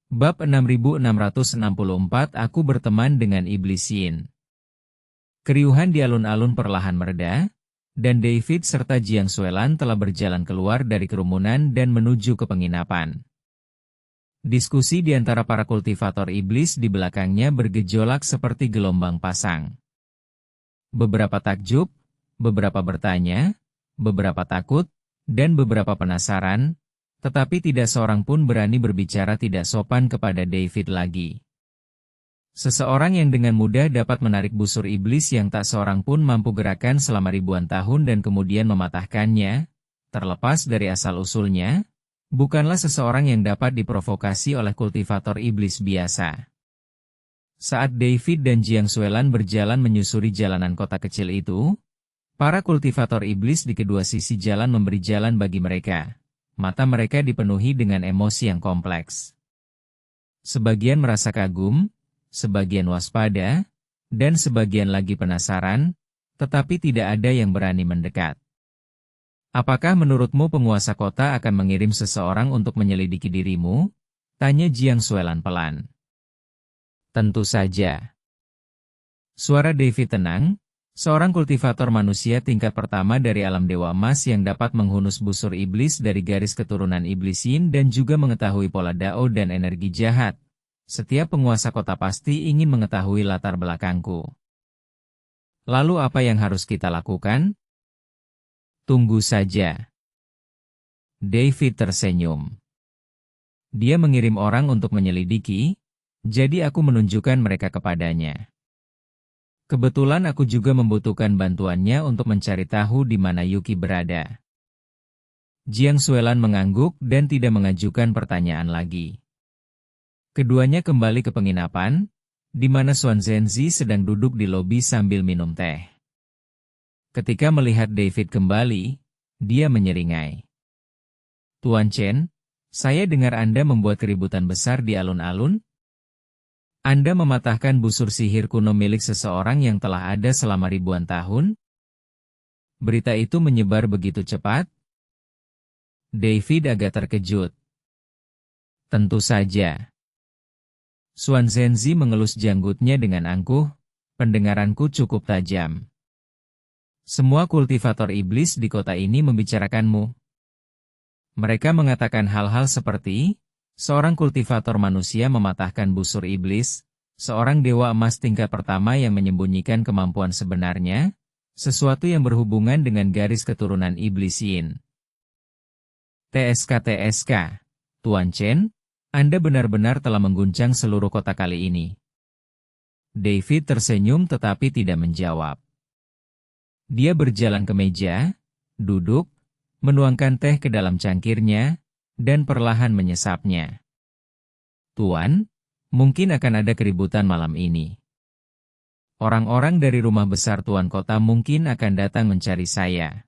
Bab 6664 Aku berteman dengan Iblis Yin. Keriuhan di alun-alun perlahan mereda, dan David serta Jiang Xuelan telah berjalan keluar dari kerumunan dan menuju ke penginapan. Diskusi di antara para kultivator iblis di belakangnya bergejolak seperti gelombang pasang. Beberapa takjub, beberapa bertanya, beberapa takut, dan beberapa penasaran, tetapi tidak seorang pun berani berbicara tidak sopan kepada David lagi. Seseorang yang dengan mudah dapat menarik busur iblis yang tak seorang pun mampu gerakan selama ribuan tahun dan kemudian mematahkannya, terlepas dari asal-usulnya, bukanlah seseorang yang dapat diprovokasi oleh kultivator iblis biasa. Saat David dan Jiang Xuelan berjalan menyusuri jalanan kota kecil itu, para kultivator iblis di kedua sisi jalan memberi jalan bagi mereka. Mata mereka dipenuhi dengan emosi yang kompleks. Sebagian merasa kagum, sebagian waspada, dan sebagian lagi penasaran, tetapi tidak ada yang berani mendekat. Apakah menurutmu penguasa kota akan mengirim seseorang untuk menyelidiki dirimu? Tanya Jiang Xuelan pelan. Tentu saja. Suara David tenang. Seorang kultivator manusia tingkat pertama dari alam Dewa Emas yang dapat menghunus busur iblis dari garis keturunan iblis Yin dan juga mengetahui pola Dao dan energi jahat. Setiap penguasa kota pasti ingin mengetahui latar belakangku. Lalu apa yang harus kita lakukan? Tunggu saja. David tersenyum. Dia mengirim orang untuk menyelidiki, jadi aku menunjukkan mereka kepadanya. Kebetulan aku juga membutuhkan bantuannya untuk mencari tahu di mana Yuki berada. Jiang Xuelan mengangguk dan tidak mengajukan pertanyaan lagi. Keduanya kembali ke penginapan, di mana Xuan Zhenzi sedang duduk di lobi sambil minum teh. Ketika melihat David kembali, dia menyeringai. Tuan Chen, saya dengar Anda membuat keributan besar di alun-alun? Anda mematahkan busur sihir kuno milik seseorang yang telah ada selama ribuan tahun? Berita itu menyebar begitu cepat? David agak terkejut. Tentu saja. Xuan Zhenzi mengelus janggutnya dengan angkuh, pendengaranku cukup tajam. Semua kultivator iblis di kota ini membicarakanmu. Mereka mengatakan hal-hal seperti, seorang kultivator manusia mematahkan busur iblis, seorang dewa emas tingkat pertama yang menyembunyikan kemampuan sebenarnya, sesuatu yang berhubungan dengan garis keturunan iblis Yin. TSK, Tuan Chen, Anda benar-benar telah mengguncang seluruh kota kali ini. David tersenyum tetapi tidak menjawab. Dia berjalan ke meja, duduk, menuangkan teh ke dalam cangkirnya, dan perlahan menyesapnya. Tuan, mungkin akan ada keributan malam ini. Orang-orang dari rumah besar Tuan Kota mungkin akan datang mencari saya.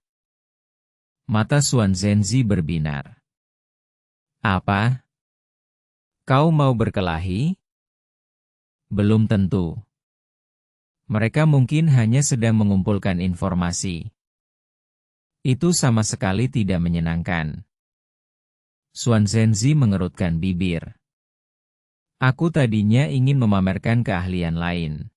Mata Xuan Zhenzi berbinar. Apa? Kau mau berkelahi? Belum tentu. Mereka mungkin hanya sedang mengumpulkan informasi. Itu sama sekali tidak menyenangkan. Xuan Zhenzi mengerutkan bibir. Aku tadinya ingin memamerkan keahlian lain.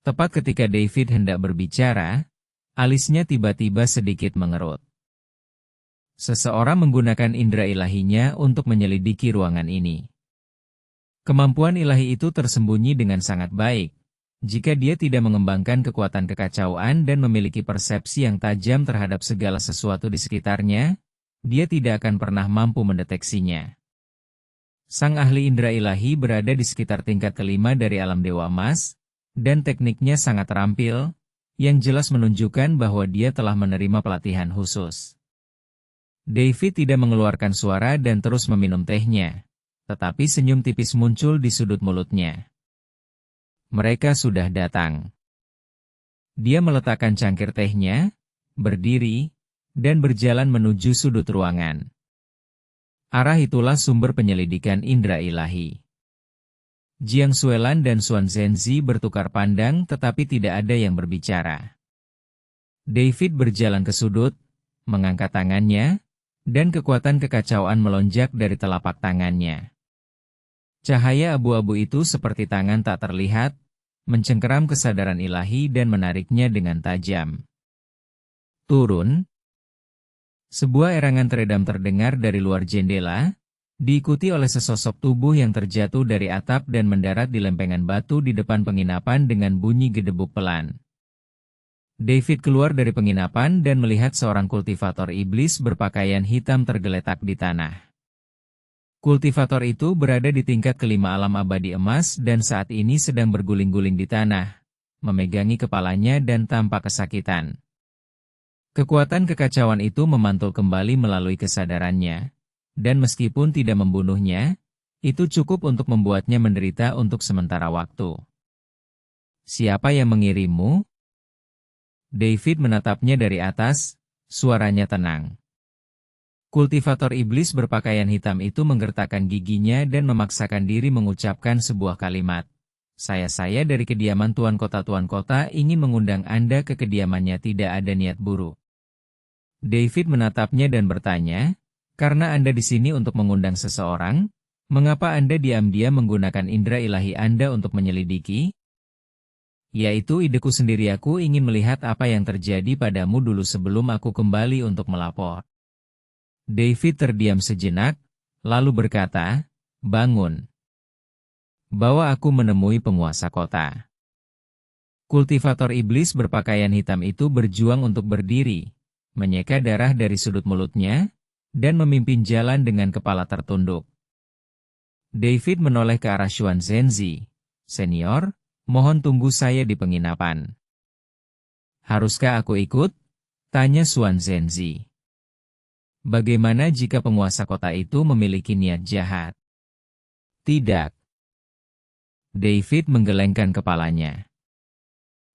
Tepat ketika David hendak berbicara, alisnya tiba-tiba sedikit mengerut. Seseorang menggunakan indera ilahinya untuk menyelidiki ruangan ini. Kemampuan ilahi itu tersembunyi dengan sangat baik, jika dia tidak mengembangkan kekuatan kekacauan dan memiliki persepsi yang tajam terhadap segala sesuatu di sekitarnya. Dia tidak akan pernah mampu mendeteksinya. Sang ahli indera ilahi berada di sekitar tingkat kelima dari alam Dewa Emas, dan tekniknya sangat terampil, yang jelas menunjukkan bahwa dia telah menerima pelatihan khusus. David tidak mengeluarkan suara dan terus meminum tehnya, tetapi senyum tipis muncul di sudut mulutnya. Mereka sudah datang. Dia meletakkan cangkir tehnya, berdiri, dan berjalan menuju sudut ruangan. Arah itulah sumber penyelidikan indera ilahi. Jiang Xuelan dan Xuan Zhenzi bertukar pandang tetapi tidak ada yang berbicara. David berjalan ke sudut, mengangkat tangannya, dan kekuatan kekacauan melonjak dari telapak tangannya. Cahaya abu-abu itu seperti tangan tak terlihat, mencengkeram kesadaran ilahi dan menariknya dengan tajam. Turun. Sebuah erangan teredam terdengar dari luar jendela, diikuti oleh sesosok tubuh yang terjatuh dari atap dan mendarat di lempengan batu di depan penginapan dengan bunyi gedebuk pelan. David keluar dari penginapan dan melihat seorang kultivator iblis berpakaian hitam tergeletak di tanah. Kultivator itu berada di tingkat kelima alam abadi emas dan saat ini sedang berguling-guling di tanah, memegangi kepalanya dan tampak kesakitan. Kekuatan kekacauan itu memantul kembali melalui kesadarannya, dan meskipun tidak membunuhnya, itu cukup untuk membuatnya menderita untuk sementara waktu. Siapa yang mengirimmu? David menatapnya dari atas, suaranya tenang. Kultivator iblis berpakaian hitam itu menggertakkan giginya dan memaksakan diri mengucapkan sebuah kalimat. Saya dari kediaman Tuan Kota ingin mengundang Anda ke kediamannya, tidak ada niat buruk. David menatapnya dan bertanya, karena Anda di sini untuk mengundang seseorang, mengapa Anda diam-diam menggunakan indera ilahi Anda untuk menyelidiki? Yaitu ideku sendiri, aku ingin melihat apa yang terjadi padamu dulu sebelum aku kembali untuk melapor. David terdiam sejenak, lalu berkata, bangun. Bawa aku menemui penguasa kota. Kultivator iblis berpakaian hitam itu berjuang untuk berdiri, menyeka darah dari sudut mulutnya, dan memimpin jalan dengan kepala tertunduk. David menoleh ke arah Xuan Zhenzi. Senior, mohon tunggu saya di penginapan. Haruskah aku ikut? Tanya Xuan Zhenzi. Bagaimana jika penguasa kota itu memiliki niat jahat? Tidak. David menggelengkan kepalanya.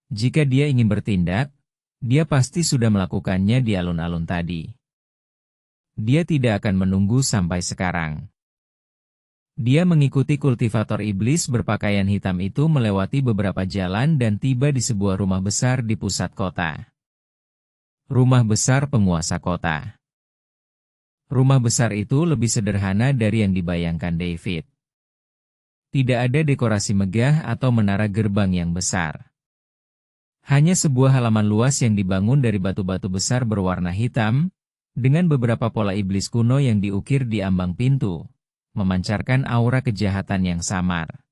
Jika dia ingin bertindak, dia pasti sudah melakukannya di alun-alun tadi. Dia tidak akan menunggu sampai sekarang. Dia mengikuti kultivator iblis berpakaian hitam itu melewati beberapa jalan dan tiba di sebuah rumah besar di pusat kota. Rumah besar penguasa kota. Rumah besar itu lebih sederhana dari yang dibayangkan David. Tidak ada dekorasi megah atau menara gerbang yang besar. Hanya sebuah halaman luas yang dibangun dari batu-batu besar berwarna hitam, dengan beberapa pola iblis kuno yang diukir di ambang pintu, memancarkan aura kejahatan yang samar.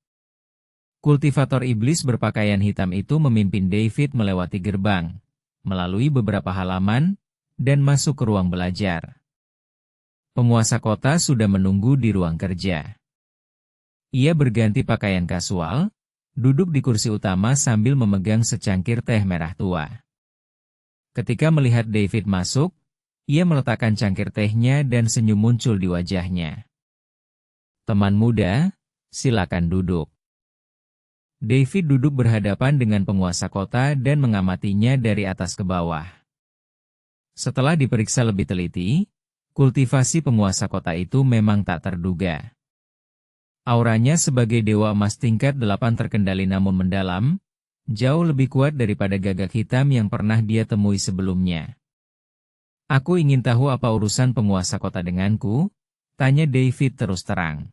Kultivator iblis berpakaian hitam itu memimpin David melewati gerbang, melalui beberapa halaman, dan masuk ke ruang belajar. Penguasa kota sudah menunggu di ruang kerja. Ia berganti pakaian kasual, duduk di kursi utama sambil memegang secangkir teh merah tua. Ketika melihat David masuk, ia meletakkan cangkir tehnya dan senyum muncul di wajahnya. Teman muda, silakan duduk. David duduk berhadapan dengan penguasa kota dan mengamatinya dari atas ke bawah. Setelah diperiksa lebih teliti, kultivasi penguasa kota itu memang tak terduga. Auranya sebagai dewa emas tingkat 8 terkendali namun mendalam, jauh lebih kuat daripada gagak hitam yang pernah dia temui sebelumnya. Aku ingin tahu apa urusan penguasa kota denganku? Tanya David terus terang.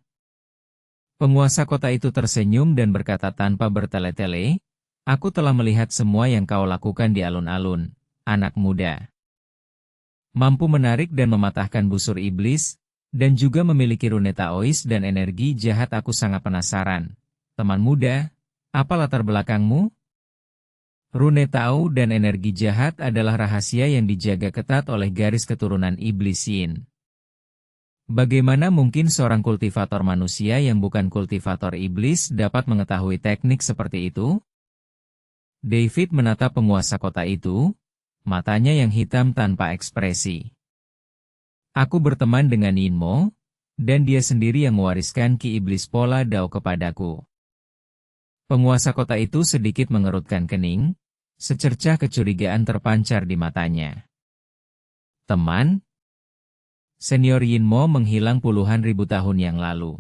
Penguasa kota itu tersenyum dan berkata tanpa bertele-tele, aku telah melihat semua yang kau lakukan di alun-alun, anak muda. Mampu menarik dan mematahkan busur iblis, dan juga memiliki rune Taois dan energi jahat. Aku sangat penasaran. Teman muda, apa latar belakangmu? Rune Tao dan energi jahat adalah rahasia yang dijaga ketat oleh garis keturunan iblis Yin. Bagaimana mungkin seorang kultivator manusia yang bukan kultivator iblis dapat mengetahui teknik seperti itu? David menatap penguasa kota itu, matanya yang hitam tanpa ekspresi. Aku berteman dengan Yinmo, dan dia sendiri yang mewariskan Ki Iblis Pola Dao kepadaku. Penguasa kota itu sedikit mengerutkan kening, secercah kecurigaan terpancar di matanya. Teman? Senior Yinmo menghilang puluhan ribu tahun yang lalu.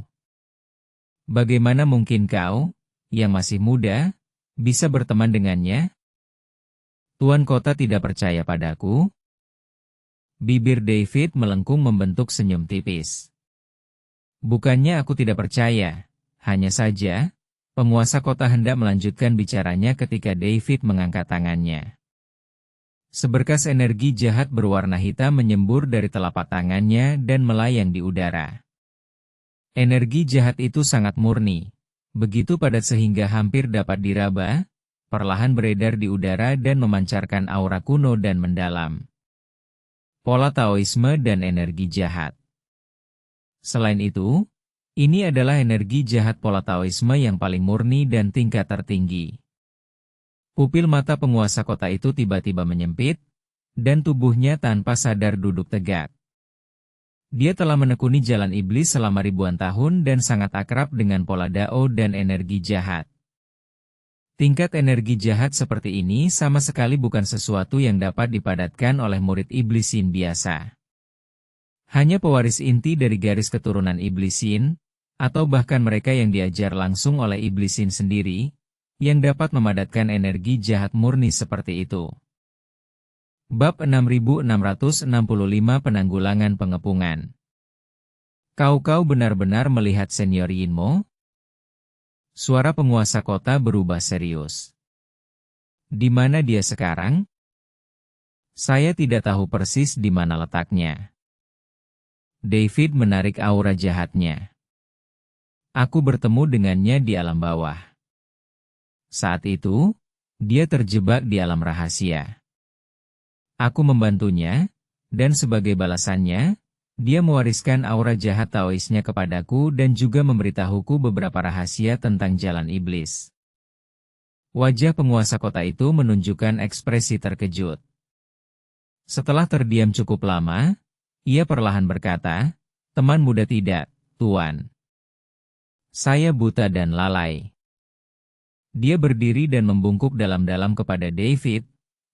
Bagaimana mungkin kau, yang masih muda, bisa berteman dengannya? Tuan kota tidak percaya padaku? Bibir David melengkung membentuk senyum tipis. Bukannya aku tidak percaya, Hanya saja, penguasa kota hendak melanjutkan bicaranya ketika David mengangkat tangannya. Seberkas energi jahat berwarna hitam menyembur dari telapak tangannya dan melayang di udara. Energi jahat itu sangat murni, begitu padat sehingga hampir dapat diraba, perlahan beredar di udara dan memancarkan aura kuno dan mendalam. Pola Taoisme dan energi jahat. Selain itu, ini adalah energi jahat pola Taoisme yang paling murni dan tingkat tertinggi. Pupil mata penguasa kota itu tiba-tiba menyempit, dan tubuhnya tanpa sadar duduk tegak. Dia telah menekuni jalan iblis selama ribuan tahun dan sangat akrab dengan pola Dao dan energi jahat. Tingkat energi jahat seperti ini sama sekali bukan sesuatu yang dapat dipadatkan oleh murid iblisin biasa. Hanya pewaris inti dari garis keturunan iblisin, atau bahkan mereka yang diajar langsung oleh iblisin sendiri, yang dapat memadatkan energi jahat murni seperti itu. Bab 6665 Penanggulangan Pengepungan. Kau benar-benar melihat Senior Yinmo? Suara penguasa kota berubah serius. Di mana dia sekarang? Saya tidak tahu persis di mana letaknya. David menarik aura jahatnya. Aku bertemu dengannya di alam bawah. Saat itu, dia terjebak di alam rahasia. Aku membantunya, dan sebagai balasannya, dia mewariskan aura jahat Taoisnya kepadaku dan juga memberitahuku beberapa rahasia tentang jalan iblis. Wajah penguasa kota itu menunjukkan ekspresi terkejut. Setelah terdiam cukup lama, ia perlahan berkata, "Teman muda tidak, Tuan. Saya buta dan lalai." Dia berdiri dan membungkuk dalam-dalam kepada David,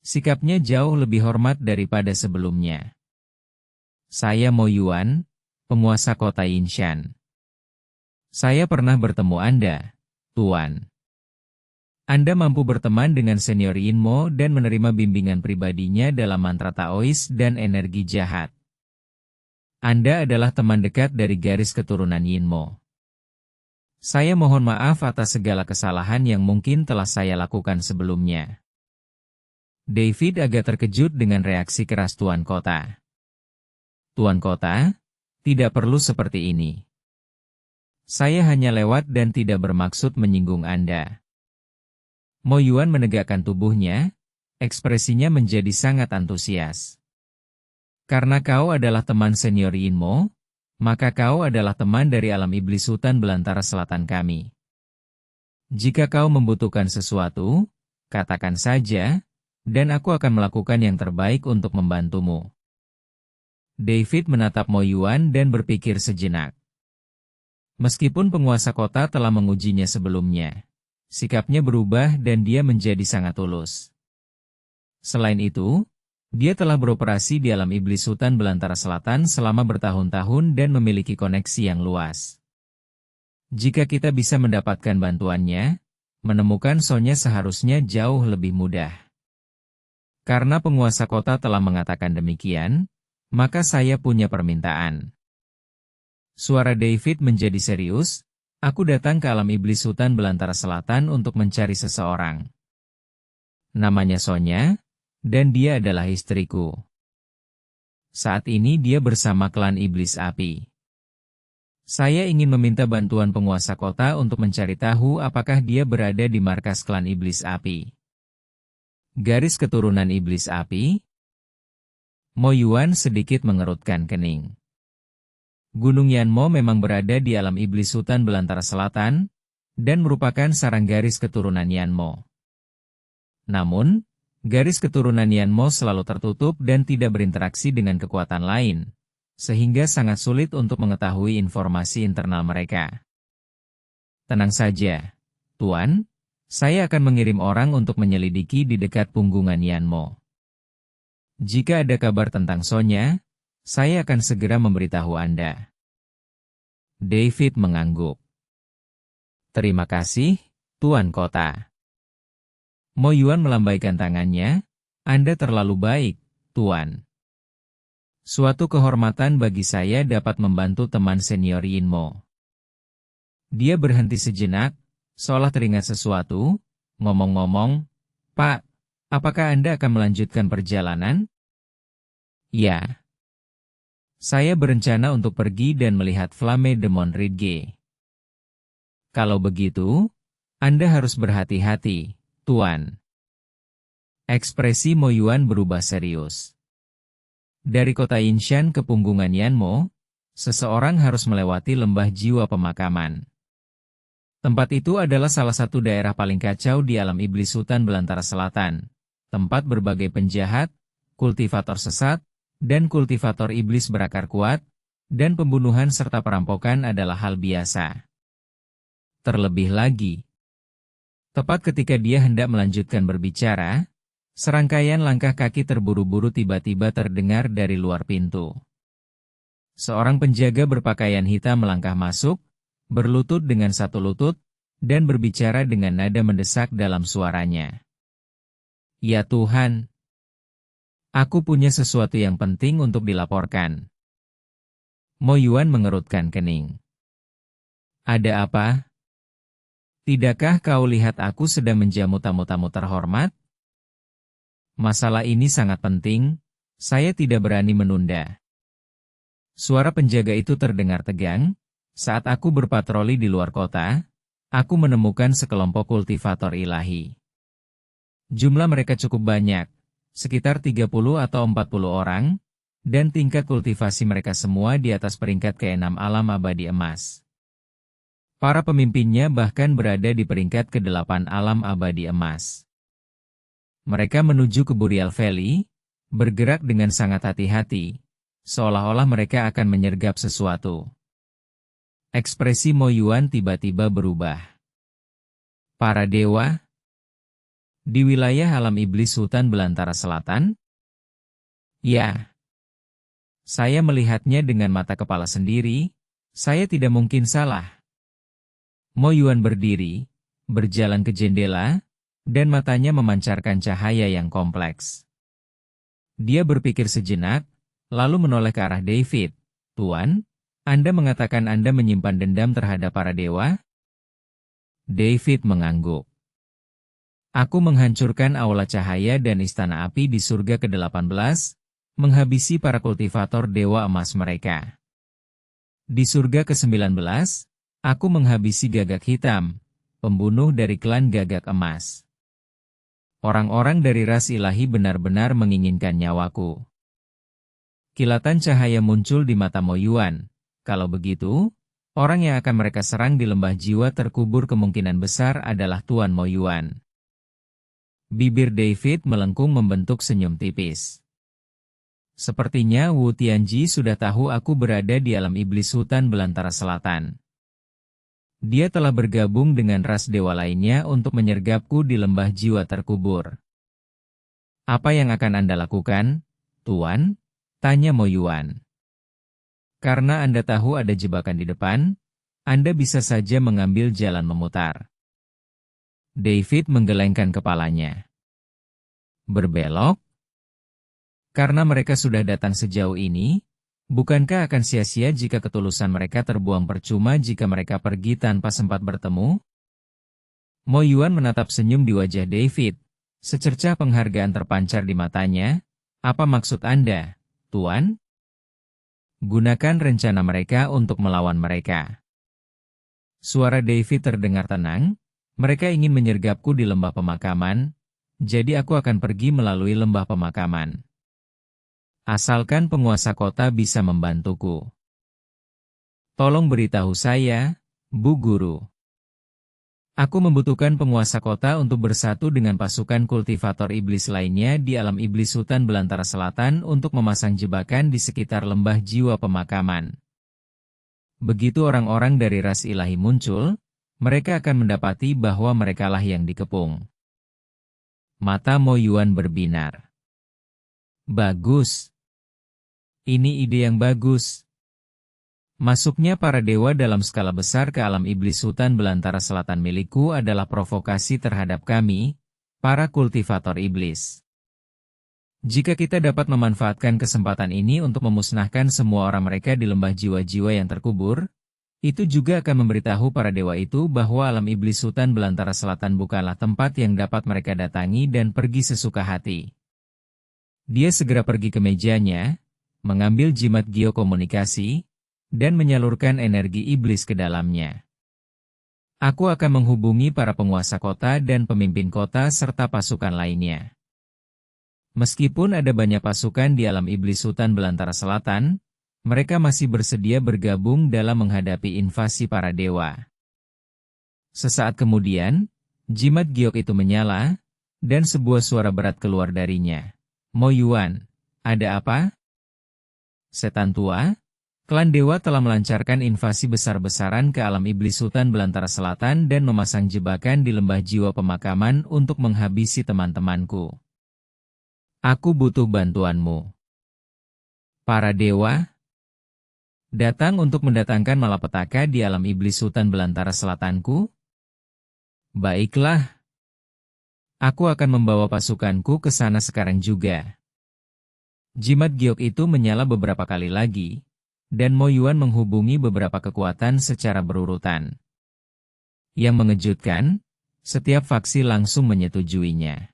sikapnya jauh lebih hormat daripada sebelumnya. Saya Mo Yuan, penguasa kota Yinshan. Saya pernah bertemu Anda, Tuan. Anda mampu berteman dengan Senior Yinmo dan menerima bimbingan pribadinya dalam mantra Taois dan energi jahat. Anda adalah teman dekat dari garis keturunan Yinmo. Saya mohon maaf atas segala kesalahan yang mungkin telah saya lakukan sebelumnya. David agak terkejut dengan reaksi keras Tuan Kota. Tuan Kota, tidak perlu seperti ini. Saya hanya lewat dan tidak bermaksud menyinggung Anda. Mo Yuan menegakkan tubuhnya, ekspresinya menjadi sangat antusias. Karena kau adalah teman Senior Yinmo, maka kau adalah teman dari alam iblis hutan belantara selatan kami. Jika kau membutuhkan sesuatu, katakan saja, dan aku akan melakukan yang terbaik untuk membantumu. David menatap Mo Yuan dan berpikir sejenak. Meskipun penguasa kota telah mengujinya sebelumnya, sikapnya berubah dan dia menjadi sangat tulus. Selain itu, dia telah beroperasi di alam iblis hutan belantara selatan selama bertahun-tahun dan memiliki koneksi yang luas. Jika kita bisa mendapatkan bantuannya, menemukan Sonya seharusnya jauh lebih mudah. Karena penguasa kota telah mengatakan demikian, maka saya punya permintaan. Suara David menjadi serius, aku datang ke alam iblis hutan belantara selatan untuk mencari seseorang. Namanya Sonya, dan dia adalah istriku. Saat ini dia bersama klan iblis api. Saya ingin meminta bantuan penguasa kota untuk mencari tahu apakah dia berada di markas klan iblis api. Garis keturunan iblis api? Mo Yuan sedikit mengerutkan kening. Gunung Yanmo memang berada di alam iblis hutan belantara selatan, dan merupakan sarang garis keturunan Yanmo. Namun, garis keturunan Yanmo selalu tertutup dan tidak berinteraksi dengan kekuatan lain, sehingga sangat sulit untuk mengetahui informasi internal mereka. Tenang saja, Tuan, saya akan mengirim orang untuk menyelidiki di dekat punggungan Yanmo. Jika ada kabar tentang Sonya, saya akan segera memberitahu Anda. David mengangguk. Terima kasih, Tuan Kota. Mo Yuan melambaikan tangannya, Anda terlalu baik, Tuan. Suatu kehormatan bagi saya dapat membantu teman senior Yinmo. Dia berhenti sejenak, seolah teringat sesuatu, ngomong-ngomong, "Pak, apakah Anda akan melanjutkan perjalanan?" "Ya. Saya berencana untuk pergi dan melihat Flamme de Montrige." "Kalau begitu, Anda harus berhati-hati, Tuan." Ekspresi Mo Yuan berubah serius. Dari kota Yinshan ke punggungan Yanmo, seseorang harus melewati lembah jiwa pemakaman. Tempat itu adalah salah satu daerah paling kacau di alam iblis hutan belantara selatan. Tempat berbagai penjahat, kultivator sesat, dan kultivator iblis berakar kuat, dan pembunuhan serta perampokan adalah hal biasa. Terlebih lagi, tepat ketika dia hendak melanjutkan berbicara, serangkaian langkah kaki terburu-buru tiba-tiba terdengar dari luar pintu. Seorang penjaga berpakaian hitam melangkah masuk, berlutut dengan satu lutut, dan berbicara dengan nada mendesak dalam suaranya. "Ya Tuhan, aku punya sesuatu yang penting untuk dilaporkan." Mo Yuan mengerutkan kening. "Ada apa? Tidakkah kau lihat aku sedang menjamu tamu-tamu terhormat? Masalah ini sangat penting, saya tidak berani menunda." Suara penjaga itu terdengar tegang. "Saat aku berpatroli di luar kota, aku menemukan sekelompok kultivator ilahi. Jumlah mereka cukup banyak, sekitar 30 atau 40 orang, dan tingkat kultivasi mereka semua di atas peringkat ke-6 alam abadi emas. Para pemimpinnya bahkan berada di peringkat ke-8 alam abadi emas. Mereka menuju ke Burial Valley, bergerak dengan sangat hati-hati, seolah-olah mereka akan menyergap sesuatu." Ekspresi Mo Yuan tiba-tiba berubah. "Para dewa? Di wilayah alam iblis hutan belantara selatan?" "Ya. Saya melihatnya dengan mata kepala sendiri, saya tidak mungkin salah." Mo Yuan berdiri, berjalan ke jendela, dan matanya memancarkan cahaya yang kompleks. Dia berpikir sejenak, lalu menoleh ke arah David. "Tuan, Anda mengatakan Anda menyimpan dendam terhadap para dewa?" David mengangguk. "Aku menghancurkan aula cahaya dan istana api di surga ke-18, menghabisi para kultivator dewa emas mereka. Di surga ke-19, aku menghabisi Gagak Hitam, pembunuh dari klan Gagak Emas. Orang-orang dari ras ilahi benar-benar menginginkan nyawaku." Kilatan cahaya muncul di mata Mo Yuan. Kalau begitu, orang yang akan mereka serang di lembah jiwa terkubur kemungkinan besar adalah Tuan Mo Yuan. Bibir David melengkung membentuk senyum tipis. "Sepertinya Wu Tianji sudah tahu aku berada di alam iblis hutan belantara selatan. Dia telah bergabung dengan ras dewa lainnya untuk menyergapku di lembah jiwa terkubur." "Apa yang akan Anda lakukan, Tuan?" tanya Mo Yuan. "Karena Anda tahu ada jebakan di depan, Anda bisa saja mengambil jalan memutar." David menggelengkan kepalanya. "Berbelok? Karena mereka sudah datang sejauh ini, bukankah akan sia-sia jika ketulusan mereka terbuang percuma jika mereka pergi tanpa sempat bertemu?" Mo Yuan menatap senyum di wajah David. Secercah penghargaan terpancar di matanya. "Apa maksud Anda, Tuan?" "Gunakan rencana mereka untuk melawan mereka." Suara David terdengar tenang. "Mereka ingin menyergapku di lembah pemakaman, jadi aku akan pergi melalui lembah pemakaman. Asalkan penguasa kota bisa membantuku. Tolong beritahu saya, Bu Guru. Aku membutuhkan penguasa kota untuk bersatu dengan pasukan kultivator iblis lainnya di alam iblis hutan belantara selatan untuk memasang jebakan di sekitar lembah jiwa pemakaman. Begitu orang-orang dari ras ilahi muncul, mereka akan mendapati bahwa merekalah yang dikepung." Mata Mo Yuan berbinar. "Bagus. Ini ide yang bagus. Masuknya para dewa dalam skala besar ke alam iblis hutan belantara selatan milikku adalah provokasi terhadap kami, para kultivator iblis. Jika kita dapat memanfaatkan kesempatan ini untuk memusnahkan semua orang mereka di lembah jiwa-jiwa yang terkubur, Itu juga akan memberitahu para dewa itu bahwa alam iblis hutan belantara selatan bukanlah tempat yang dapat mereka datangi dan pergi sesuka hati. Dia segera pergi ke mejanya, mengambil jimat geokomunikasi, dan menyalurkan energi iblis ke dalamnya. Aku akan menghubungi para penguasa kota dan pemimpin kota serta pasukan lainnya. Meskipun ada banyak pasukan di alam iblis hutan belantara selatan, mereka masih bersedia bergabung dalam menghadapi invasi para dewa. Sesaat kemudian, jimat giok itu menyala, dan sebuah suara berat keluar darinya. Mo Yuan, ada apa? Setan tua, klan dewa telah melancarkan invasi besar-besaran ke alam iblis hutan belantara selatan dan memasang jebakan di lembah jiwa pemakaman untuk menghabisi teman-temanku. Aku butuh bantuanmu. Para dewa datang untuk mendatangkan malapetaka di alam iblis hutan belantara selatanku? Baiklah. Aku akan membawa pasukanku ke sana sekarang juga. Jimat giok itu menyala beberapa kali lagi, dan Mo Yuan menghubungi beberapa kekuatan secara berurutan. Yang mengejutkan, setiap faksi langsung menyetujuinya.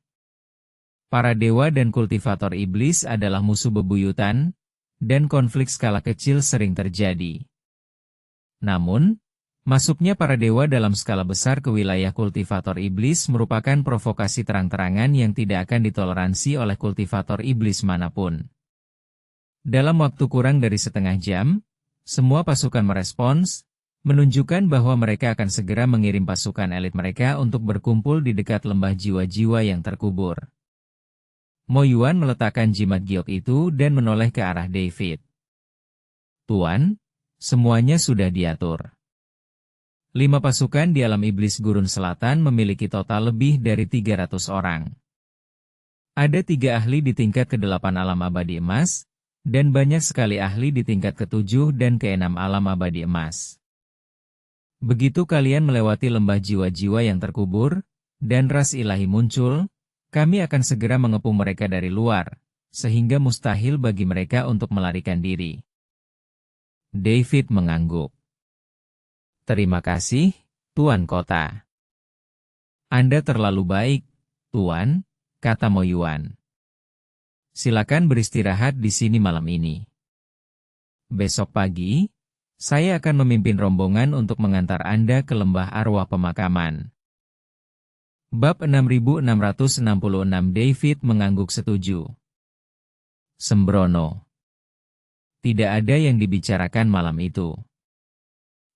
Para dewa dan kultivator iblis adalah musuh bebuyutan, dan konflik skala kecil sering terjadi. Namun, masuknya para dewa dalam skala besar ke wilayah kultivator iblis merupakan provokasi terang-terangan yang tidak akan ditoleransi oleh kultivator iblis manapun. Dalam waktu kurang dari setengah jam, semua pasukan merespons, menunjukkan bahwa mereka akan segera mengirim pasukan elit mereka untuk berkumpul di dekat lembah jiwa-jiwa yang terkubur. Mo Yuan meletakkan jimat giok itu dan menoleh ke arah David. Tuan, semuanya sudah diatur. 5 pasukan di alam iblis gurun selatan memiliki total lebih dari 300 orang. Ada 3 ahli di tingkat ke-8 alam abadi emas, dan banyak sekali ahli di tingkat ke-7 dan ke-6 alam abadi emas. Begitu kalian melewati lembah jiwa-jiwa yang terkubur, dan ras ilahi muncul, kami akan segera mengepung mereka dari luar, sehingga mustahil bagi mereka untuk melarikan diri. David mengangguk. Terima kasih, Tuan Kota. Anda terlalu baik, Tuan, kata Mo Yuan. Silakan beristirahat di sini malam ini. Besok pagi, saya akan memimpin rombongan untuk mengantar Anda ke lembah arwah pemakaman. Bab 6666 David mengangguk setuju. Sembrono. Tidak ada yang dibicarakan malam itu.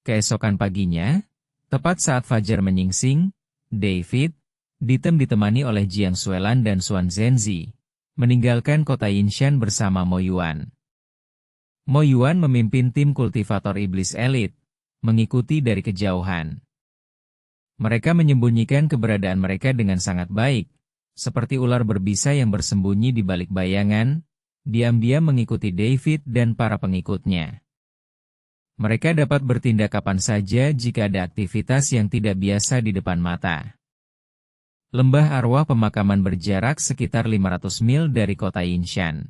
Keesokan paginya, tepat saat fajar menyingsing, David, ditemani oleh Jiang Xuelan dan Xuan Zhenzi, meninggalkan kota Yinshan bersama Mo Yuan. Mo Yuan memimpin tim kultivator iblis elit, mengikuti dari kejauhan. Mereka menyembunyikan keberadaan mereka dengan sangat baik, seperti ular berbisa yang bersembunyi di balik bayangan, diam-diam mengikuti David dan para pengikutnya. Mereka dapat bertindak kapan saja jika ada aktivitas yang tidak biasa di depan mata. Lembah arwah pemakaman berjarak sekitar 500 mil dari kota Yinshan.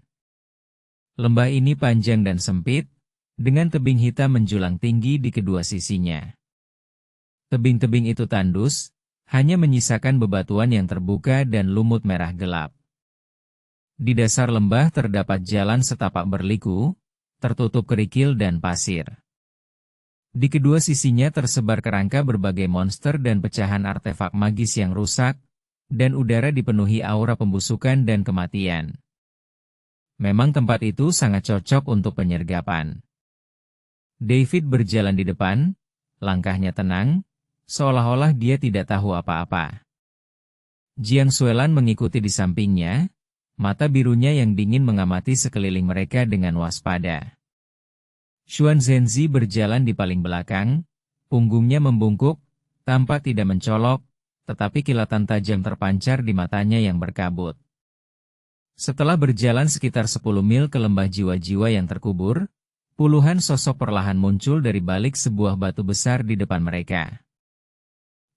Lembah ini panjang dan sempit, dengan tebing hitam menjulang tinggi di kedua sisinya. Tebing-tebing itu tandus, hanya menyisakan bebatuan yang terbuka dan lumut merah gelap. Di dasar lembah terdapat jalan setapak berliku, tertutup kerikil dan pasir. Di kedua sisinya tersebar kerangka berbagai monster dan pecahan artefak magis yang rusak, dan udara dipenuhi aura pembusukan dan kematian. Memang tempat itu sangat cocok untuk penyergapan. David berjalan di depan, langkahnya tenang, seolah-olah dia tidak tahu apa-apa. Jiang Xuelan mengikuti di sampingnya, mata birunya yang dingin mengamati sekeliling mereka dengan waspada. Xuan Zhenzi berjalan di paling belakang, punggungnya membungkuk, tampak tidak mencolok, tetapi kilatan tajam terpancar di matanya yang berkabut. Setelah berjalan sekitar 10 mil ke lembah jiwa-jiwa yang terkubur, puluhan sosok perlahan muncul dari balik sebuah batu besar di depan mereka.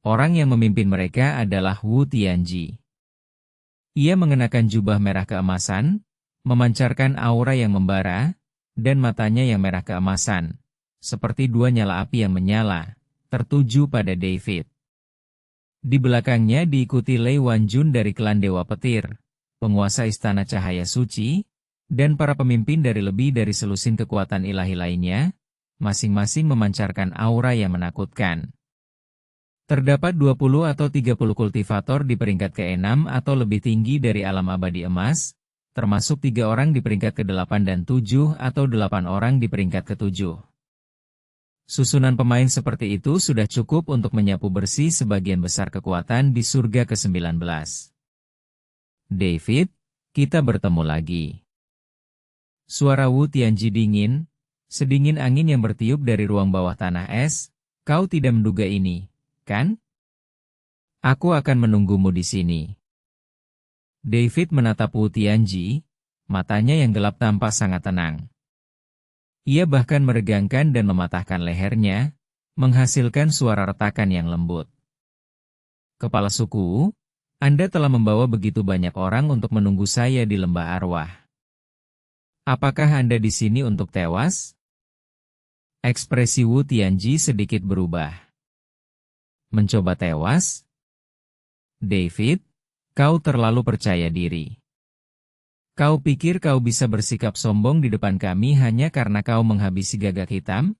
Orang yang memimpin mereka adalah Wu Tianji. Ia mengenakan jubah merah keemasan, memancarkan aura yang membara, dan matanya yang merah keemasan, seperti dua nyala api yang menyala, tertuju pada David. Di belakangnya diikuti Lei Wanjun dari klan Dewa Petir, penguasa Istana Cahaya Suci, dan para pemimpin dari lebih dari selusin kekuatan ilahi lainnya, masing-masing memancarkan aura yang menakutkan. Terdapat 20 atau 30 kultivator di peringkat ke-6 atau lebih tinggi dari alam abadi emas, termasuk 3 orang di peringkat ke-8 dan 7 atau 8 orang di peringkat ke-7. Susunan pemain seperti itu sudah cukup untuk menyapu bersih sebagian besar kekuatan di surga ke-19. David, kita bertemu lagi. Suara Wu Tianji dingin, sedingin angin yang bertiup dari ruang bawah tanah es. Kau tidak menduga ini, kan? Aku akan menunggumu di sini. David menatap Wu Tianji, matanya yang gelap tampak sangat tenang. Ia bahkan meregangkan dan mematahkan lehernya, menghasilkan suara retakan yang lembut. Kepala suku, Anda telah membawa begitu banyak orang untuk menunggu saya di lembah arwah. Apakah Anda di sini untuk tewas? Ekspresi Wu Tianji sedikit berubah. Mencoba tewas? David, kau terlalu percaya diri. Kau pikir kau bisa bersikap sombong di depan kami hanya karena kau menghabisi gagak hitam?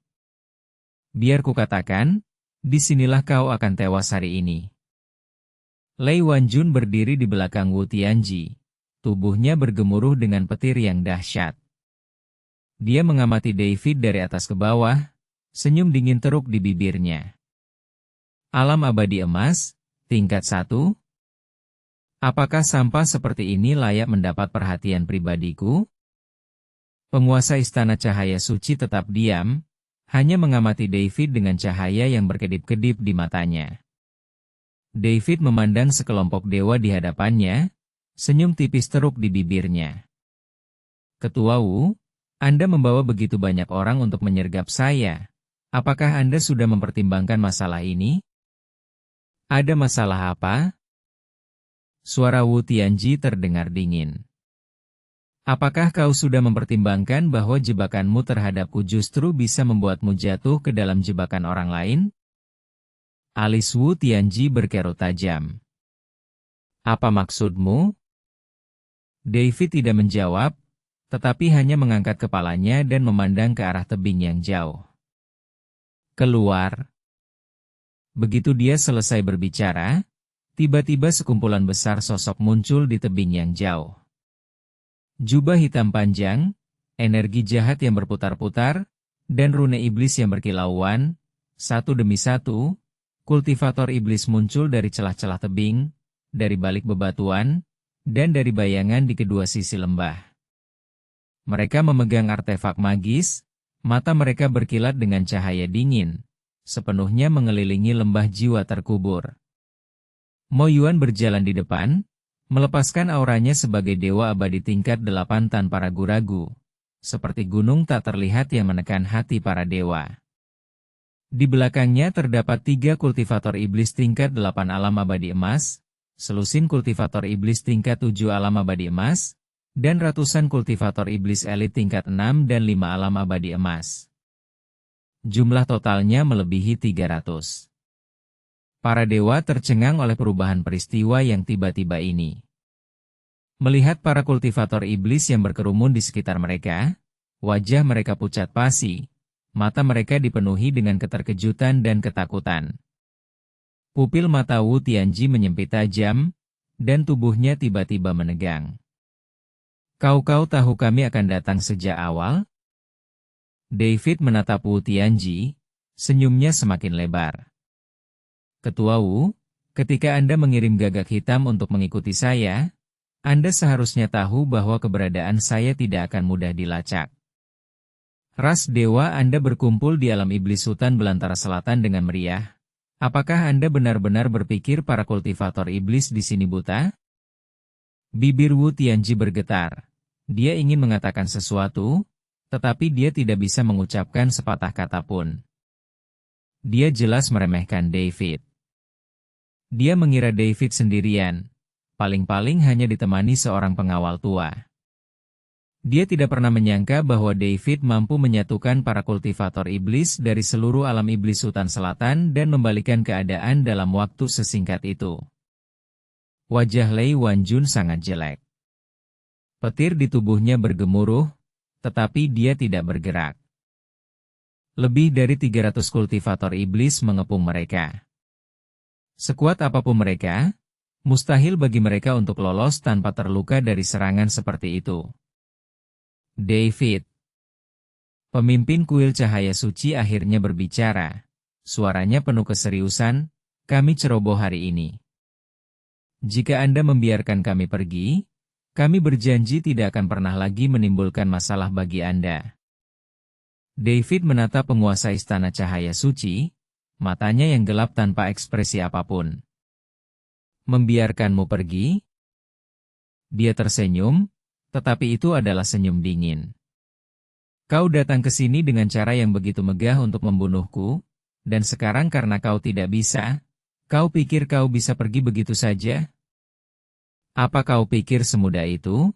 Biar kukatakan, disinilah kau akan tewas hari ini. Lei Wanjun berdiri di belakang Wu Tianji. Tubuhnya bergemuruh dengan petir yang dahsyat. Dia mengamati David dari atas ke bawah, senyum dingin teruk di bibirnya. Alam abadi emas, tingkat 1? Apakah sampah seperti ini layak mendapat perhatian pribadiku? Penguasa Istana Cahaya Suci tetap diam, hanya mengamati David dengan cahaya yang berkedip-kedip di matanya. David memandang sekelompok dewa di hadapannya, senyum tipis teruk di bibirnya. Ketua Wu, Anda membawa begitu banyak orang untuk menyergap saya. Apakah Anda sudah mempertimbangkan masalah ini? Ada masalah apa? Suara Wu Tianji terdengar dingin. Apakah kau sudah mempertimbangkan bahwa jebakanmu terhadapku justru bisa membuatmu jatuh ke dalam jebakan orang lain? Alis Wu Tianji berkerut tajam. Apa maksudmu? David tidak menjawab, tetapi hanya mengangkat kepalanya dan memandang ke arah tebing yang jauh. Keluar. Begitu dia selesai berbicara, tiba-tiba sekumpulan besar sosok muncul di tebing yang jauh. Jubah hitam panjang, energi jahat yang berputar-putar, dan rune iblis yang berkilauan, satu demi satu, kultivator iblis muncul dari celah-celah tebing, dari balik bebatuan, dan dari bayangan di kedua sisi lembah. Mereka memegang artefak magis, mata mereka berkilat dengan cahaya dingin, sepenuhnya mengelilingi lembah jiwa terkubur. Mo Yuan berjalan di depan, melepaskan auranya sebagai dewa abadi tingkat 8 tanpa ragu-ragu, seperti gunung tak terlihat yang menekan hati para dewa. Di belakangnya terdapat 3 kultivator iblis tingkat 8 alam abadi emas, selusin kultivator iblis tingkat 7 alam abadi emas, dan ratusan kultivator iblis elit tingkat 6 dan 5 alam abadi emas. Jumlah totalnya melebihi 300. Para dewa tercengang oleh perubahan peristiwa yang tiba-tiba ini. Melihat para kultivator iblis yang berkerumun di sekitar mereka, wajah mereka pucat pasi, mata mereka dipenuhi dengan keterkejutan dan ketakutan. Pupil mata Wu Tianji menyempit tajam, dan tubuhnya tiba-tiba menegang. Kau tahu kami akan datang sejak awal? David menatap Wu Tianji, senyumnya semakin lebar. Ketua Wu, ketika Anda mengirim gagak hitam untuk mengikuti saya, Anda seharusnya tahu bahwa keberadaan saya tidak akan mudah dilacak. Ras dewa Anda berkumpul di alam iblis hutan belantara selatan dengan meriah. Apakah Anda benar-benar berpikir para kultivator iblis di sini buta? Bibir Wu Tianji bergetar. Dia ingin mengatakan sesuatu, tetapi dia tidak bisa mengucapkan sepatah kata pun. Dia jelas meremehkan David. Dia mengira David sendirian, paling-paling hanya ditemani seorang pengawal tua. Dia tidak pernah menyangka bahwa David mampu menyatukan para kultivator iblis dari seluruh alam iblis hutan selatan dan membalikan keadaan dalam waktu sesingkat itu. Wajah Lei Wanjun sangat jelek. Petir di tubuhnya bergemuruh, tetapi dia tidak bergerak. Lebih dari 300 kultivator iblis mengepung mereka. Sekuat apapun mereka, mustahil bagi mereka untuk lolos tanpa terluka dari serangan seperti itu. David, pemimpin kuil cahaya suci, akhirnya berbicara. Suaranya penuh keseriusan, kami ceroboh hari ini. Jika Anda membiarkan kami pergi, kami berjanji tidak akan pernah lagi menimbulkan masalah bagi Anda. David menatap penguasa istana cahaya suci, matanya yang gelap tanpa ekspresi apapun. Membiarkanmu pergi? Dia tersenyum, tetapi itu adalah senyum dingin. Kau datang ke sini dengan cara yang begitu megah untuk membunuhku, dan sekarang karena kau tidak bisa, kau pikir kau bisa pergi begitu saja? Apa kau pikir semudah itu?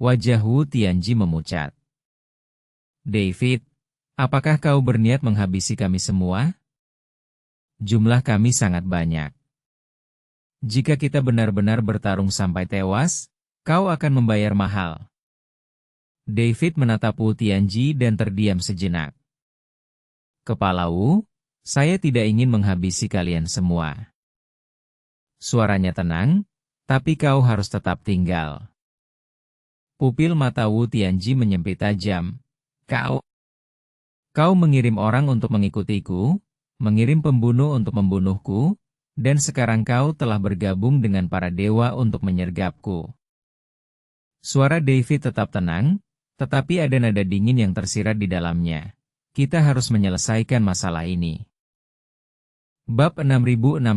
Wajah Wu Tianji memucat. David, apakah kau berniat menghabisi kami semua? Jumlah kami sangat banyak. Jika kita benar-benar bertarung sampai tewas, kau akan membayar mahal. David menatap Wu Tianji dan terdiam sejenak. Kepala Wu, saya tidak ingin menghabisi kalian semua. Suaranya tenang, tapi kau harus tetap tinggal. Pupil mata Wu Tianji menyempit tajam. Kau mengirim orang untuk mengikutiku, mengirim pembunuh untuk membunuhku, dan sekarang kau telah bergabung dengan para dewa untuk menyergapku. Suara David tetap tenang, tetapi ada nada dingin yang tersirat di dalamnya. Kita harus menyelesaikan masalah ini. Bab 6667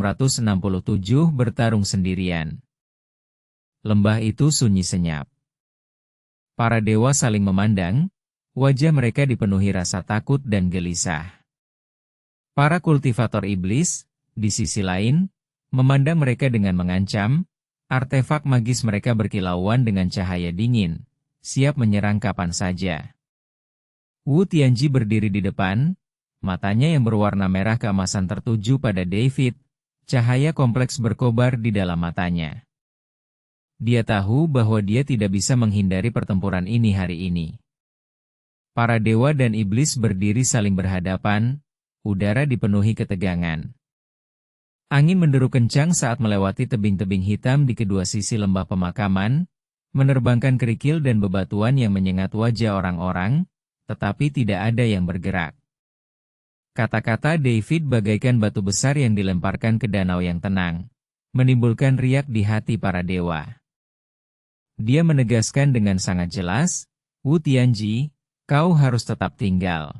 Bertarung Sendirian. Lembah itu sunyi senyap. Para dewa saling memandang, wajah mereka dipenuhi rasa takut dan gelisah. Para kultivator iblis, di sisi lain, memandang mereka dengan mengancam, artefak magis mereka berkilauan dengan cahaya dingin, siap menyerang kapan saja. Wu Tianji berdiri di depan, matanya yang berwarna merah keemasan tertuju pada David, cahaya kompleks berkobar di dalam matanya. Dia tahu bahwa dia tidak bisa menghindari pertempuran ini hari ini. Para dewa dan iblis berdiri saling berhadapan, udara dipenuhi ketegangan. Angin menderu kencang saat melewati tebing-tebing hitam di kedua sisi lembah pemakaman, menerbangkan kerikil dan bebatuan yang menyengat wajah orang-orang, tetapi tidak ada yang bergerak. Kata-kata David bagaikan batu besar yang dilemparkan ke danau yang tenang, menimbulkan riak di hati para dewa. Dia menegaskan dengan sangat jelas, Wu Tianji, kau harus tetap tinggal.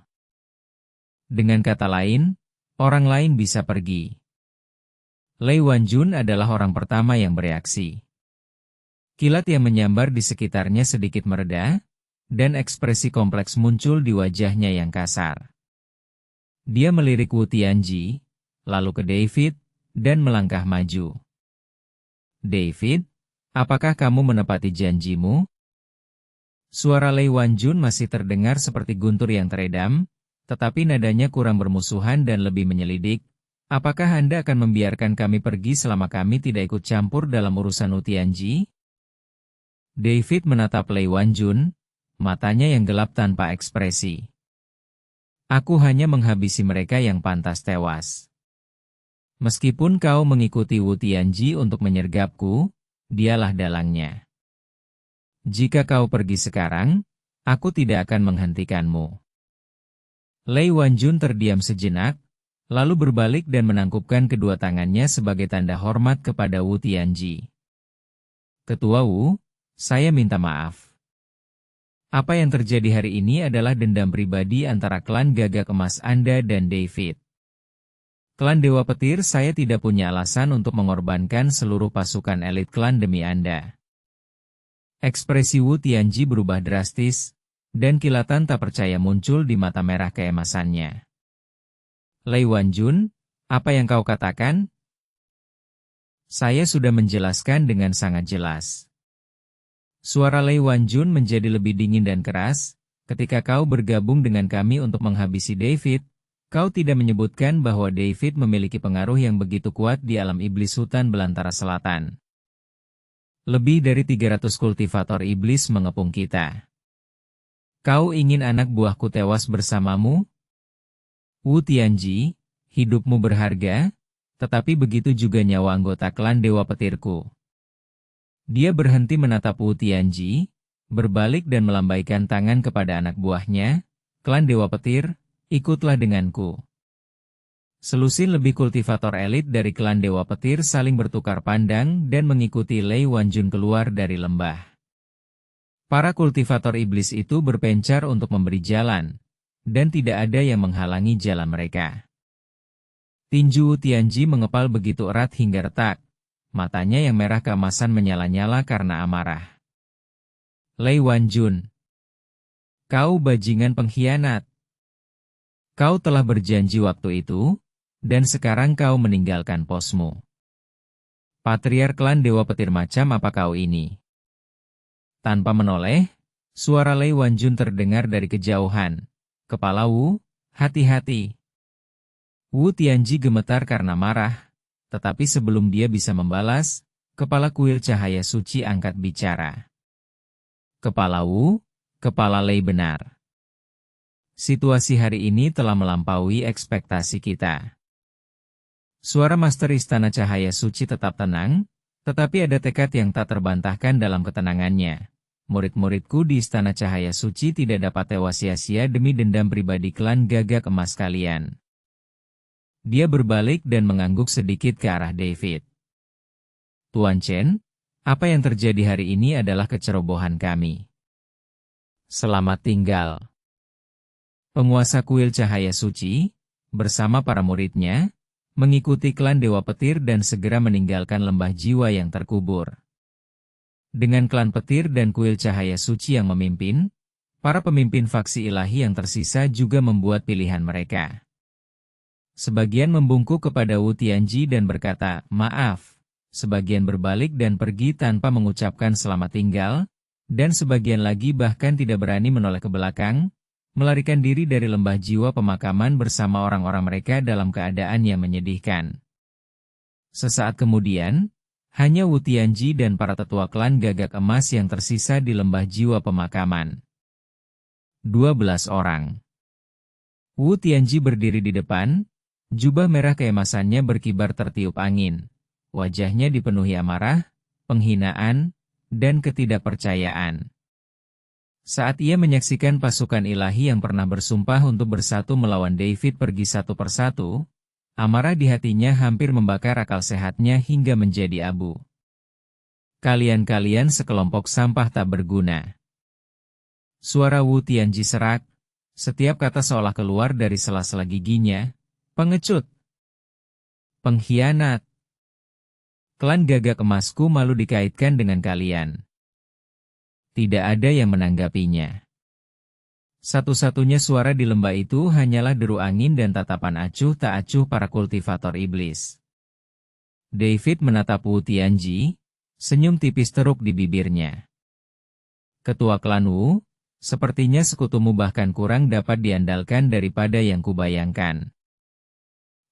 Dengan kata lain, orang lain bisa pergi. Lei Wanjun adalah orang pertama yang bereaksi. Kilat yang menyambar di sekitarnya sedikit mereda, dan ekspresi kompleks muncul di wajahnya yang kasar. Dia melirik Wu Tianji, lalu ke David, dan melangkah maju. David, apakah kamu menepati janjimu? Suara Lei Wanjun masih terdengar seperti guntur yang teredam, tetapi nadanya kurang bermusuhan dan lebih menyelidik. Apakah Anda akan membiarkan kami pergi selama kami tidak ikut campur dalam urusan Wu Tianji? David menatap Lei Wanjun, matanya yang gelap tanpa ekspresi. Aku hanya menghabisi mereka yang pantas tewas. Meskipun kau mengikuti Wu Tianji untuk menyergapku, dialah dalangnya. Jika kau pergi sekarang, aku tidak akan menghentikanmu. Lei Wanjun terdiam sejenak, lalu berbalik dan menangkupkan kedua tangannya sebagai tanda hormat kepada Wu Tianji. Ketua Wu, saya minta maaf. Apa yang terjadi hari ini adalah dendam pribadi antara klan Gagak Emas Anda dan David. Klan Dewa Petir saya tidak punya alasan untuk mengorbankan seluruh pasukan elit klan demi Anda. Ekspresi Wu Tianji berubah drastis, dan kilatan tak percaya muncul di mata merah keemasannya. Lei Wanjun, apa yang kau katakan? Saya sudah menjelaskan dengan sangat jelas. Suara Lei Wanjun menjadi lebih dingin dan keras. Ketika kau bergabung dengan kami untuk menghabisi David, kau tidak menyebutkan bahwa David memiliki pengaruh yang begitu kuat di alam iblis hutan belantara selatan. Lebih dari 300 kultivator iblis mengepung kita. Kau ingin anak buahku tewas bersamamu? Wu Tianji, hidupmu berharga, tetapi begitu juga nyawa anggota klan Dewa Petirku. Dia berhenti menatap Wu Tianji, berbalik dan melambaikan tangan kepada anak buahnya, klan Dewa Petir, ikutlah denganku. Selusin lebih kultivator elit dari klan Dewa Petir saling bertukar pandang dan mengikuti Lei Wanjun keluar dari lembah. Para kultivator iblis itu berpencar untuk memberi jalan, dan tidak ada yang menghalangi jalan mereka. Tinju Wu Tianji mengepal begitu erat hingga retak, matanya yang merah keemasan menyala-nyala karena amarah. Lei Wanjun, kau bajingan pengkhianat. Kau telah berjanji waktu itu, dan sekarang kau meninggalkan posmu. Patriark klan Dewa Petir macam apa kau ini? Tanpa menoleh, suara Lei Wanjun terdengar dari kejauhan. Kepala Wu, hati-hati. Wu Tianji gemetar karena marah, tetapi sebelum dia bisa membalas, kepala kuil cahaya suci angkat bicara. Kepala Wu, kepala Lei benar. Situasi hari ini telah melampaui ekspektasi kita. Suara Master Istana Cahaya Suci tetap tenang, tetapi ada tekad yang tak terbantahkan dalam ketenangannya. Murid-muridku di Istana Cahaya Suci tidak dapat tewas sia-sia demi dendam pribadi klan Gagak Emas kalian. Dia berbalik dan mengangguk sedikit ke arah David. Tuan Chen, apa yang terjadi hari ini adalah kecerobohan kami. Selamat tinggal. Penguasa kuil Cahaya Suci, bersama para muridnya, mengikuti klan Dewa Petir dan segera meninggalkan lembah jiwa yang terkubur. Dengan klan Petir dan kuil Cahaya Suci yang memimpin, para pemimpin faksi ilahi yang tersisa juga membuat pilihan mereka. Sebagian membungkuk kepada Wu Tianji dan berkata, maaf. Sebagian berbalik dan pergi tanpa mengucapkan selamat tinggal, dan sebagian lagi bahkan tidak berani menoleh ke belakang, melarikan diri dari lembah jiwa pemakaman bersama orang-orang mereka dalam keadaan yang menyedihkan. Sesaat kemudian, hanya Wu Tianji dan para tetua klan Gagak Emas yang tersisa di lembah jiwa pemakaman. 12 orang. Wu Tianji berdiri di depan, jubah merah keemasannya berkibar tertiup angin. Wajahnya dipenuhi amarah, penghinaan, dan ketidakpercayaan. Saat ia menyaksikan pasukan ilahi yang pernah bersumpah untuk bersatu melawan David pergi satu persatu, amarah di hatinya hampir membakar akal sehatnya hingga menjadi abu. Kalian-kalian sekelompok sampah tak berguna. Suara Wu Tianji serak, setiap kata seolah keluar dari sela-sela giginya. Pengecut. Pengkhianat. Klan Gagak Emasku malu dikaitkan dengan kalian. Tidak ada yang menanggapinya. Satu-satunya suara di lembah itu hanyalah deru angin dan tatapan acuh tak acuh para kultivator iblis. David menatap Wu Tianji, senyum tipis teruk di bibirnya. Ketua klan Wu, sepertinya sekutumu bahkan kurang dapat diandalkan daripada yang kubayangkan.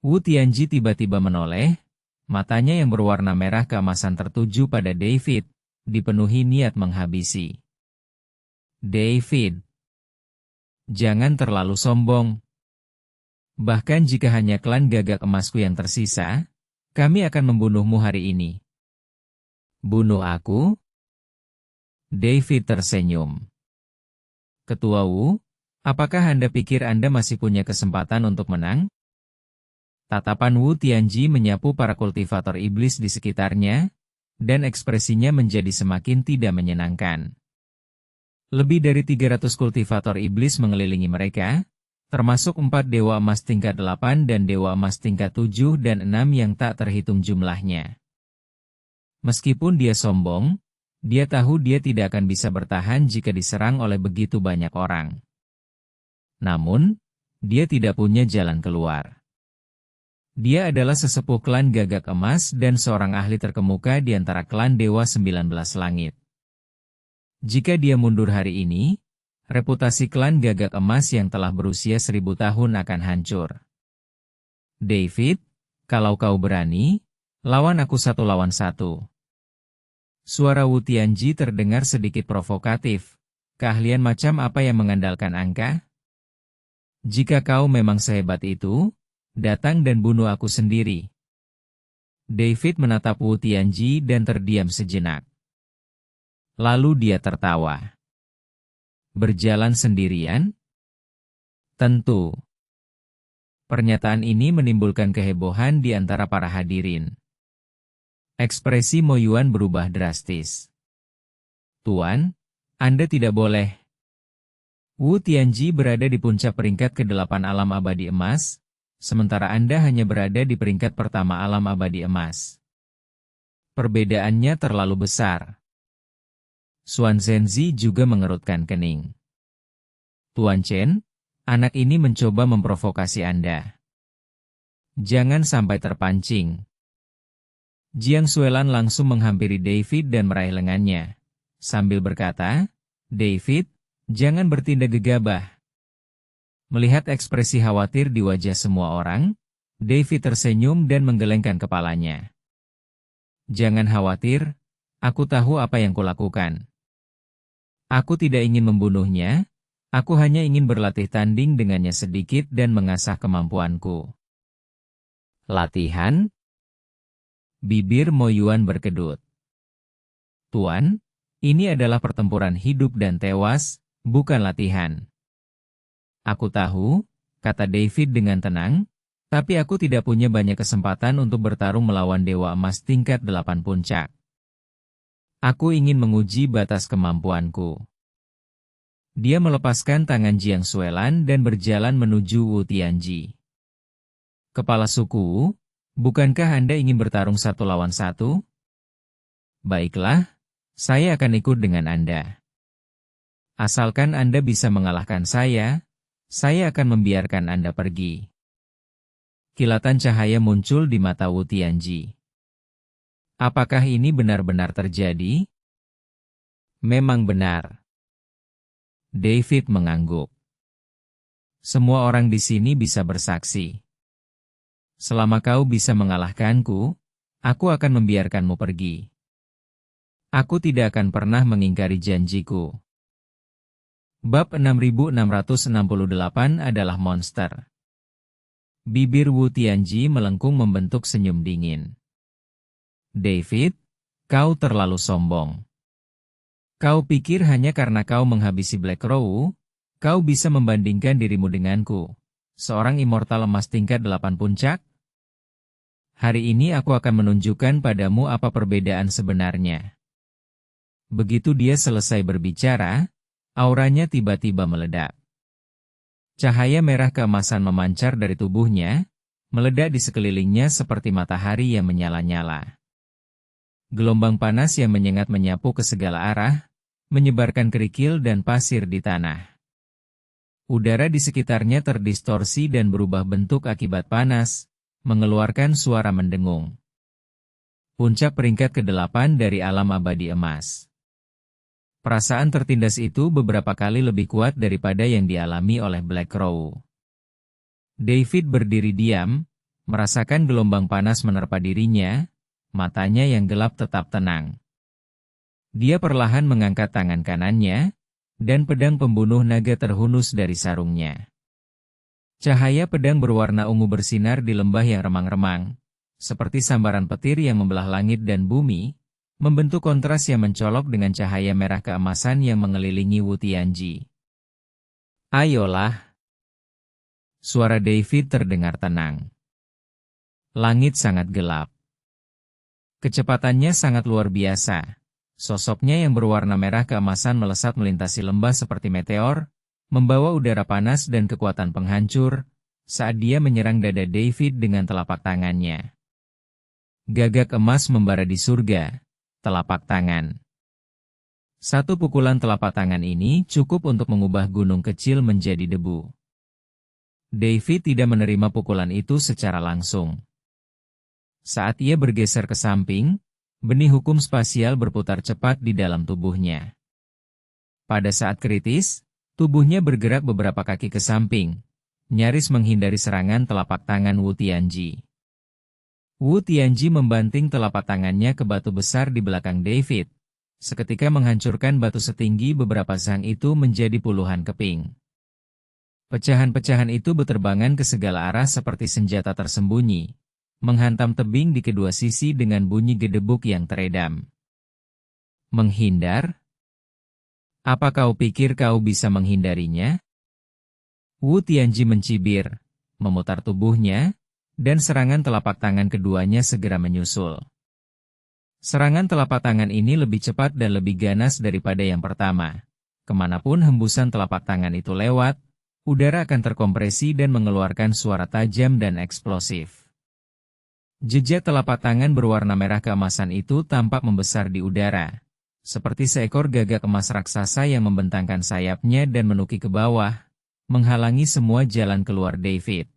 Wu Tianji tiba-tiba menoleh, matanya yang berwarna merah keemasan tertuju pada David, dipenuhi niat menghabisi. David, jangan terlalu sombong. Bahkan jika hanya klan Gagak Emasku yang tersisa, kami akan membunuhmu hari ini. Bunuh aku? David tersenyum. Ketua Wu, apakah Anda pikir Anda masih punya kesempatan untuk menang? Tatapan Wu Tianji menyapu para kultivator iblis di sekitarnya, dan ekspresinya menjadi semakin tidak menyenangkan. Lebih dari 300 kultivator iblis mengelilingi mereka, termasuk 4 dewa emas tingkat 8 dan dewa emas tingkat 7 dan 6 yang tak terhitung jumlahnya. Meskipun dia sombong, dia tahu dia tidak akan bisa bertahan jika diserang oleh begitu banyak orang. Namun, dia tidak punya jalan keluar. Dia adalah sesepuh klan Gagak Emas dan seorang ahli terkemuka di antara klan Dewa 19 Langit. Jika dia mundur hari ini, reputasi klan Gagak Emas yang telah berusia 1000 tahun akan hancur. David, kalau kau berani, lawan aku 1 lawan 1. Suara Wu Tianji terdengar sedikit provokatif. Keahlian macam apa yang mengandalkan angka? Jika kau memang sehebat itu, datang dan bunuh aku sendiri. David menatap Wu Tianji dan terdiam sejenak. Lalu dia tertawa. Berjalan sendirian? Tentu. Pernyataan ini menimbulkan kehebohan di antara para hadirin. Ekspresi Mo Yuan berubah drastis. Tuan, Anda tidak boleh. Wu Tianji berada di puncak peringkat ke-8 alam abadi emas, sementara Anda hanya berada di peringkat pertama alam abadi emas. Perbedaannya terlalu besar. Xuan Zhenzi juga mengerutkan kening. Tuan Chen, anak ini mencoba memprovokasi Anda. Jangan sampai terpancing. Jiang Xuelan langsung menghampiri David dan meraih lengannya, sambil berkata, David, jangan bertindak gegabah. Melihat ekspresi khawatir di wajah semua orang, David tersenyum dan menggelengkan kepalanya. Jangan khawatir, aku tahu apa yang kulakukan. Aku tidak ingin membunuhnya, aku hanya ingin berlatih tanding dengannya sedikit dan mengasah kemampuanku. Latihan? Bibir Mo Yuan berkedut. Tuan, ini adalah pertempuran hidup dan tewas, bukan latihan. Aku tahu, kata David dengan tenang, tapi aku tidak punya banyak kesempatan untuk bertarung melawan Dewa Emas tingkat 8 puncak. Aku ingin menguji batas kemampuanku. Dia melepaskan tangan Jiang Xuelan dan berjalan menuju Wu Tianji. Kepala suku, bukankah Anda ingin bertarung 1 lawan 1? Baiklah, saya akan ikut dengan Anda. Asalkan Anda bisa mengalahkan saya akan membiarkan Anda pergi. Kilatan cahaya muncul di mata Wu Tianji. Apakah ini benar-benar terjadi? Memang benar. David mengangguk. Semua orang di sini bisa bersaksi. Selama kau bisa mengalahkanku, aku akan membiarkanmu pergi. Aku tidak akan pernah mengingkari janjiku. Bab 6668 adalah monster. Bibir Wu Tianji melengkung membentuk senyum dingin. David, kau terlalu sombong. Kau pikir hanya karena kau menghabisi Black Crow, kau bisa membandingkan dirimu denganku, seorang immortal emas tingkat 8 puncak? Hari ini aku akan menunjukkan padamu apa perbedaan sebenarnya. Begitu dia selesai berbicara, auranya tiba-tiba meledak. Cahaya merah keemasan memancar dari tubuhnya, meledak di sekelilingnya seperti matahari yang menyala-nyala. Gelombang panas yang menyengat menyapu ke segala arah, menyebarkan kerikil dan pasir di tanah. Udara di sekitarnya terdistorsi dan berubah bentuk akibat panas, mengeluarkan suara mendengung. Puncak peringkat ke-8 dari alam abadi emas. Perasaan tertindas itu beberapa kali lebih kuat daripada yang dialami oleh Black Crow. David berdiri diam, merasakan gelombang panas menerpa dirinya, matanya yang gelap tetap tenang. Dia perlahan mengangkat tangan kanannya, dan pedang pembunuh naga terhunus dari sarungnya. Cahaya pedang berwarna ungu bersinar di lembah yang remang-remang, seperti sambaran petir yang membelah langit dan bumi, membentuk kontras yang mencolok dengan cahaya merah keemasan yang mengelilingi Wu Tianji. Ayolah. Suara David terdengar tenang. Langit sangat gelap. Kecepatannya sangat luar biasa. Sosoknya yang berwarna merah keemasan melesat melintasi lembah seperti meteor, membawa udara panas dan kekuatan penghancur, saat dia menyerang dada David dengan telapak tangannya. Gagak emas membara di surga. Telapak tangan. Satu pukulan telapak tangan ini cukup untuk mengubah gunung kecil menjadi debu. David tidak menerima pukulan itu secara langsung. Saat ia bergeser ke samping, benih hukum spasial berputar cepat di dalam tubuhnya. Pada saat kritis, tubuhnya bergerak beberapa kaki ke samping, nyaris menghindari serangan telapak tangan Wu Tianji. Wu Tianji membanting telapak tangannya ke batu besar di belakang David, seketika menghancurkan batu setinggi beberapa zang itu menjadi puluhan keping. Pecahan-pecahan itu berterbangan ke segala arah seperti senjata tersembunyi, menghantam tebing di kedua sisi dengan bunyi gedebuk yang teredam. Menghindar? Apa kau pikir kau bisa menghindarinya? Wu Tianji mencibir, memutar tubuhnya, dan serangan telapak tangan keduanya segera menyusul. Serangan telapak tangan ini lebih cepat dan lebih ganas daripada yang pertama. Kemanapun hembusan telapak tangan itu lewat, udara akan terkompresi dan mengeluarkan suara tajam dan eksplosif. Jejak telapak tangan berwarna merah keemasan itu tampak membesar di udara, seperti seekor gagak emas raksasa yang membentangkan sayapnya dan menukik ke bawah, menghalangi semua jalan keluar David.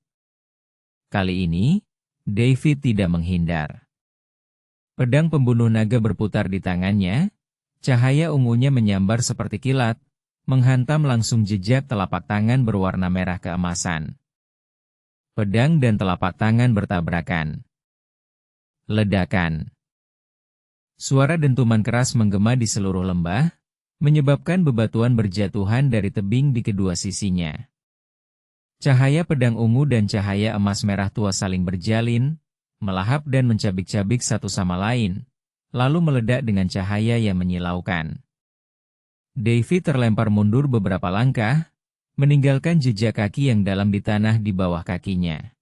Kali ini, David tidak menghindar. Pedang pembunuh naga berputar di tangannya, cahaya ungunya menyambar seperti kilat, menghantam langsung jejak telapak tangan berwarna merah keemasan. Pedang dan telapak tangan bertabrakan. Ledakan. Suara dentuman keras menggema di seluruh lembah, menyebabkan bebatuan berjatuhan dari tebing di kedua sisinya. Cahaya pedang ungu dan cahaya emas merah tua saling berjalin, melahap dan mencabik-cabik satu sama lain, lalu meledak dengan cahaya yang menyilaukan. David terlempar mundur beberapa langkah, meninggalkan jejak kaki yang dalam di tanah di bawah kakinya.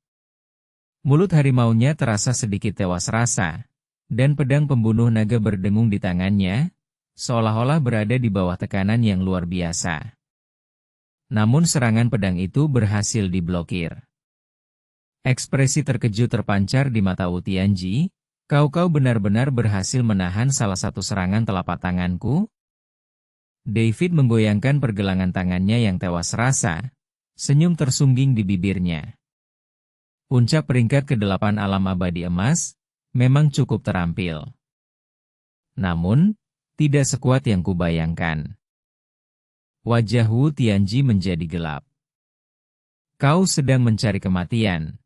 Mulut harimaunya terasa sedikit tewas rasa, dan pedang pembunuh naga berdengung di tangannya, seolah-olah berada di bawah tekanan yang luar biasa. Namun serangan pedang itu berhasil diblokir. Ekspresi terkejut terpancar di mata Wu Tianji, kau benar-benar berhasil menahan salah satu serangan telapak tanganku? David menggoyangkan pergelangan tangannya yang tewas rasa, senyum tersungging di bibirnya. Puncak peringkat ke-8 alam abadi emas, memang cukup terampil. Namun, tidak sekuat yang kubayangkan. Wajah Wu Tianji menjadi gelap. Kau sedang mencari kematian.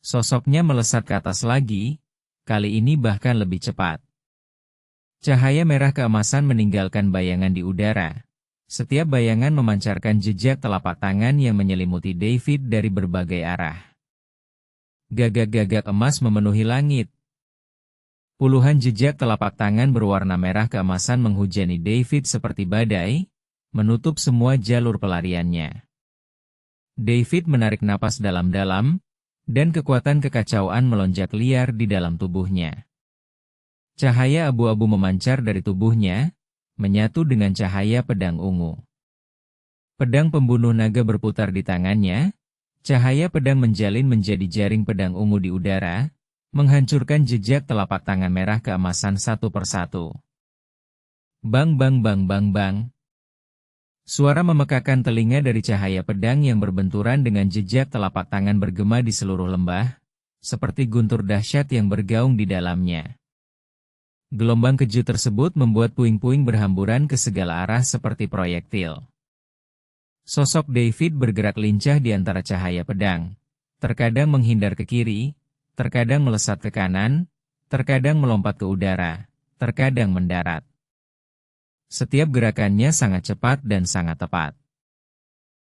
Sosoknya melesat ke atas lagi, kali ini bahkan lebih cepat. Cahaya merah keemasan meninggalkan bayangan di udara. Setiap bayangan memancarkan jejak telapak tangan yang menyelimuti David dari berbagai arah. Gagak-gagak emas memenuhi langit. Puluhan jejak telapak tangan berwarna merah keemasan menghujani David seperti badai, menutup semua jalur pelariannya. David menarik napas dalam-dalam, dan kekuatan kekacauan melonjak liar di dalam tubuhnya. Cahaya abu-abu memancar dari tubuhnya, menyatu dengan cahaya pedang ungu. Pedang pembunuh naga berputar di tangannya, cahaya pedang menjalin menjadi jaring pedang ungu di udara, menghancurkan jejak telapak tangan merah keemasan satu persatu. Bang bang bang bang bang. Suara memekakan telinga dari cahaya pedang yang berbenturan dengan jejak telapak tangan bergema di seluruh lembah, seperti guntur dahsyat yang bergaung di dalamnya. Gelombang kejut tersebut membuat puing-puing berhamburan ke segala arah seperti proyektil. Sosok David bergerak lincah di antara cahaya pedang, terkadang menghindar ke kiri, terkadang melesat ke kanan, terkadang melompat ke udara, terkadang mendarat. Setiap gerakannya sangat cepat dan sangat tepat.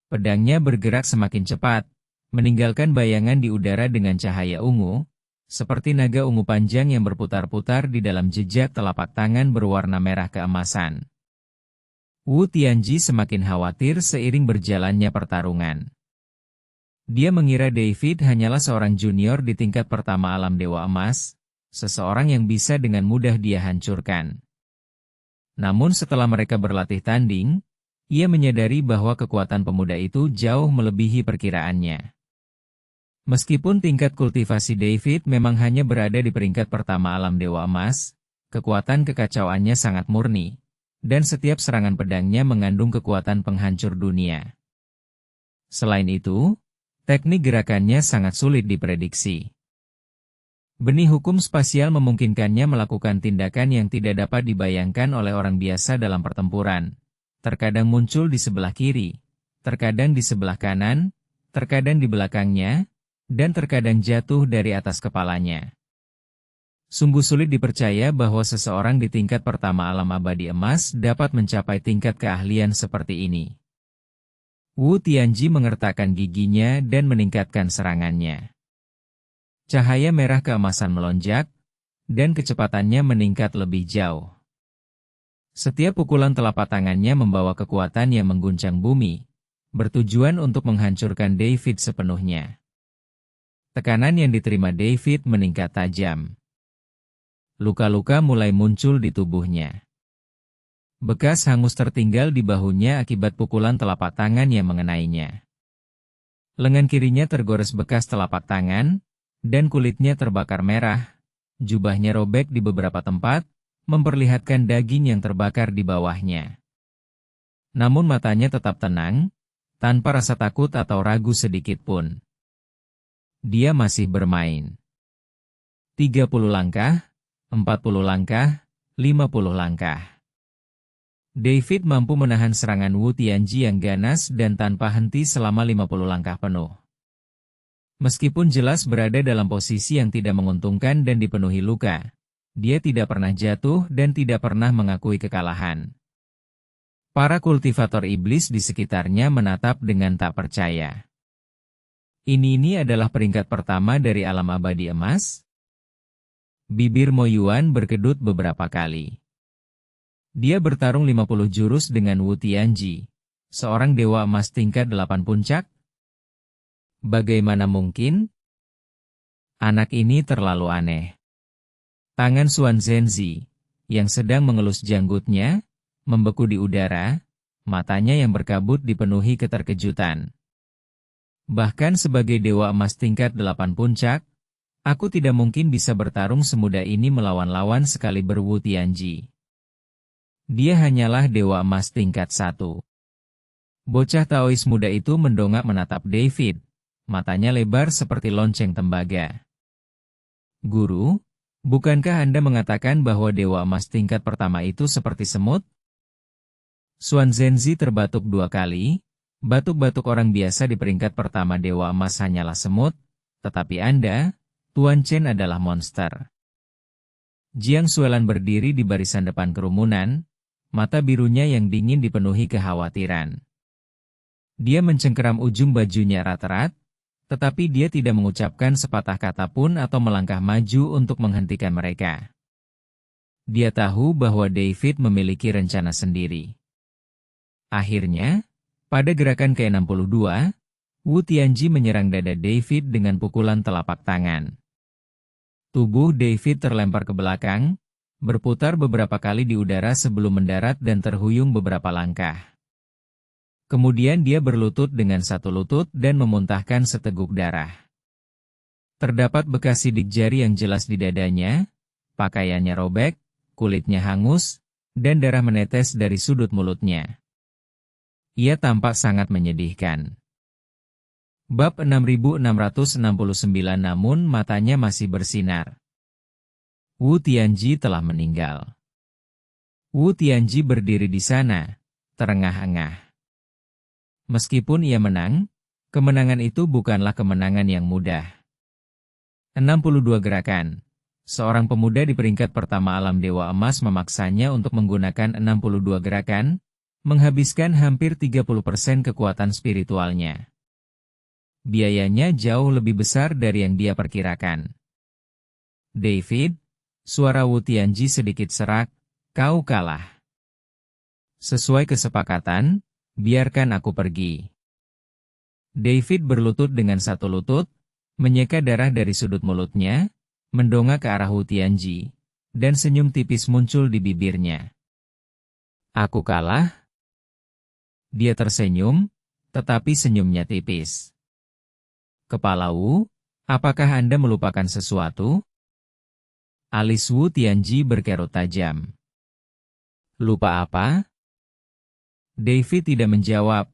Pedangnya bergerak semakin cepat, meninggalkan bayangan di udara dengan cahaya ungu, seperti naga ungu panjang yang berputar-putar di dalam jejak telapak tangan berwarna merah keemasan. Wu Tianji semakin khawatir seiring berjalannya pertarungan. Dia mengira David hanyalah seorang junior di tingkat pertama alam Dewa Emas, seseorang yang bisa dengan mudah dia hancurkan. Namun setelah mereka berlatih tanding, ia menyadari bahwa kekuatan pemuda itu jauh melebihi perkiraannya. Meskipun tingkat kultivasi David memang hanya berada di peringkat pertama alam Dewa Emas, kekuatan kekacauannya sangat murni, dan setiap serangan pedangnya mengandung kekuatan penghancur dunia. Selain itu, teknik gerakannya sangat sulit diprediksi. Benih hukum spasial memungkinkannya melakukan tindakan yang tidak dapat dibayangkan oleh orang biasa dalam pertempuran, terkadang muncul di sebelah kiri, terkadang di sebelah kanan, terkadang di belakangnya, dan terkadang jatuh dari atas kepalanya. Sungguh sulit dipercaya bahwa seseorang di tingkat pertama alam abadi emas dapat mencapai tingkat keahlian seperti ini. Wu Tianji mengertakkan giginya dan meningkatkan serangannya. Cahaya merah keemasan melonjak, dan kecepatannya meningkat lebih jauh. Setiap pukulan telapak tangannya membawa kekuatan yang mengguncang bumi, bertujuan untuk menghancurkan David sepenuhnya. Tekanan yang diterima David meningkat tajam. Luka-luka mulai muncul di tubuhnya. Bekas hangus tertinggal di bahunya akibat pukulan telapak tangan yang mengenainya. Lengan kirinya tergores bekas telapak tangan, dan kulitnya terbakar merah. Jubahnya robek di beberapa tempat, memperlihatkan daging yang terbakar di bawahnya. Namun matanya tetap tenang, tanpa rasa takut atau ragu sedikit pun. Dia masih bermain. 30 langkah, 40 langkah, 50 langkah. David mampu menahan serangan Wu Tianji yang ganas dan tanpa henti selama 50 langkah penuh. Meskipun jelas berada dalam posisi yang tidak menguntungkan dan dipenuhi luka, dia tidak pernah jatuh dan tidak pernah mengakui kekalahan. Para kultivator iblis di sekitarnya menatap dengan tak percaya. Ini adalah peringkat pertama dari alam abadi emas? Bibir Mo Yuan berkedut beberapa kali. Dia bertarung 50 jurus dengan Wu Tianji, seorang dewa emas tingkat 8 puncak. Bagaimana mungkin? Anak ini terlalu aneh. Tangan Xuan Zhenzi, yang sedang mengelus janggutnya, membeku di udara, matanya yang berkabut dipenuhi keterkejutan. Bahkan sebagai dewa emas tingkat 8 puncak, aku tidak mungkin bisa bertarung semudah ini melawan lawan sekali Wu Tianji. Dia hanyalah dewa emas tingkat 1. Bocah Taois muda itu mendongak menatap David, matanya lebar seperti lonceng tembaga. Guru, bukankah Anda mengatakan bahwa dewa emas tingkat pertama itu seperti semut? Xuan Zhenzi terbatuk 2 kali. Batuk-batuk orang biasa di peringkat pertama dewa emas hanyalah semut, tetapi Anda, Tuan Chen adalah monster. Jiang Xuelan berdiri di barisan depan kerumunan, mata birunya yang dingin dipenuhi kekhawatiran. Dia mencengkeram ujung bajunya erat-erat, tetapi dia tidak mengucapkan sepatah kata pun atau melangkah maju untuk menghentikan mereka. Dia tahu bahwa David memiliki rencana sendiri. Akhirnya, pada gerakan ke-62, Wu Tianji menyerang dada David dengan pukulan telapak tangan. Tubuh David terlempar ke belakang, berputar beberapa kali di udara sebelum mendarat dan terhuyung beberapa langkah. Kemudian dia berlutut dengan satu lutut dan memuntahkan seteguk darah. Terdapat bekas sidik jari yang jelas di dadanya, pakaiannya robek, kulitnya hangus, dan darah menetes dari sudut mulutnya. Ia tampak sangat menyedihkan. Bab 6669 namun matanya masih bersinar. Wu Tianji telah meninggal. Wu Tianji berdiri di sana, terengah-engah. Meskipun ia menang, kemenangan itu bukanlah kemenangan yang mudah. 62 gerakan. Seorang pemuda di peringkat pertama alam dewa emas memaksanya untuk menggunakan 62 gerakan, menghabiskan hampir 30% kekuatan spiritualnya. Biayanya jauh lebih besar dari yang dia perkirakan. David, suara Wu Tianji sedikit serak, kau kalah. Sesuai kesepakatan, biarkan aku pergi. David berlutut dengan satu lutut, menyeka darah dari sudut mulutnya, mendongak ke arah Wu Tianji, dan senyum tipis muncul di bibirnya. Aku kalah? Dia tersenyum, tetapi senyumnya tipis. Kepala Wu, apakah Anda melupakan sesuatu? Alis Wu Tianji berkerut tajam. Lupa apa? David tidak menjawab,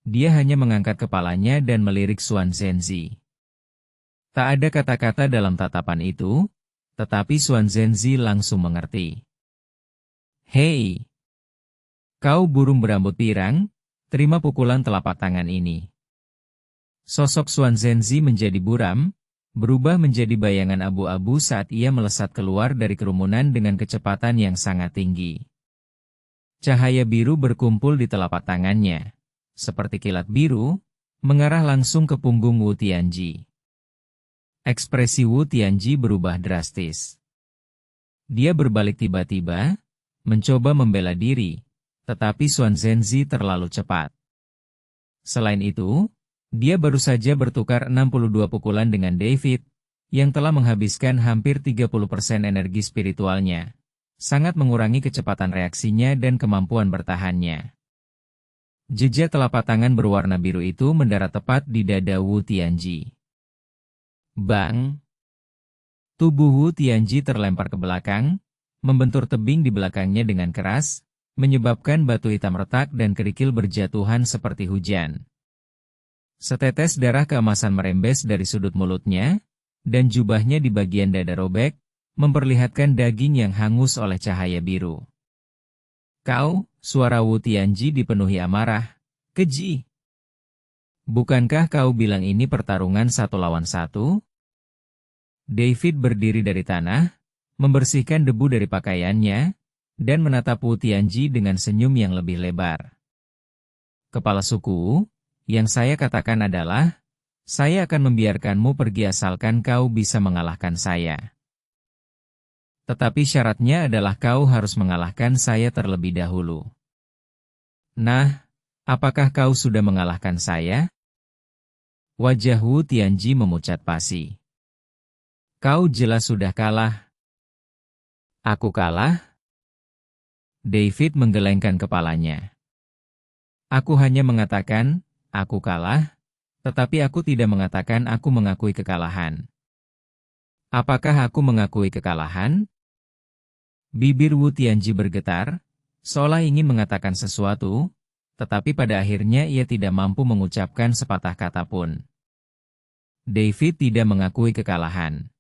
dia hanya mengangkat kepalanya dan melirik Xuan Zhenzi. Tak ada kata-kata dalam tatapan itu, tetapi Xuan Zhenzi langsung mengerti. Hei! Kau burung berambut pirang, terima pukulan telapak tangan ini. Sosok Xuan Zhenzi menjadi buram, berubah menjadi bayangan abu-abu saat ia melesat keluar dari kerumunan dengan kecepatan yang sangat tinggi. Cahaya biru berkumpul di telapak tangannya, seperti kilat biru, mengarah langsung ke punggung Wu Tianji. Ekspresi Wu Tianji berubah drastis. Dia berbalik tiba-tiba, mencoba membela diri, tetapi Xuan Zhenzi terlalu cepat. Selain itu, dia baru saja bertukar 62 pukulan dengan David, yang telah menghabiskan hampir 30% energi spiritualnya. Sangat mengurangi kecepatan reaksinya dan kemampuan bertahannya. Jejak telapak tangan berwarna biru itu mendarat tepat di dada Wu Tianji. Bang! Tubuh Wu Tianji terlempar ke belakang, membentur tebing di belakangnya dengan keras, menyebabkan batu hitam retak dan kerikil berjatuhan seperti hujan. Setetes darah keemasan merembes dari sudut mulutnya, dan jubahnya di bagian dada robek, memperlihatkan daging yang hangus oleh cahaya biru. Kau, suara Wu Tianji dipenuhi amarah, keji. Bukankah kau bilang ini pertarungan 1 lawan 1? David berdiri dari tanah, membersihkan debu dari pakaiannya, dan menatap Wu Tianji dengan senyum yang lebih lebar. Kepala suku, yang saya katakan adalah, saya akan membiarkanmu pergi asalkan kau bisa mengalahkan saya. Tetapi syaratnya adalah kau harus mengalahkan saya terlebih dahulu. Nah, apakah kau sudah mengalahkan saya? Wajah Wu Tianji memucat pasi. Kau jelas sudah kalah. Aku kalah? David menggelengkan kepalanya. Aku hanya mengatakan, aku kalah, tetapi aku tidak mengatakan aku mengakui kekalahan. Apakah aku mengakui kekalahan? Bibir Wu Tianji bergetar, seolah ingin mengatakan sesuatu, tetapi pada akhirnya ia tidak mampu mengucapkan sepatah kata pun. David tidak mengakui kekalahan.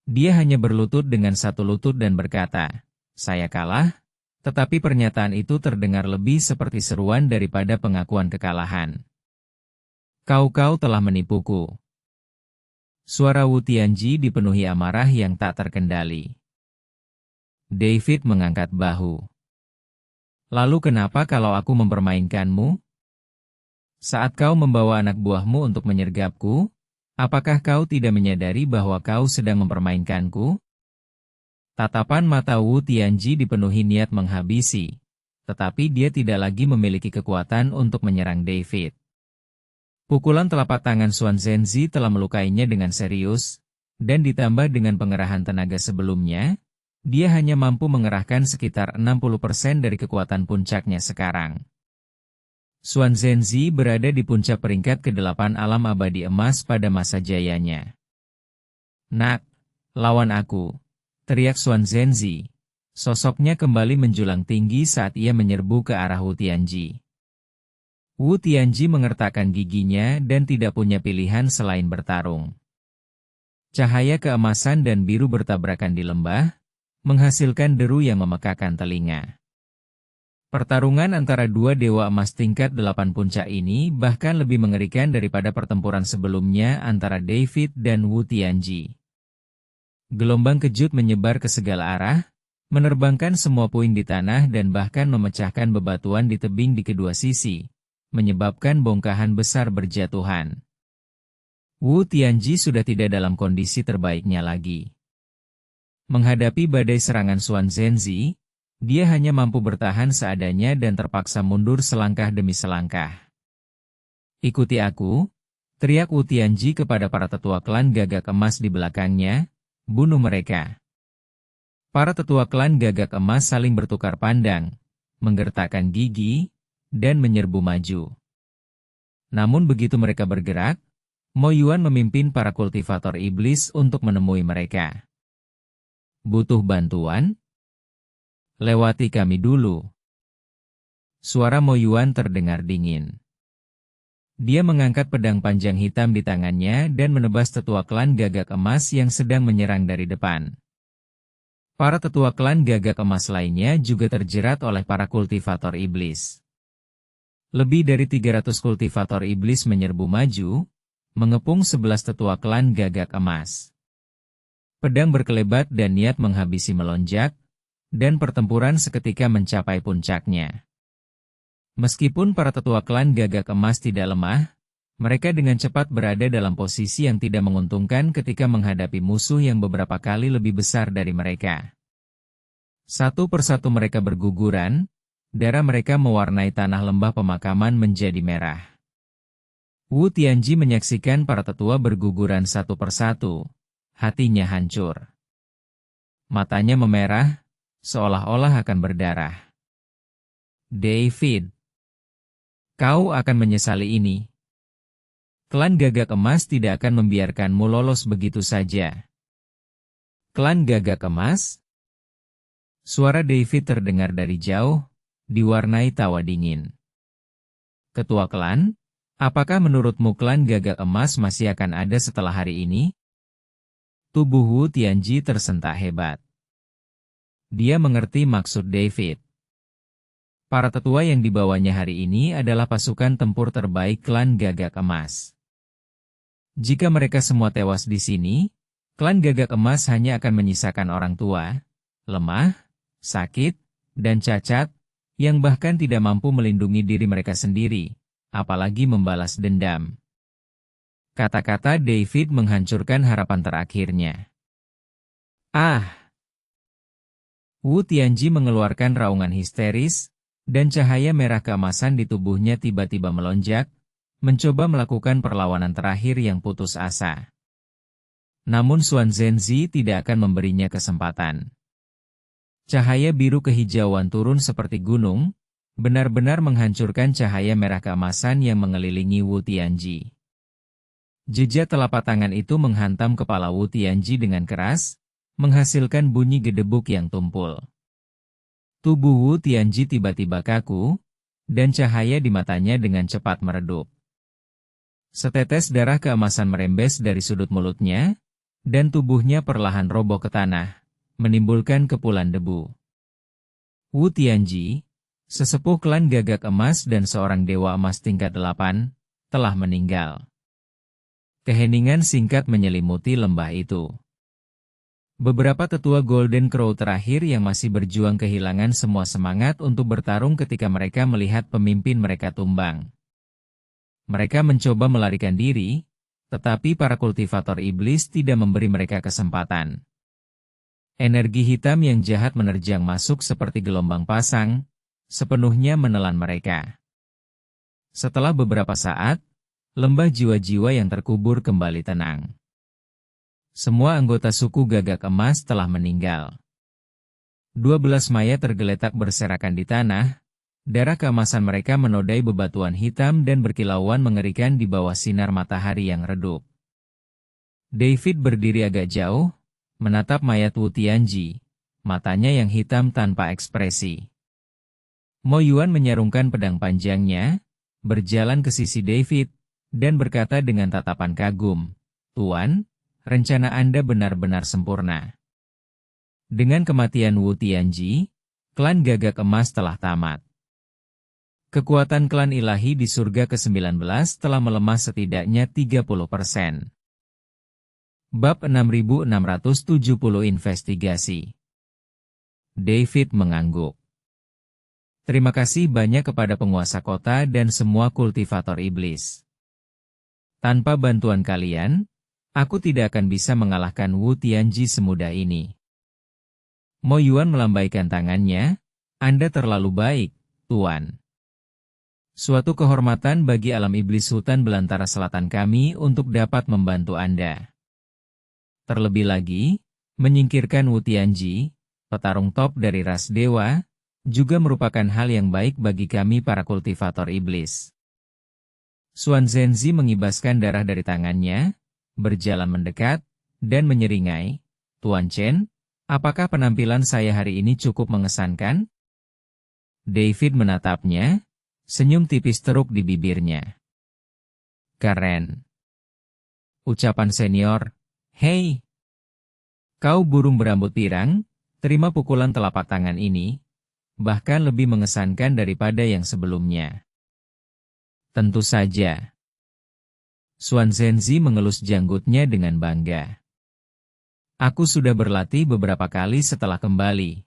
Dia hanya berlutut dengan satu lutut dan berkata, saya kalah, tetapi pernyataan itu terdengar lebih seperti seruan daripada pengakuan kekalahan. Kau telah menipuku. Suara Wu Tianji dipenuhi amarah yang tak terkendali. David mengangkat bahu. Lalu kenapa kalau aku mempermainkanmu? Saat kau membawa anak buahmu untuk menyergapku, apakah kau tidak menyadari bahwa kau sedang mempermainkanku? Tatapan mata Wu Tianji dipenuhi niat menghabisi, tetapi dia tidak lagi memiliki kekuatan untuk menyerang David. Pukulan telapak tangan Xuan Zhenzi telah melukainya dengan serius, dan ditambah dengan pengerahan tenaga sebelumnya, dia hanya mampu mengerahkan sekitar 60% dari kekuatan puncaknya sekarang. Xuan Zhenzi berada di puncak peringkat ke-8 alam abadi emas pada masa jayanya. Nak, lawan aku, teriak Xuan Zhenzi. Sosoknya kembali menjulang tinggi saat ia menyerbu ke arah Wu Tianji. Wu Tianji mengertakkan giginya dan tidak punya pilihan selain bertarung. Cahaya keemasan dan biru bertabrakan di lembah, menghasilkan deru yang memekakan telinga. Pertarungan antara dua dewa emas tingkat 8 puncak ini bahkan lebih mengerikan daripada pertempuran sebelumnya antara David dan Wu Tianji. Gelombang kejut menyebar ke segala arah, menerbangkan semua puing di tanah dan bahkan memecahkan bebatuan di tebing di kedua sisi, menyebabkan bongkahan besar berjatuhan. Wu Tianji sudah tidak dalam kondisi terbaiknya lagi. Menghadapi badai serangan Xuan Zhenzi, dia hanya mampu bertahan seadanya dan terpaksa mundur selangkah demi selangkah. Ikuti aku, teriak Wu Tianji kepada para tetua klan Gagak Emas di belakangnya, bunuh mereka. Para tetua klan Gagak Emas saling bertukar pandang, menggertakkan gigi, dan menyerbu maju. Namun begitu mereka bergerak, Mo Yuan memimpin para kultivator iblis untuk menemui mereka. Butuh bantuan? Lewati kami dulu. Suara Mo Yuan terdengar dingin. Dia mengangkat pedang panjang hitam di tangannya dan menebas tetua klan Gagak Emas yang sedang menyerang dari depan. Para tetua klan Gagak Emas lainnya juga terjerat oleh para kultivator iblis. Lebih dari 300 kultivator iblis menyerbu maju, mengepung 11 tetua klan Gagak Emas. Pedang berkelebat dan niat menghabisi melonjak, dan pertempuran seketika mencapai puncaknya. Meskipun para tetua klan Gagak Emas tidak lemah, mereka dengan cepat berada dalam posisi yang tidak menguntungkan ketika menghadapi musuh yang beberapa kali lebih besar dari mereka. Satu persatu mereka berguguran, darah mereka mewarnai tanah lembah pemakaman menjadi merah. Wu Tianji menyaksikan para tetua berguguran satu persatu, hatinya hancur. Matanya memerah, seolah-olah akan berdarah. David, kau akan menyesali ini. Klan Gagak Emas tidak akan membiarkanmu lolos begitu saja. Klan Gagak Emas? Suara David terdengar dari jauh, diwarnai tawa dingin. Ketua klan, apakah menurutmu klan Gagak Emas masih akan ada setelah hari ini? Tubuh Wu Tianji tersentak hebat. Dia mengerti maksud David. Para tetua yang dibawanya hari ini adalah pasukan tempur terbaik klan Gagak Emas. Jika mereka semua tewas di sini, klan Gagak Emas hanya akan menyisakan orang tua, lemah, sakit, dan cacat, yang bahkan tidak mampu melindungi diri mereka sendiri, apalagi membalas dendam. Kata-kata David menghancurkan harapan terakhirnya. Ah! Wu Tianji mengeluarkan raungan histeris, dan cahaya merah keemasan di tubuhnya tiba-tiba melonjak, mencoba melakukan perlawanan terakhir yang putus asa. Namun Xuan Zhenzi tidak akan memberinya kesempatan. Cahaya biru kehijauan turun seperti gunung, benar-benar menghancurkan cahaya merah keemasan yang mengelilingi Wu Tianji. Jejak telapak tangan itu menghantam kepala Wu Tianji dengan keras, menghasilkan bunyi gedebuk yang tumpul. Tubuh Wu Tianji tiba-tiba kaku, dan cahaya di matanya dengan cepat meredup. Setetes darah keemasan merembes dari sudut mulutnya, dan tubuhnya perlahan roboh ke tanah, menimbulkan kepulan debu. Wu Tianji, sesepuh klan Gagak Emas dan seorang dewa emas tingkat 8, telah meninggal. Keheningan singkat menyelimuti lembah itu. Beberapa tetua Golden Crow terakhir yang masih berjuang kehilangan semua semangat untuk bertarung ketika mereka melihat pemimpin mereka tumbang. Mereka mencoba melarikan diri, tetapi para kultivator iblis tidak memberi mereka kesempatan. Energi hitam yang jahat menerjang masuk seperti gelombang pasang, sepenuhnya menelan mereka. Setelah beberapa saat, lembah jiwa-jiwa yang terkubur kembali tenang. Semua anggota suku Gagak Emas telah meninggal. 12 mayat tergeletak berserakan di tanah, darah keemasan mereka menodai bebatuan hitam dan berkilauan mengerikan di bawah sinar matahari yang redup. David berdiri agak jauh, menatap mayat Wu Tianji, matanya yang hitam tanpa ekspresi. Mo Yuan menyarungkan pedang panjangnya, berjalan ke sisi David, dan berkata dengan tatapan kagum, "Tuan, rencana Anda benar-benar sempurna." Dengan kematian Wu Tianji, klan Gagak Emas telah tamat. Kekuatan klan ilahi di surga ke-19 telah melemah setidaknya 30%. Bab 6670 Investigasi. David mengangguk. Terima kasih banyak kepada penguasa kota dan semua kultivator iblis. Tanpa bantuan kalian, aku tidak akan bisa mengalahkan Wu Tianji semudah ini. Mo Yuan melambaikan tangannya, Anda terlalu baik, Tuan. Suatu kehormatan bagi alam iblis hutan belantara selatan kami untuk dapat membantu Anda. Terlebih lagi, menyingkirkan Wu Tianji, petarung top dari ras dewa, juga merupakan hal yang baik bagi kami para kultivator iblis. Xuan Zhenzi mengibaskan darah dari tangannya, berjalan mendekat, dan menyeringai, Tuan Chen, apakah penampilan saya hari ini cukup mengesankan? David menatapnya, senyum tipis teruk di bibirnya. Keren. Ucapan senior, hei, kau burung berambut pirang, Terima pukulan telapak tangan ini, bahkan lebih mengesankan daripada yang sebelumnya. Tentu saja. Xuan Zhenzi mengelus janggutnya dengan bangga. Aku sudah berlatih beberapa kali setelah kembali.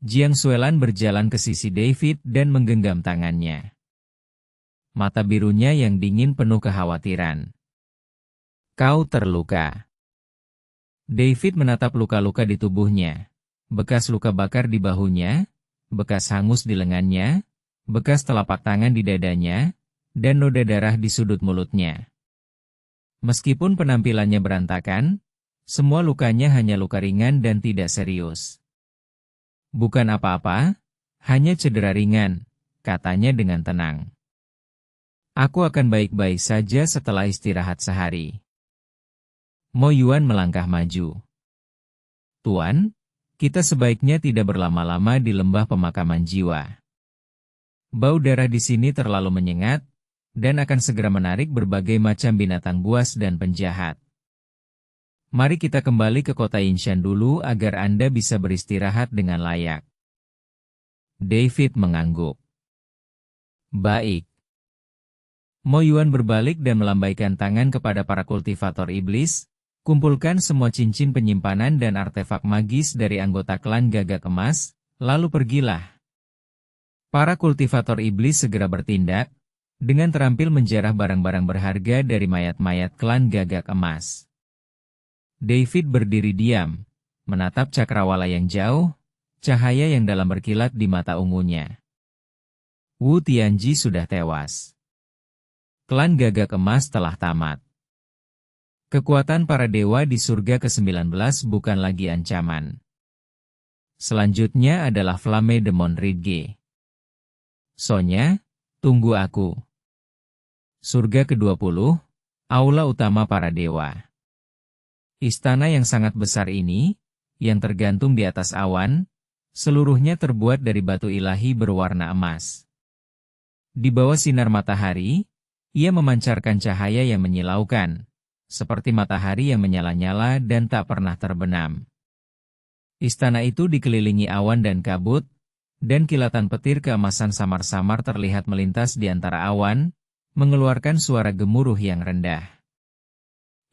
Jiang Xuelan berjalan ke sisi David dan menggenggam tangannya. Mata birunya yang dingin penuh kekhawatiran. Kau terluka. David menatap luka-luka di tubuhnya. Bekas luka bakar di bahunya, bekas hangus di lengannya, bekas telapak tangan di dadanya, dan noda darah di sudut mulutnya. Meskipun penampilannya berantakan, semua lukanya hanya luka ringan dan tidak serius. Bukan apa-apa, hanya cedera ringan, katanya dengan tenang. Aku akan baik-baik saja setelah istirahat sehari. Mo Yuan melangkah maju. Tuan, kita sebaiknya tidak berlama-lama di lembah pemakaman jiwa. Bau darah di sini terlalu menyengat, dan akan segera menarik berbagai macam binatang buas dan penjahat. Mari kita kembali ke kota Yinshan dulu agar Anda bisa beristirahat dengan layak. David mengangguk. Baik. Mo Yuan berbalik dan melambaikan tangan kepada para kultivator iblis, kumpulkan semua cincin penyimpanan dan artefak magis dari anggota klan Gagak Emas, lalu pergilah. Para kultivator iblis segera bertindak, dengan terampil menjarah barang-barang berharga dari mayat-mayat klan Gagak Emas. David berdiri diam, menatap cakrawala yang jauh, cahaya yang dalam berkilat di mata ungunya. Wu Tianji sudah tewas. Klan Gagak Emas telah tamat. Kekuatan para dewa di surga ke-19 bukan lagi ancaman. Selanjutnya adalah Flamme de Monridge. Sonya, tunggu aku. Surga ke-20, Aula Utama Para Dewa. Istana yang sangat besar ini, yang tergantung di atas awan, seluruhnya terbuat dari batu ilahi berwarna emas. Di bawah sinar matahari, ia memancarkan cahaya yang menyilaukan, seperti matahari yang menyala-nyala dan tak pernah terbenam. Istana itu dikelilingi awan dan kabut, dan kilatan petir keemasan samar-samar terlihat melintas di antara awan, mengeluarkan suara gemuruh yang rendah.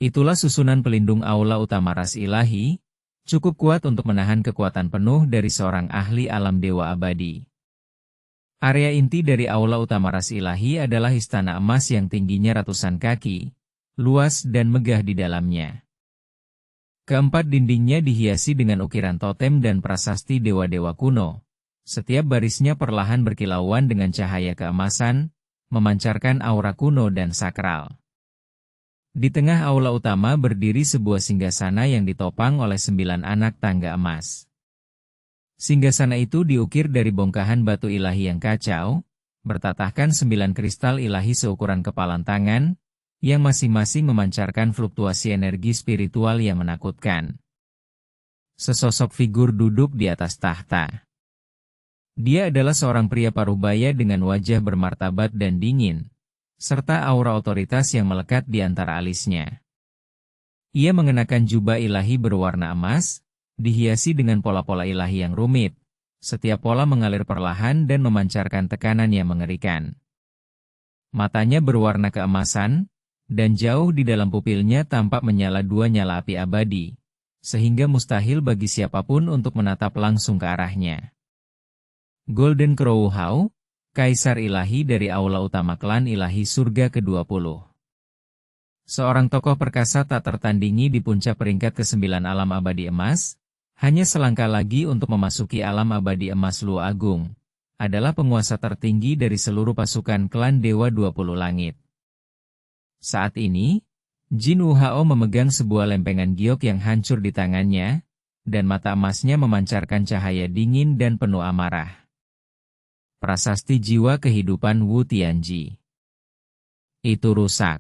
Itulah susunan pelindung aula utama ras ilahi, cukup kuat untuk menahan kekuatan penuh dari seorang ahli alam dewa abadi. Area inti dari aula utama ras ilahi adalah istana emas yang tingginya ratusan kaki, luas dan megah di dalamnya. Keempat dindingnya dihiasi dengan ukiran totem dan prasasti dewa-dewa kuno. Setiap barisnya perlahan berkilauan dengan cahaya keemasan, memancarkan aura kuno dan sakral. Di tengah aula utama berdiri sebuah singgasana yang ditopang oleh 9 anak tangga emas. Singgasana itu diukir dari bongkahan batu ilahi yang kacau, bertatahkan 9 kristal ilahi seukuran kepalan tangan, yang masing-masing memancarkan fluktuasi energi spiritual yang menakutkan. Sesosok figur duduk di atas tahta. Dia adalah seorang pria parubaya dengan wajah bermartabat dan dingin, serta aura otoritas yang melekat di antara alisnya. Ia mengenakan jubah ilahi berwarna emas, dihiasi dengan pola-pola ilahi yang rumit. Setiap pola mengalir perlahan dan memancarkan tekanan yang mengerikan. Matanya berwarna keemasan, dan jauh di dalam pupilnya tampak menyala 2 nyala api abadi, sehingga mustahil bagi siapapun untuk menatap langsung ke arahnya. Golden Crow Hao, Kaisar Ilahi dari Aula Utama Klan Ilahi Surga ke-20. Seorang tokoh perkasa tak tertandingi di puncak peringkat ke-9 alam abadi emas, hanya selangkah lagi untuk memasuki alam abadi emas Lu Agung, adalah penguasa tertinggi dari seluruh pasukan klan Dewa 20 Langit. Saat ini, Jin Wu Hao memegang sebuah lempengan giok yang hancur di tangannya, dan mata emasnya memancarkan cahaya dingin dan penuh amarah. Prasasti jiwa kehidupan Wu Tianji. Itu rusak.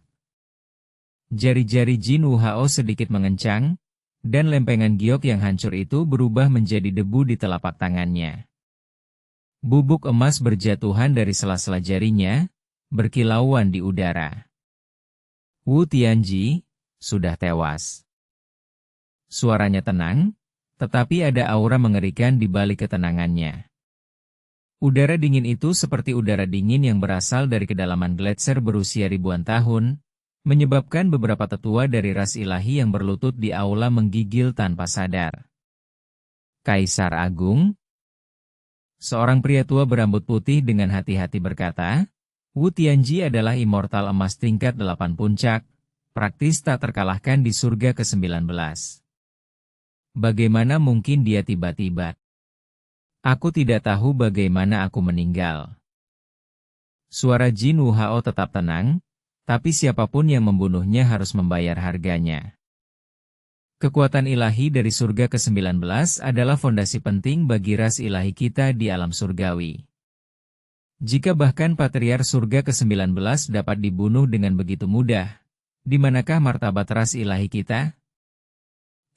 Jari-jari Jin Wu Hao sedikit mengencang, dan lempengan giok yang hancur itu berubah menjadi debu di telapak tangannya. Bubuk emas berjatuhan dari sela-sela jarinya, berkilauan di udara. Wu Tianji sudah tewas. Suaranya tenang, Tetapi ada aura mengerikan di balik ketenangannya. Udara dingin itu seperti udara dingin yang berasal dari kedalaman gletser berusia ribuan tahun, menyebabkan beberapa tetua dari ras ilahi yang berlutut di aula menggigil tanpa sadar. Kaisar Agung, seorang pria tua berambut putih dengan hati-hati berkata, Wu Tianji adalah immortal emas tingkat 8 puncak, praktis tak terkalahkan di surga ke-19. Bagaimana mungkin dia tiba-tiba? Aku tidak tahu bagaimana aku meninggal. Suara Jin Wu Hao tetap tenang, tapi siapapun yang membunuhnya harus membayar harganya. Kekuatan ilahi dari surga ke-19 adalah fondasi penting bagi ras ilahi kita di alam surgawi. Jika bahkan patriar surga ke-19 dapat dibunuh dengan begitu mudah, di manakah martabat ras ilahi kita?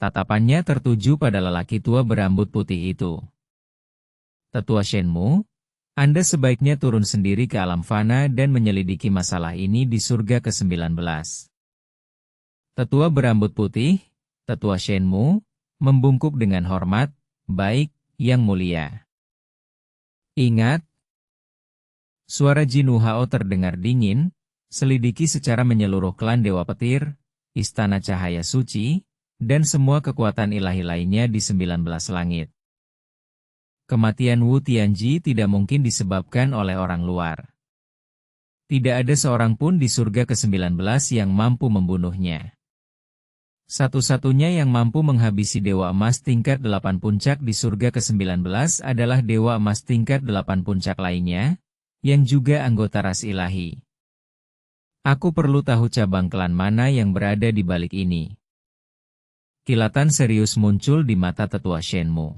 Tatapannya tertuju pada lelaki tua berambut putih itu. Tetua Shenmu, Anda sebaiknya turun sendiri ke alam fana dan menyelidiki masalah ini di surga ke-19. Tetua berambut putih, Tetua Shenmu, membungkuk dengan hormat, baik, yang mulia. Ingat, suara Jin Wu Hao terdengar dingin, selidiki secara menyeluruh klan Dewa Petir, Istana Cahaya Suci, dan semua kekuatan ilahi lainnya di 19 langit. Kematian Wu Tianji tidak mungkin disebabkan oleh orang luar. Tidak ada seorang pun di surga ke-19 yang mampu membunuhnya. Satu-satunya yang mampu menghabisi Dewa Emas tingkat 8 puncak di surga ke-19 adalah Dewa Emas tingkat 8 puncak lainnya, yang juga anggota ras ilahi. Aku perlu tahu cabang klan mana yang berada di balik ini. Kilatan serius muncul di mata Tetua Shenmu.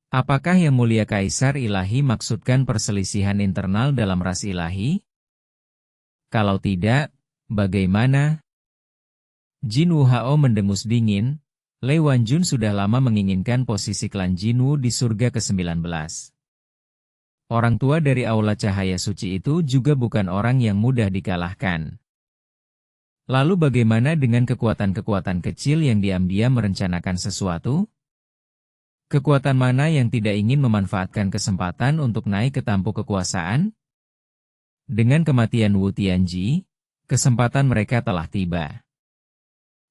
Apakah yang mulia Kaisar Ilahi maksudkan perselisihan internal dalam ras ilahi? Kalau tidak, bagaimana? Jin Wu Hao mendengus dingin, Lei Wanjun sudah lama menginginkan posisi klan Jinwu di surga ke-19. Orang tua dari Aula Cahaya Suci itu juga bukan orang yang mudah dikalahkan. Lalu bagaimana dengan kekuatan-kekuatan kecil yang diam-diam merencanakan sesuatu? Kekuatan mana yang tidak ingin memanfaatkan kesempatan untuk naik ke tampuk kekuasaan? Dengan kematian Wu Tianji, kesempatan mereka telah tiba.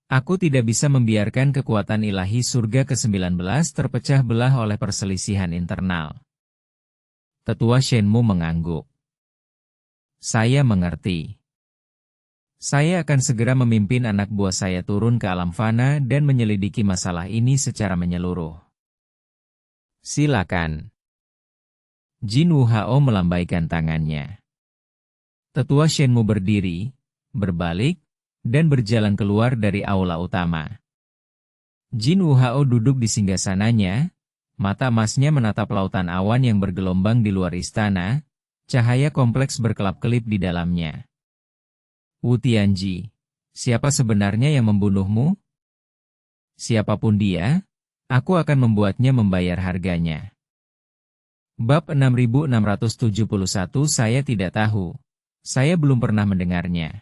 Aku tidak bisa membiarkan kekuatan ilahi surga ke-19 terpecah belah oleh perselisihan internal. Tetua Shenmu mengangguk. Saya mengerti. Saya akan segera memimpin anak buah saya turun ke alam fana dan menyelidiki masalah ini secara menyeluruh. Silakan. Jin Wu Hao melambaikan tangannya. Tetua Shenmu berdiri, berbalik, dan berjalan keluar dari aula utama. Jin Wu Hao duduk di singgasananya, mata emasnya menatap lautan awan yang bergelombang di luar istana, cahaya kompleks berkelap-kelip di dalamnya. Wu Tianji, siapa sebenarnya yang membunuhmu? Siapapun dia, aku akan membuatnya membayar harganya. Bab 6671 saya tidak tahu. Saya belum pernah mendengarnya.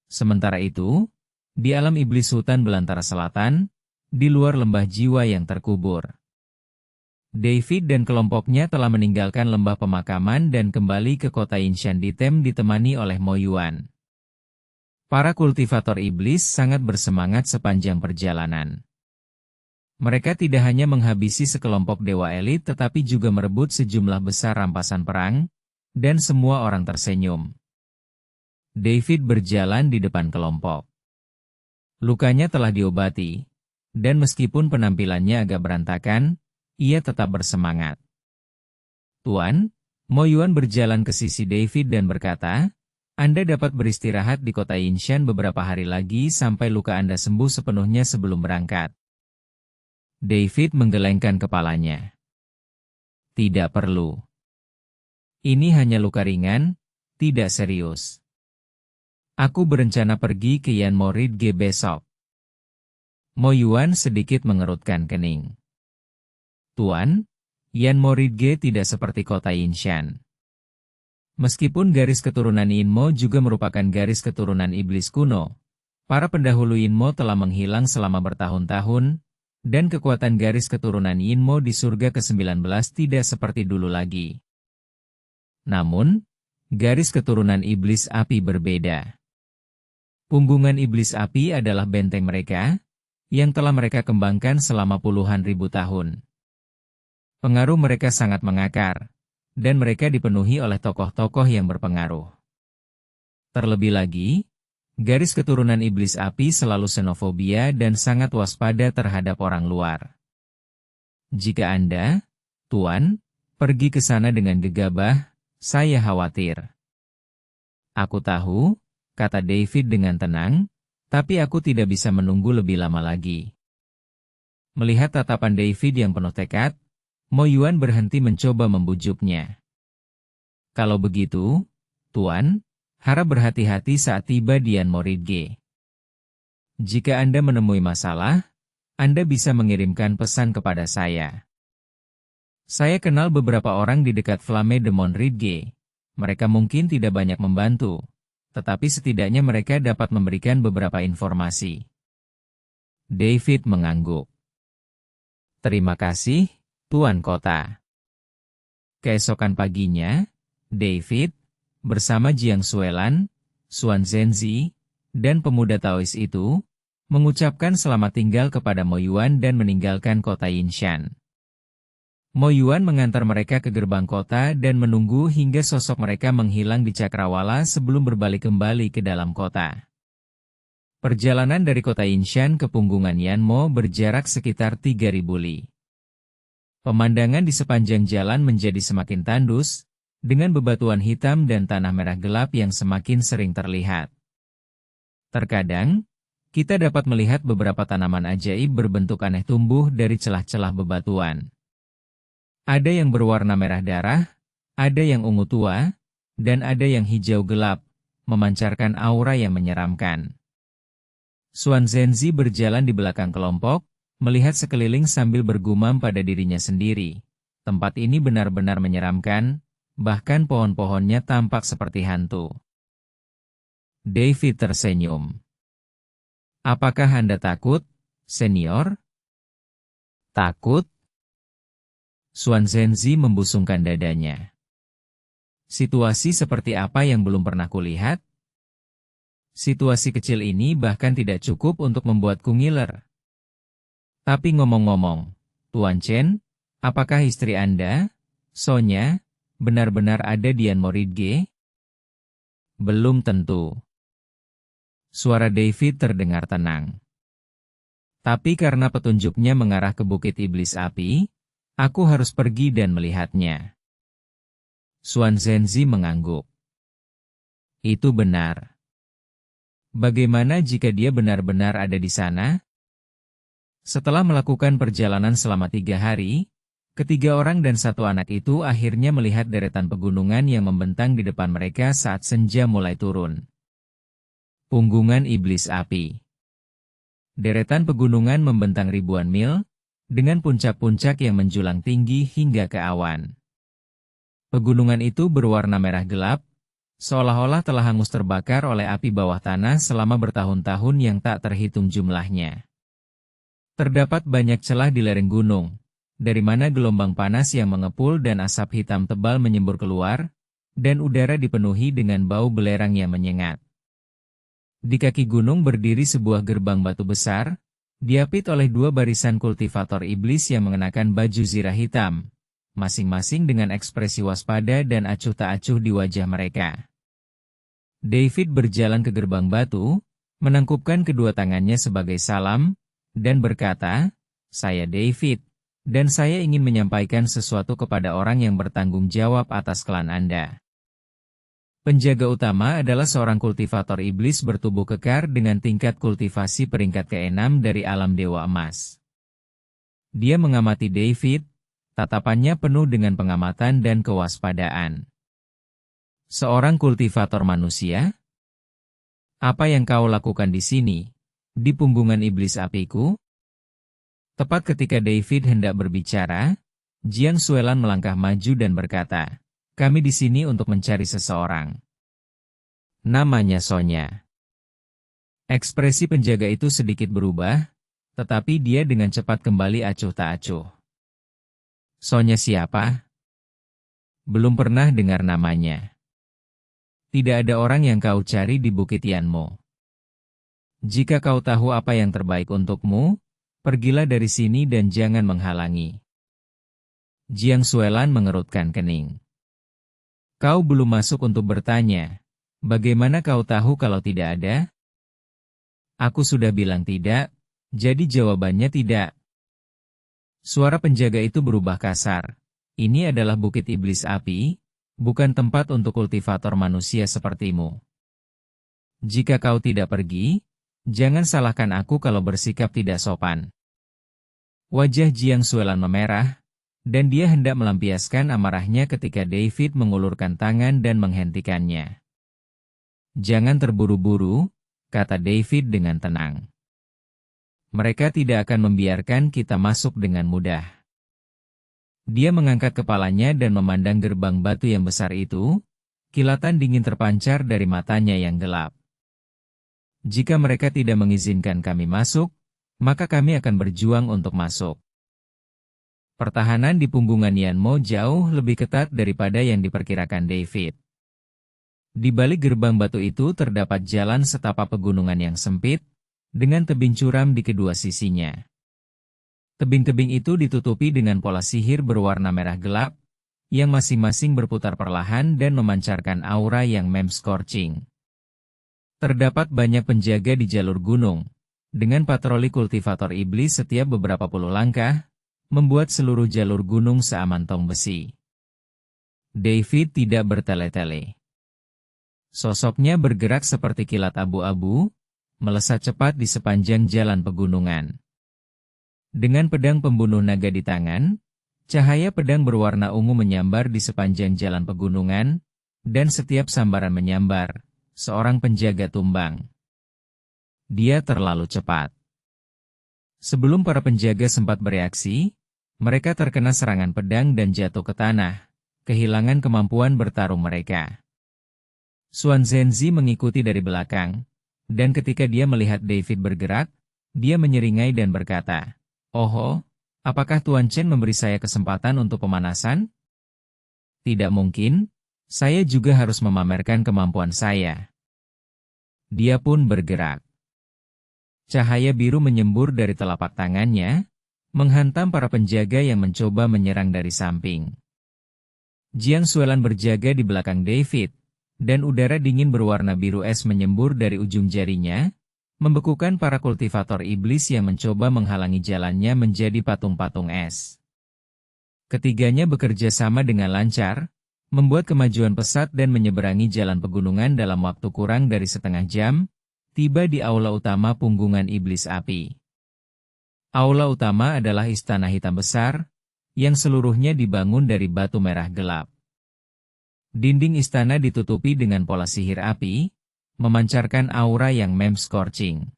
Sementara itu, di alam iblis hutan belantara selatan, di luar lembah jiwa yang terkubur, David dan kelompoknya telah meninggalkan lembah pemakaman dan kembali ke kota Yinshan Ditem ditemani oleh Mo Yuan. Para kultivator iblis sangat bersemangat sepanjang perjalanan. Mereka tidak hanya menghabisi sekelompok dewa elit tetapi juga merebut sejumlah besar rampasan perang, dan semua orang tersenyum. David berjalan di depan kelompok. Lukanya telah diobati, dan meskipun penampilannya agak berantakan, ia tetap bersemangat. Tuan, Mo Yuan berjalan ke sisi David dan berkata, Anda dapat beristirahat di kota Yinshan beberapa hari lagi sampai luka Anda sembuh sepenuhnya sebelum berangkat. David menggelengkan kepalanya. Tidak perlu. Ini hanya luka ringan, tidak serius. Aku berencana pergi ke Yanmo Ridge besok. Mo Yuan sedikit mengerutkan kening. Tuan, Yanmo Ridge tidak seperti kota Yinshan. Meskipun garis keturunan Yinmo juga merupakan garis keturunan iblis kuno, para pendahulu Yinmo telah menghilang selama bertahun-tahun, dan kekuatan garis keturunan Yinmo di surga ke-19 tidak seperti dulu lagi. Namun, garis keturunan iblis api berbeda. Punggungan iblis api adalah benteng mereka, yang telah mereka kembangkan selama puluhan ribu tahun. Pengaruh mereka sangat mengakar, dan mereka dipenuhi oleh tokoh-tokoh yang berpengaruh. Terlebih lagi, garis keturunan iblis api selalu xenofobia dan sangat waspada terhadap orang luar. Jika Anda, Tuan, pergi ke sana dengan gegabah, saya khawatir. Aku tahu, kata David dengan tenang, tapi aku tidak bisa menunggu lebih lama lagi. Melihat tatapan David yang penuh tekad, Mo Yuan berhenti mencoba membujuknya. Kalau begitu, Tuan, harap berhati-hati saat tiba di Yanmo Ridge. Jika Anda menemui masalah, Anda bisa mengirimkan pesan kepada saya. Saya kenal beberapa orang di dekat Flame Demon Ridge. Mereka mungkin tidak banyak membantu, tetapi setidaknya mereka dapat memberikan beberapa informasi. David mengangguk. Terima kasih, Tuan Kota. Keesokan paginya, David, bersama Jiang Xuelan, Xuan Zhenzi, dan pemuda Taois itu, mengucapkan selamat tinggal kepada Mo Yuan dan meninggalkan kota Yinshan. Mo Yuan mengantar mereka ke gerbang kota dan menunggu hingga sosok mereka menghilang di cakrawala sebelum berbalik kembali ke dalam kota. Perjalanan dari kota Yinshan ke punggungan Yanmo berjarak sekitar 3.000 li. Pemandangan di sepanjang jalan menjadi semakin tandus, dengan bebatuan hitam dan tanah merah gelap yang semakin sering terlihat. Terkadang, kita dapat melihat beberapa tanaman ajaib berbentuk aneh tumbuh dari celah-celah bebatuan. Ada yang berwarna merah darah, ada yang ungu tua, dan ada yang hijau gelap, memancarkan aura yang menyeramkan. Xuan Zhenzi berjalan di belakang kelompok, melihat sekeliling sambil bergumam pada dirinya sendiri. Tempat ini benar-benar menyeramkan, bahkan pohon-pohonnya tampak seperti hantu. David tersenyum. Apakah Anda takut, senior? Takut? Xuan Zhenzi membusungkan dadanya. Situasi seperti apa yang belum pernah kulihat? Situasi kecil ini bahkan tidak cukup untuk membuatku ngiler. Tapi ngomong-ngomong, Tuan Chen, apakah istri Anda, Sonya, benar-benar ada di Yanmo Ridge? Belum tentu. Suara David terdengar tenang. Tapi karena petunjuknya mengarah ke Bukit Iblis Api, aku harus pergi dan melihatnya. Xuan Zhenzi mengangguk. Itu benar. Bagaimana jika dia benar-benar ada di sana? Setelah melakukan perjalanan selama 3 hari, ketiga orang dan satu anak itu akhirnya melihat deretan pegunungan yang membentang di depan mereka saat senja mulai turun. Punggungan Iblis Api. Deretan pegunungan membentang ribuan mil, dengan puncak-puncak yang menjulang tinggi hingga ke awan. Pegunungan itu berwarna merah gelap, seolah-olah telah hangus terbakar oleh api bawah tanah selama bertahun-tahun yang tak terhitung jumlahnya. Terdapat banyak celah di lereng gunung, dari mana gelombang panas yang mengepul dan asap hitam tebal menyembur keluar, dan udara dipenuhi dengan bau belerang yang menyengat. Di kaki gunung berdiri sebuah gerbang batu besar, diapit oleh 2 barisan kultivator iblis yang mengenakan baju zirah hitam, masing-masing dengan ekspresi waspada dan acuh tak acuh di wajah mereka. David berjalan ke gerbang batu, menangkupkan kedua tangannya sebagai salam, dan berkata, "Saya David, dan saya ingin menyampaikan sesuatu kepada orang yang bertanggung jawab atas klan Anda." Penjaga utama adalah seorang kultivator iblis bertubuh kekar dengan tingkat kultivasi peringkat ke-6 dari alam Dewa Emas. Dia mengamati David, tatapannya penuh dengan pengamatan dan kewaspadaan. Seorang kultivator manusia? Apa yang kau lakukan di sini, di punggungan iblis apiku? Tepat ketika David hendak berbicara, Jiang Xuelan melangkah maju dan berkata, "Kami di sini untuk mencari seseorang. Namanya Sonya." Ekspresi penjaga itu sedikit berubah, Tetapi dia dengan cepat kembali acuh tak acuh. Sonya siapa? Belum pernah dengar namanya. Tidak ada orang yang kau cari di Bukit Yanmo. Jika kau tahu apa yang terbaik untukmu, pergilah dari sini dan jangan menghalangi. Jiang Suelan mengerutkan kening. Kau belum masuk untuk bertanya. Bagaimana kau tahu kalau tidak ada? Aku sudah bilang tidak, jadi jawabannya tidak. Suara penjaga itu berubah kasar. Ini adalah Bukit Iblis Api, bukan tempat untuk kultivator manusia sepertimu. Jika kau tidak pergi, jangan salahkan aku kalau bersikap tidak sopan. Wajah Jiang Suelan memerah, dan dia hendak melampiaskan amarahnya ketika David mengulurkan tangan dan menghentikannya. Jangan terburu-buru, kata David dengan tenang. Mereka tidak akan membiarkan kita masuk dengan mudah. Dia mengangkat kepalanya dan memandang gerbang batu yang besar itu, kilatan dingin terpancar dari matanya yang gelap. Jika mereka tidak mengizinkan kami masuk, maka kami akan berjuang untuk masuk. Pertahanan di punggungan Yanmo jauh lebih ketat daripada yang diperkirakan David. Di balik gerbang batu itu terdapat jalan setapak pegunungan yang sempit, dengan tebing curam di kedua sisinya. Tebing-tebing itu ditutupi dengan pola sihir berwarna merah gelap, yang masing-masing berputar perlahan dan memancarkan aura yang scorching. Terdapat banyak penjaga di jalur gunung, dengan patroli kultivator iblis setiap beberapa puluh langkah, membuat seluruh jalur gunung seaman tong besi. David tidak bertele-tele. Sosoknya bergerak seperti kilat abu-abu, melesat cepat di sepanjang jalan pegunungan. Dengan pedang pembunuh naga di tangan, cahaya pedang berwarna ungu menyambar di sepanjang jalan pegunungan, dan setiap sambaran menyambar, seorang penjaga tumbang. Dia terlalu cepat. Sebelum para penjaga sempat bereaksi, mereka terkena serangan pedang dan jatuh ke tanah, kehilangan kemampuan bertarung mereka. Xuan Zhenzi mengikuti dari belakang, dan ketika dia melihat David bergerak, dia menyeringai dan berkata, "Oh, apakah Tuan Chen memberi saya kesempatan untuk pemanasan? Tidak mungkin, saya juga harus memamerkan kemampuan saya." Dia pun bergerak. Cahaya biru menyembur dari telapak tangannya, menghantam para penjaga yang mencoba menyerang dari samping. Jiang Suelan berjaga di belakang David, dan udara dingin berwarna biru es menyembur dari ujung jarinya, membekukan para kultivator iblis yang mencoba menghalangi jalannya menjadi patung-patung es. Ketiganya bekerja sama dengan lancar, membuat kemajuan pesat dan menyeberangi jalan pegunungan dalam waktu kurang dari setengah jam, tiba di aula utama punggungan iblis api. Aula utama adalah istana hitam besar, yang seluruhnya dibangun dari batu merah gelap. Dinding istana ditutupi dengan pola sihir api, memancarkan aura yang scorching.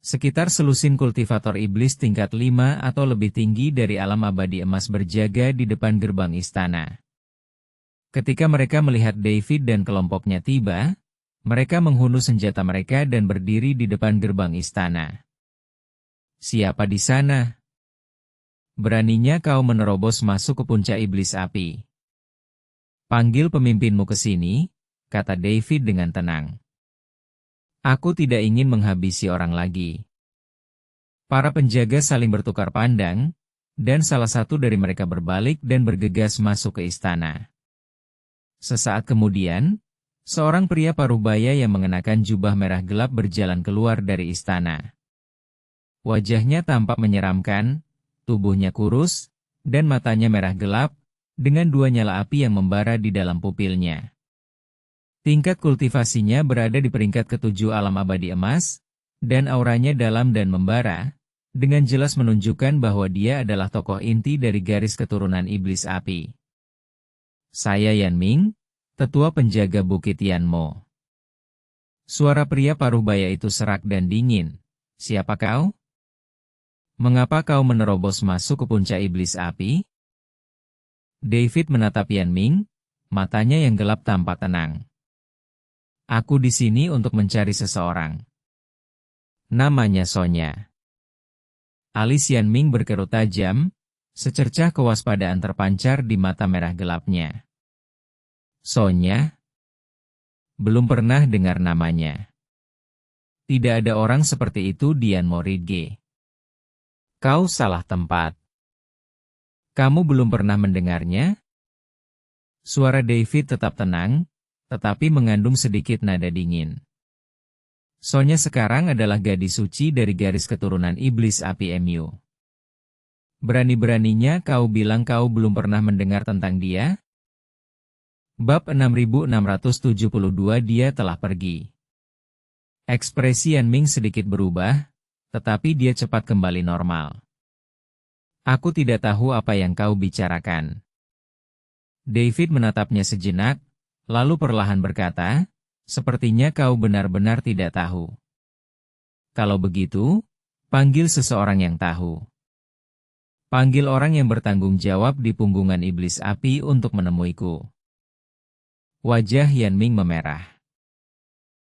Sekitar selusin kultivator iblis tingkat 5 atau lebih tinggi dari alam abadi emas berjaga di depan gerbang istana. Ketika mereka melihat David dan kelompoknya tiba, mereka menghunus senjata mereka dan berdiri di depan gerbang istana. Siapa di sana? Beraninya kau menerobos masuk ke puncak iblis api. Panggil pemimpinmu ke sini, kata David dengan tenang. Aku tidak ingin menghabisi orang lagi. Para penjaga saling bertukar pandang, dan salah satu dari mereka berbalik dan bergegas masuk ke istana. Sesaat kemudian, seorang pria parubaya yang mengenakan jubah merah gelap berjalan keluar dari istana. Wajahnya tampak menyeramkan, tubuhnya kurus, dan matanya merah gelap, dengan dua nyala api yang membara di dalam pupilnya. Tingkat kultivasinya berada di peringkat ke-7 alam abadi emas, dan auranya dalam dan membara, dengan jelas menunjukkan bahwa dia adalah tokoh inti dari garis keturunan iblis api. Saya Yan Ming, tetua penjaga Bukit Yanmo. Suara pria parubaya itu serak dan dingin. Siapa kau? Mengapa kau menerobos masuk ke puncak iblis api? David menatap Yan Ming, matanya yang gelap tampak tenang. Aku di sini untuk mencari seseorang. Namanya Sonya. Alis Yan Ming berkerut tajam, secercah kewaspadaan terpancar di mata merah gelapnya. Sonya? Belum pernah dengar namanya. Tidak ada orang seperti itu di Yan Morige. Kau salah tempat. Kamu belum pernah mendengarnya? Suara David tetap tenang, tetapi mengandung sedikit nada dingin. Sonya sekarang adalah gadis suci dari garis keturunan iblis api MU. Berani-beraninya kau bilang kau belum pernah mendengar tentang dia? Bab 6672 Dia telah pergi. Ekspresi Yan Ming sedikit berubah, tetapi dia cepat kembali normal. Aku tidak tahu apa yang kau bicarakan. David menatapnya sejenak, lalu perlahan berkata, sepertinya kau benar-benar tidak tahu. Kalau begitu, panggil seseorang yang tahu. Panggil orang yang bertanggung jawab di punggungan iblis api untuk menemuiku. Wajah Yan Ming memerah.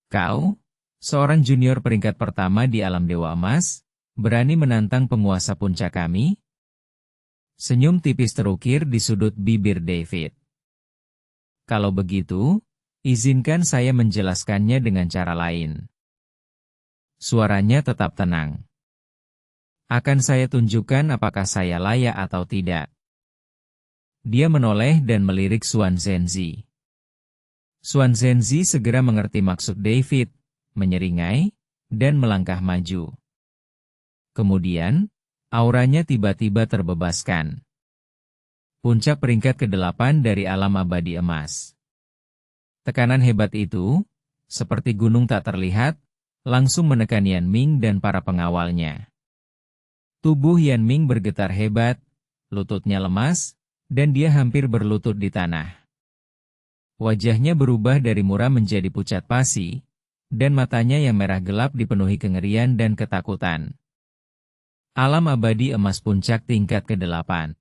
Kau, seorang junior peringkat pertama di alam Dewa Emas, berani menantang penguasa puncak kami? Senyum tipis terukir di sudut bibir David. Kalau begitu, izinkan saya menjelaskannya dengan cara lain. Suaranya tetap tenang. Akan saya tunjukkan apakah saya layak atau tidak. Dia menoleh dan melirik Xuan Zhenzi. Xuan Zhenzi segera mengerti maksud David, menyeringai, dan melangkah maju. Kemudian, auranya tiba-tiba terbebaskan. Puncak peringkat ke-8 dari alam abadi emas. Tekanan hebat itu, seperti gunung tak terlihat, langsung menekan Yan Ming dan para pengawalnya. Tubuh Yan Ming bergetar hebat, lututnya lemas, dan dia hampir berlutut di tanah. Wajahnya berubah dari muram menjadi pucat pasi, dan matanya yang merah gelap dipenuhi kengerian dan ketakutan. Alam abadi emas puncak tingkat ke-8.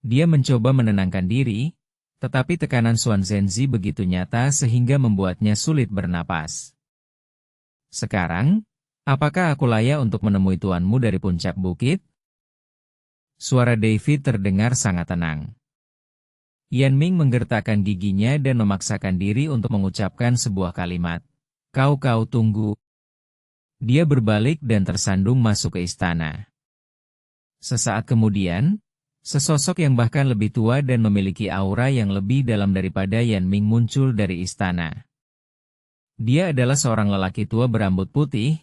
Dia mencoba menenangkan diri, tetapi tekanan Xuan Zhenzi begitu nyata sehingga membuatnya sulit bernapas. Sekarang, apakah aku layak untuk menemui tuanmu dari puncak bukit? Suara David terdengar sangat tenang. Yan Ming menggertakkan giginya dan memaksakan diri untuk mengucapkan sebuah kalimat. Kau tunggu. Dia berbalik dan tersandung masuk ke istana. Sesaat kemudian, sesosok yang bahkan lebih tua dan memiliki aura yang lebih dalam daripada Yan Ming muncul dari istana. Dia adalah seorang lelaki tua berambut putih,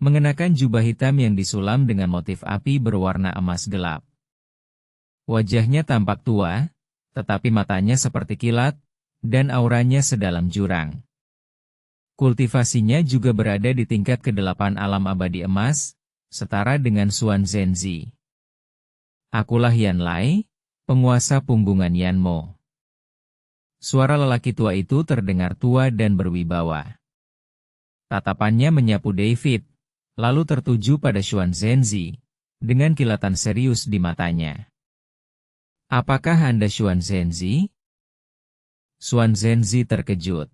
mengenakan jubah hitam yang disulam dengan motif api berwarna emas gelap. Wajahnya tampak tua, tetapi matanya seperti kilat, dan auranya sedalam jurang. Kultivasinya juga berada di tingkat ke-8 alam abadi emas, setara dengan Xuan Zhenzi. Akulah Yan Lai, penguasa punggungan Yanmo. Suara lelaki tua itu terdengar tua dan berwibawa. Tatapannya menyapu David, lalu tertuju pada Xuan Zhenzi, dengan kilatan serius di matanya. Apakah Anda Xuan Zhenzi? Xuan Zhenzi terkejut.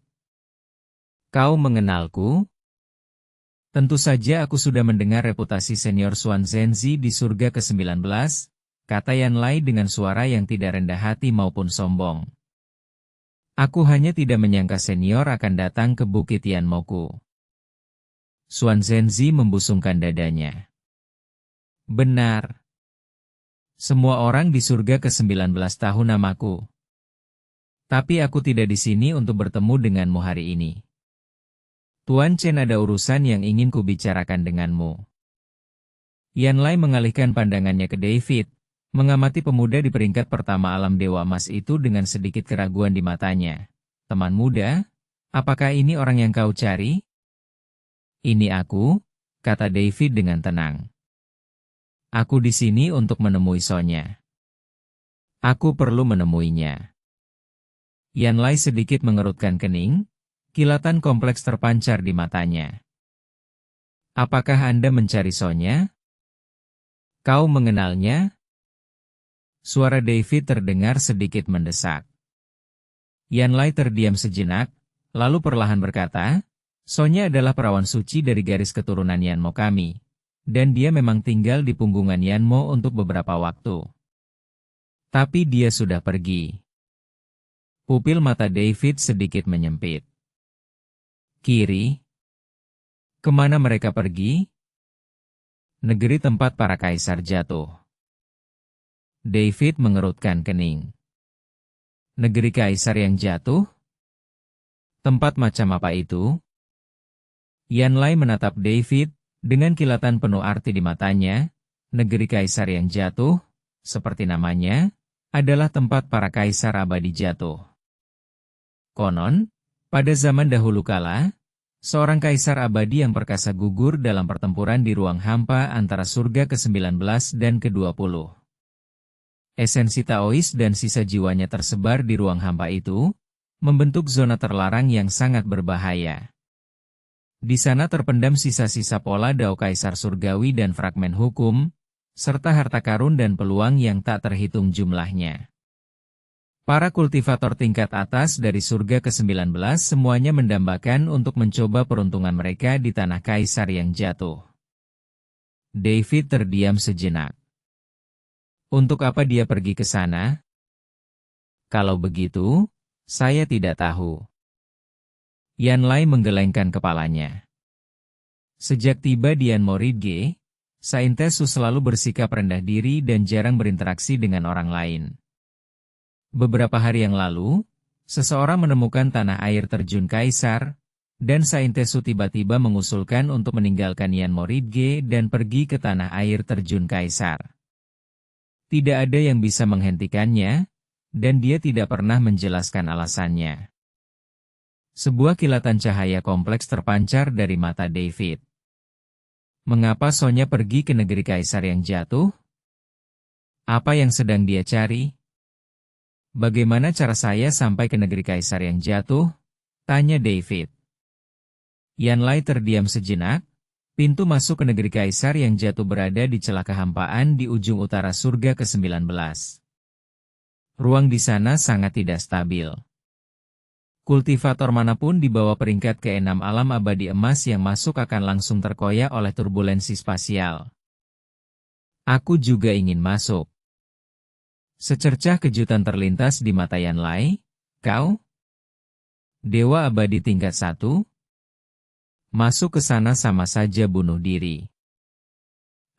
Kau mengenalku? Tentu saja aku sudah mendengar reputasi senior Xuan Zhenzi di surga ke-19, kata Yan Lai dengan suara yang tidak rendah hati maupun sombong. Aku hanya tidak menyangka senior akan datang ke Bukit Yanmoku. Xuan Zhenzi membusungkan dadanya. Benar. Semua orang di surga ke-19 tahu namaku. Tapi aku tidak di sini untuk bertemu denganmu hari ini. Tuan Chen, ada urusan yang ingin kubicarakan denganmu. Yan Lai mengalihkan pandangannya ke David, mengamati pemuda di peringkat pertama alam Dewa Emas itu dengan sedikit keraguan di matanya. Teman muda, apakah ini orang yang kau cari? Ini aku, kata David dengan tenang. Aku di sini untuk menemui Sonya. Aku perlu menemuinya. Yan Lai sedikit mengerutkan kening. Kilatan kompleks terpancar di matanya. Apakah Anda mencari Sonya? Kau mengenalnya? Suara David terdengar sedikit mendesak. Yan Lai terdiam sejenak, lalu perlahan berkata, Sonya adalah perawan suci dari garis keturunan Yanmo kami. dan dia memang tinggal di punggungan Yanmo untuk beberapa waktu. Tapi dia sudah pergi. Pupil mata David sedikit menyempit. Kiri? Kemana mereka pergi? Negeri tempat para kaisar jatuh. David mengerutkan kening. Negeri kaisar yang jatuh? Tempat macam apa itu? Yanlai menatap David, dengan kilatan penuh arti di matanya. Negeri kaisar yang jatuh, seperti namanya, adalah tempat para kaisar abadi jatuh. Konon, pada zaman dahulu kala, seorang kaisar abadi yang perkasa gugur dalam pertempuran di ruang hampa antara surga ke-19 dan ke-20. Esensi Taois dan sisa jiwanya tersebar di ruang hampa itu, membentuk zona terlarang yang sangat berbahaya. Di sana terpendam sisa-sisa pola Dao Kaisar Surgawi dan fragmen hukum, serta harta karun dan peluang yang tak terhitung jumlahnya. Para kultivator tingkat atas dari surga ke-19 semuanya mendambakan untuk mencoba peruntungan mereka di tanah kaisar yang jatuh. David terdiam sejenak. Untuk apa dia pergi ke sana? Kalau begitu, saya tidak tahu. Yanlai menggelengkan kepalanya. Sejak tiba di Yanmo Ridge, Saintesu selalu bersikap rendah diri dan jarang berinteraksi dengan orang lain. Beberapa hari yang lalu, seseorang menemukan tanah air terjun kaisar, dan Saintesu tiba-tiba mengusulkan untuk meninggalkan Yanmo Ridge dan pergi ke tanah air terjun kaisar. Tidak ada yang bisa menghentikannya, dan dia tidak pernah menjelaskan alasannya. Sebuah kilatan cahaya kompleks terpancar dari mata David. Mengapa Sonya pergi ke negeri kaisar yang jatuh? Apa yang sedang dia cari? Bagaimana cara saya sampai ke negeri kaisar yang jatuh? Tanya David. Yanlai terdiam sejenak. Pintu masuk ke negeri kaisar yang jatuh berada di celah kehampaan di ujung utara surga ke-19. Ruang di sana sangat tidak stabil. Kultivator manapun di bawah peringkat ke-6 alam abadi emas yang masuk akan langsung terkoyak oleh turbulensi spasial. Aku juga ingin masuk. Secercah kejutan terlintas di mata Yanlai. Kau? Dewa abadi tingkat 1? Masuk ke sana sama saja bunuh diri.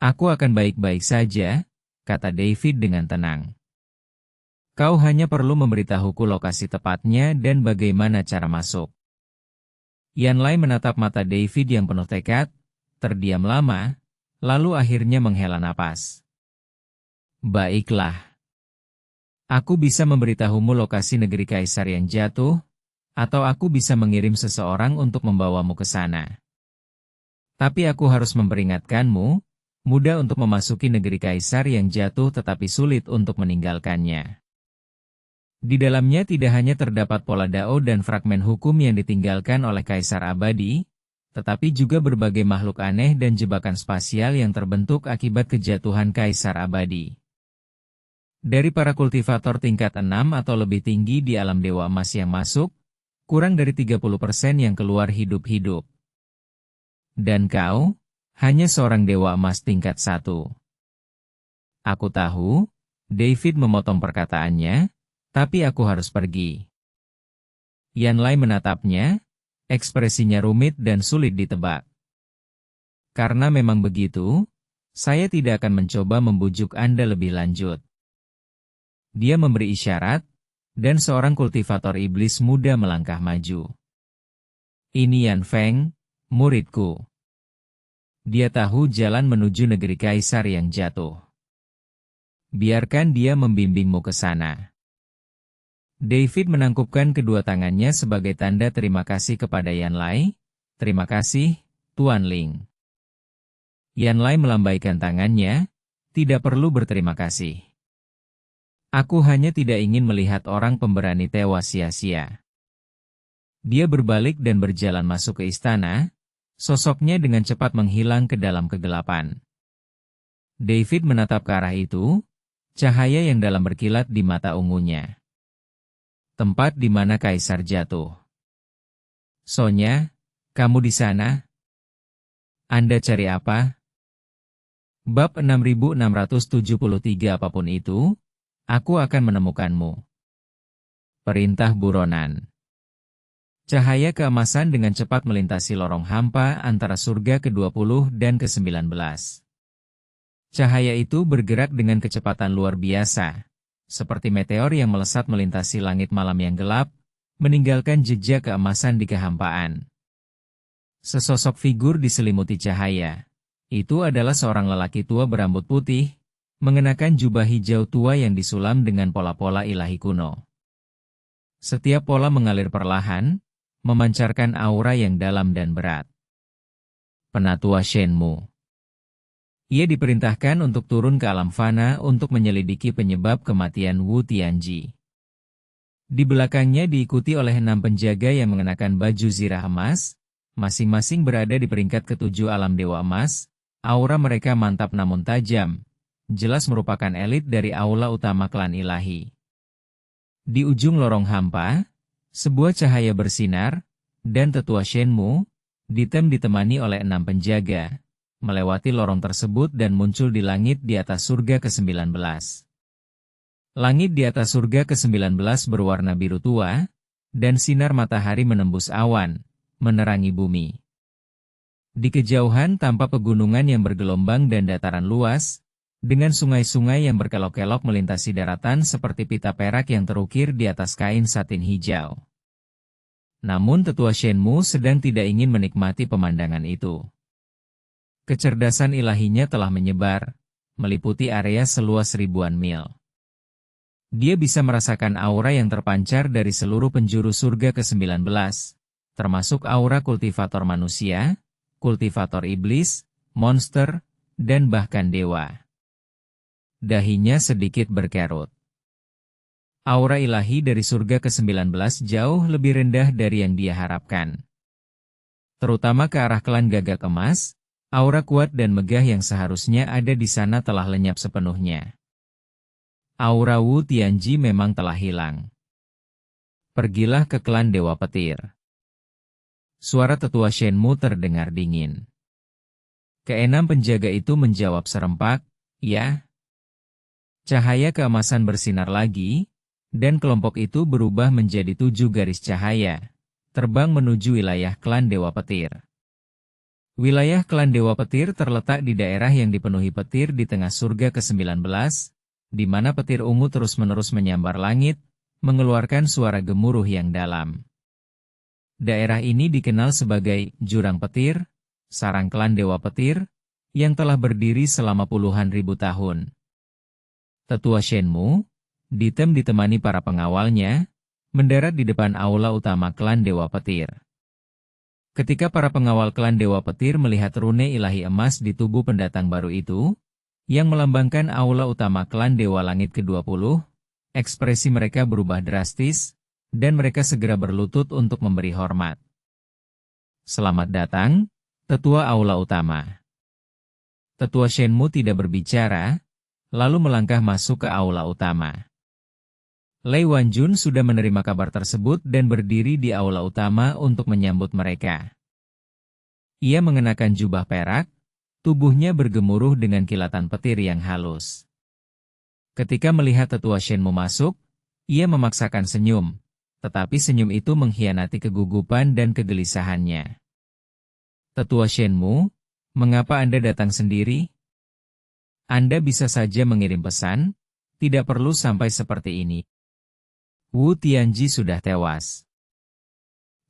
Aku akan baik-baik saja, kata David dengan tenang. Kau hanya perlu memberitahuku lokasi tepatnya dan bagaimana cara masuk. Yanlai menatap mata David yang penuh tekad, terdiam lama, lalu akhirnya menghela napas. Baiklah. Aku bisa memberitahumu lokasi negeri kaisar yang jatuh, atau aku bisa mengirim seseorang untuk membawamu ke sana. Tapi aku harus memperingatkanmu, mudah untuk memasuki negeri kaisar yang jatuh tetapi sulit untuk meninggalkannya. Di dalamnya tidak hanya terdapat pola Dao dan fragmen hukum yang ditinggalkan oleh kaisar abadi, tetapi juga berbagai makhluk aneh dan jebakan spasial yang terbentuk akibat kejatuhan kaisar abadi. Dari para kultivator tingkat 6 atau lebih tinggi di alam dewa emas yang masuk, kurang dari 30% yang keluar hidup-hidup. Dan kau, hanya seorang dewa emas tingkat 1. Aku tahu, David memotong perkataannya, tapi aku harus pergi. Yanlai menatapnya, ekspresinya rumit dan sulit ditebak. Karena memang begitu, saya tidak akan mencoba membujuk Anda lebih lanjut. Dia memberi isyarat, dan seorang kultivator iblis muda melangkah maju. Ini Yan Feng, muridku. Dia tahu jalan menuju negeri kaisar yang jatuh. Biarkan dia membimbingmu ke sana. David menangkupkan kedua tangannya sebagai tanda terima kasih kepada Yanlai. Terima kasih, Tuan Ling. Yanlai melambaikan tangannya, tidak perlu berterima kasih. Aku hanya tidak ingin melihat orang pemberani tewas sia-sia. Dia berbalik dan berjalan masuk ke istana, sosoknya dengan cepat menghilang ke dalam kegelapan. David menatap ke arah itu, cahaya yang dalam berkilat di mata ungunya. Tempat di mana kaisar jatuh. Sonya, kamu di sana? Anda cari apa? Bab 6673 apapun itu, aku akan menemukanmu. Perintah buronan. Cahaya keemasan dengan cepat melintasi lorong hampa antara surga ke-20 dan ke-19. Cahaya itu bergerak dengan kecepatan luar biasa, seperti meteor yang melesat melintasi langit malam yang gelap, meninggalkan jejak keemasan di kehampaan. Sesosok figur diselimuti cahaya. Itu adalah seorang lelaki tua berambut putih, mengenakan jubah hijau tua yang disulam dengan pola-pola ilahi kuno. Setiap pola mengalir perlahan, memancarkan aura yang dalam dan berat. Penatua Shenmu. Ia diperintahkan untuk turun ke alam fana untuk menyelidiki penyebab kematian Wu Tianji. Di belakangnya diikuti oleh 6 penjaga yang mengenakan baju zirah emas, masing-masing berada di peringkat ke-7 alam dewa emas. Aura mereka mantap namun tajam, jelas merupakan elit dari aula utama klan ilahi. Di ujung lorong hampa, sebuah cahaya bersinar, dan tetua Shenmu, ditemani oleh 6 penjaga, melewati lorong tersebut dan muncul di langit di atas surga ke-19. Langit di atas surga ke-19 berwarna biru tua, dan sinar matahari menembus awan, menerangi bumi. Di kejauhan tampak pegunungan yang bergelombang dan dataran luas, dengan sungai-sungai yang berkelok-kelok melintasi daratan seperti pita perak yang terukir di atas kain satin hijau. Namun tetua Shenmu sedang tidak ingin menikmati pemandangan itu. Kecerdasan ilahinya telah menyebar, meliputi area seluas ribuan mil. Dia bisa merasakan aura yang terpancar dari seluruh penjuru surga ke-19, termasuk aura kultivator manusia, kultivator iblis, monster, dan bahkan dewa. Dahinya sedikit berkerut. Aura ilahi dari surga ke-19 jauh lebih rendah dari yang dia harapkan. Terutama ke arah klan gagak emas, aura kuat dan megah yang seharusnya ada di sana telah lenyap sepenuhnya. Aura Wu Tianji memang telah hilang. Pergilah ke klan Dewa Petir. Suara tetua Shenmu terdengar dingin. Keenam penjaga itu menjawab serempak, ya. Cahaya keemasan bersinar lagi, dan kelompok itu berubah menjadi 7 garis cahaya, terbang menuju wilayah klan Dewa Petir. Wilayah klan Dewa Petir terletak di daerah yang dipenuhi petir di tengah surga ke-19, di mana petir ungu terus-menerus menyambar langit, mengeluarkan suara gemuruh yang dalam. Daerah ini dikenal sebagai Jurang Petir, sarang klan Dewa Petir, yang telah berdiri selama puluhan ribu tahun. Tetua Shenmu, ditemani para pengawalnya, mendarat di depan aula utama klan Dewa Petir. Ketika para pengawal klan Dewa Petir melihat rune ilahi emas di tubuh pendatang baru itu, yang melambangkan aula utama klan Dewa Langit ke-20, ekspresi mereka berubah drastis, dan mereka segera berlutut untuk memberi hormat. Selamat datang, Tetua Aula Utama. Tetua Shenmu tidak berbicara, lalu melangkah masuk ke aula utama. Lei Wanjun sudah menerima kabar tersebut dan berdiri di aula utama untuk menyambut mereka. Ia mengenakan jubah perak, tubuhnya bergemuruh dengan kilatan petir yang halus. Ketika melihat Tetua Shenmu masuk, ia memaksakan senyum, tetapi senyum itu mengkhianati kegugupan dan kegelisahannya. Tetua Shenmu, mengapa Anda datang sendiri? Anda bisa saja mengirim pesan, tidak perlu sampai seperti ini. Wu Tianji sudah tewas.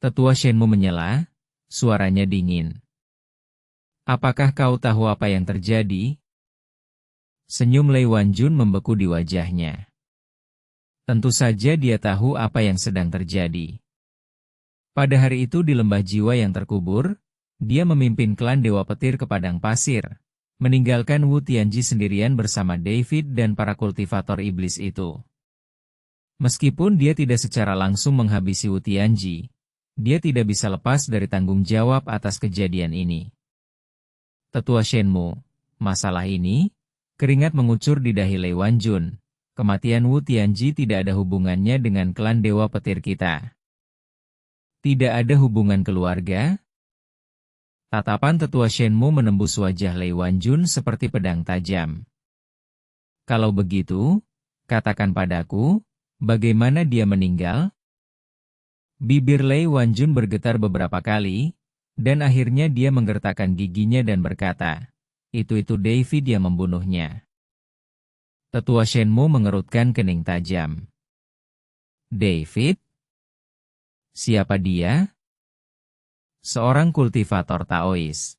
Tetua Shenmu menyela, suaranya dingin. Apakah kau tahu apa yang terjadi? Senyum Lei Wanjun membeku di wajahnya. Tentu saja dia tahu apa yang sedang terjadi. Pada hari itu di lembah jiwa yang terkubur, dia memimpin klan Dewa Petir ke padang pasir, meninggalkan Wu Tianji sendirian bersama David dan para kultivator iblis itu. Meskipun dia tidak secara langsung menghabisi Wu Tianji, dia tidak bisa lepas dari tanggung jawab atas kejadian ini. Tetua Shenmu, masalah ini, keringat mengucur di dahi Lei Wanjun. Kematian Wu Tianji tidak ada hubungannya dengan klan Dewa Petir kita. Tidak ada hubungan keluarga? Tatapan tetua Shenmu menembus wajah Lei Wanjun seperti pedang tajam. Kalau begitu, katakan padaku, bagaimana dia meninggal? Bibir Lei Wanjun bergetar beberapa kali, dan akhirnya dia menggertakkan giginya dan berkata, itu David yang membunuhnya. Tetua Shenmu mengerutkan kening tajam. David? Siapa dia? Seorang kultivator Taois.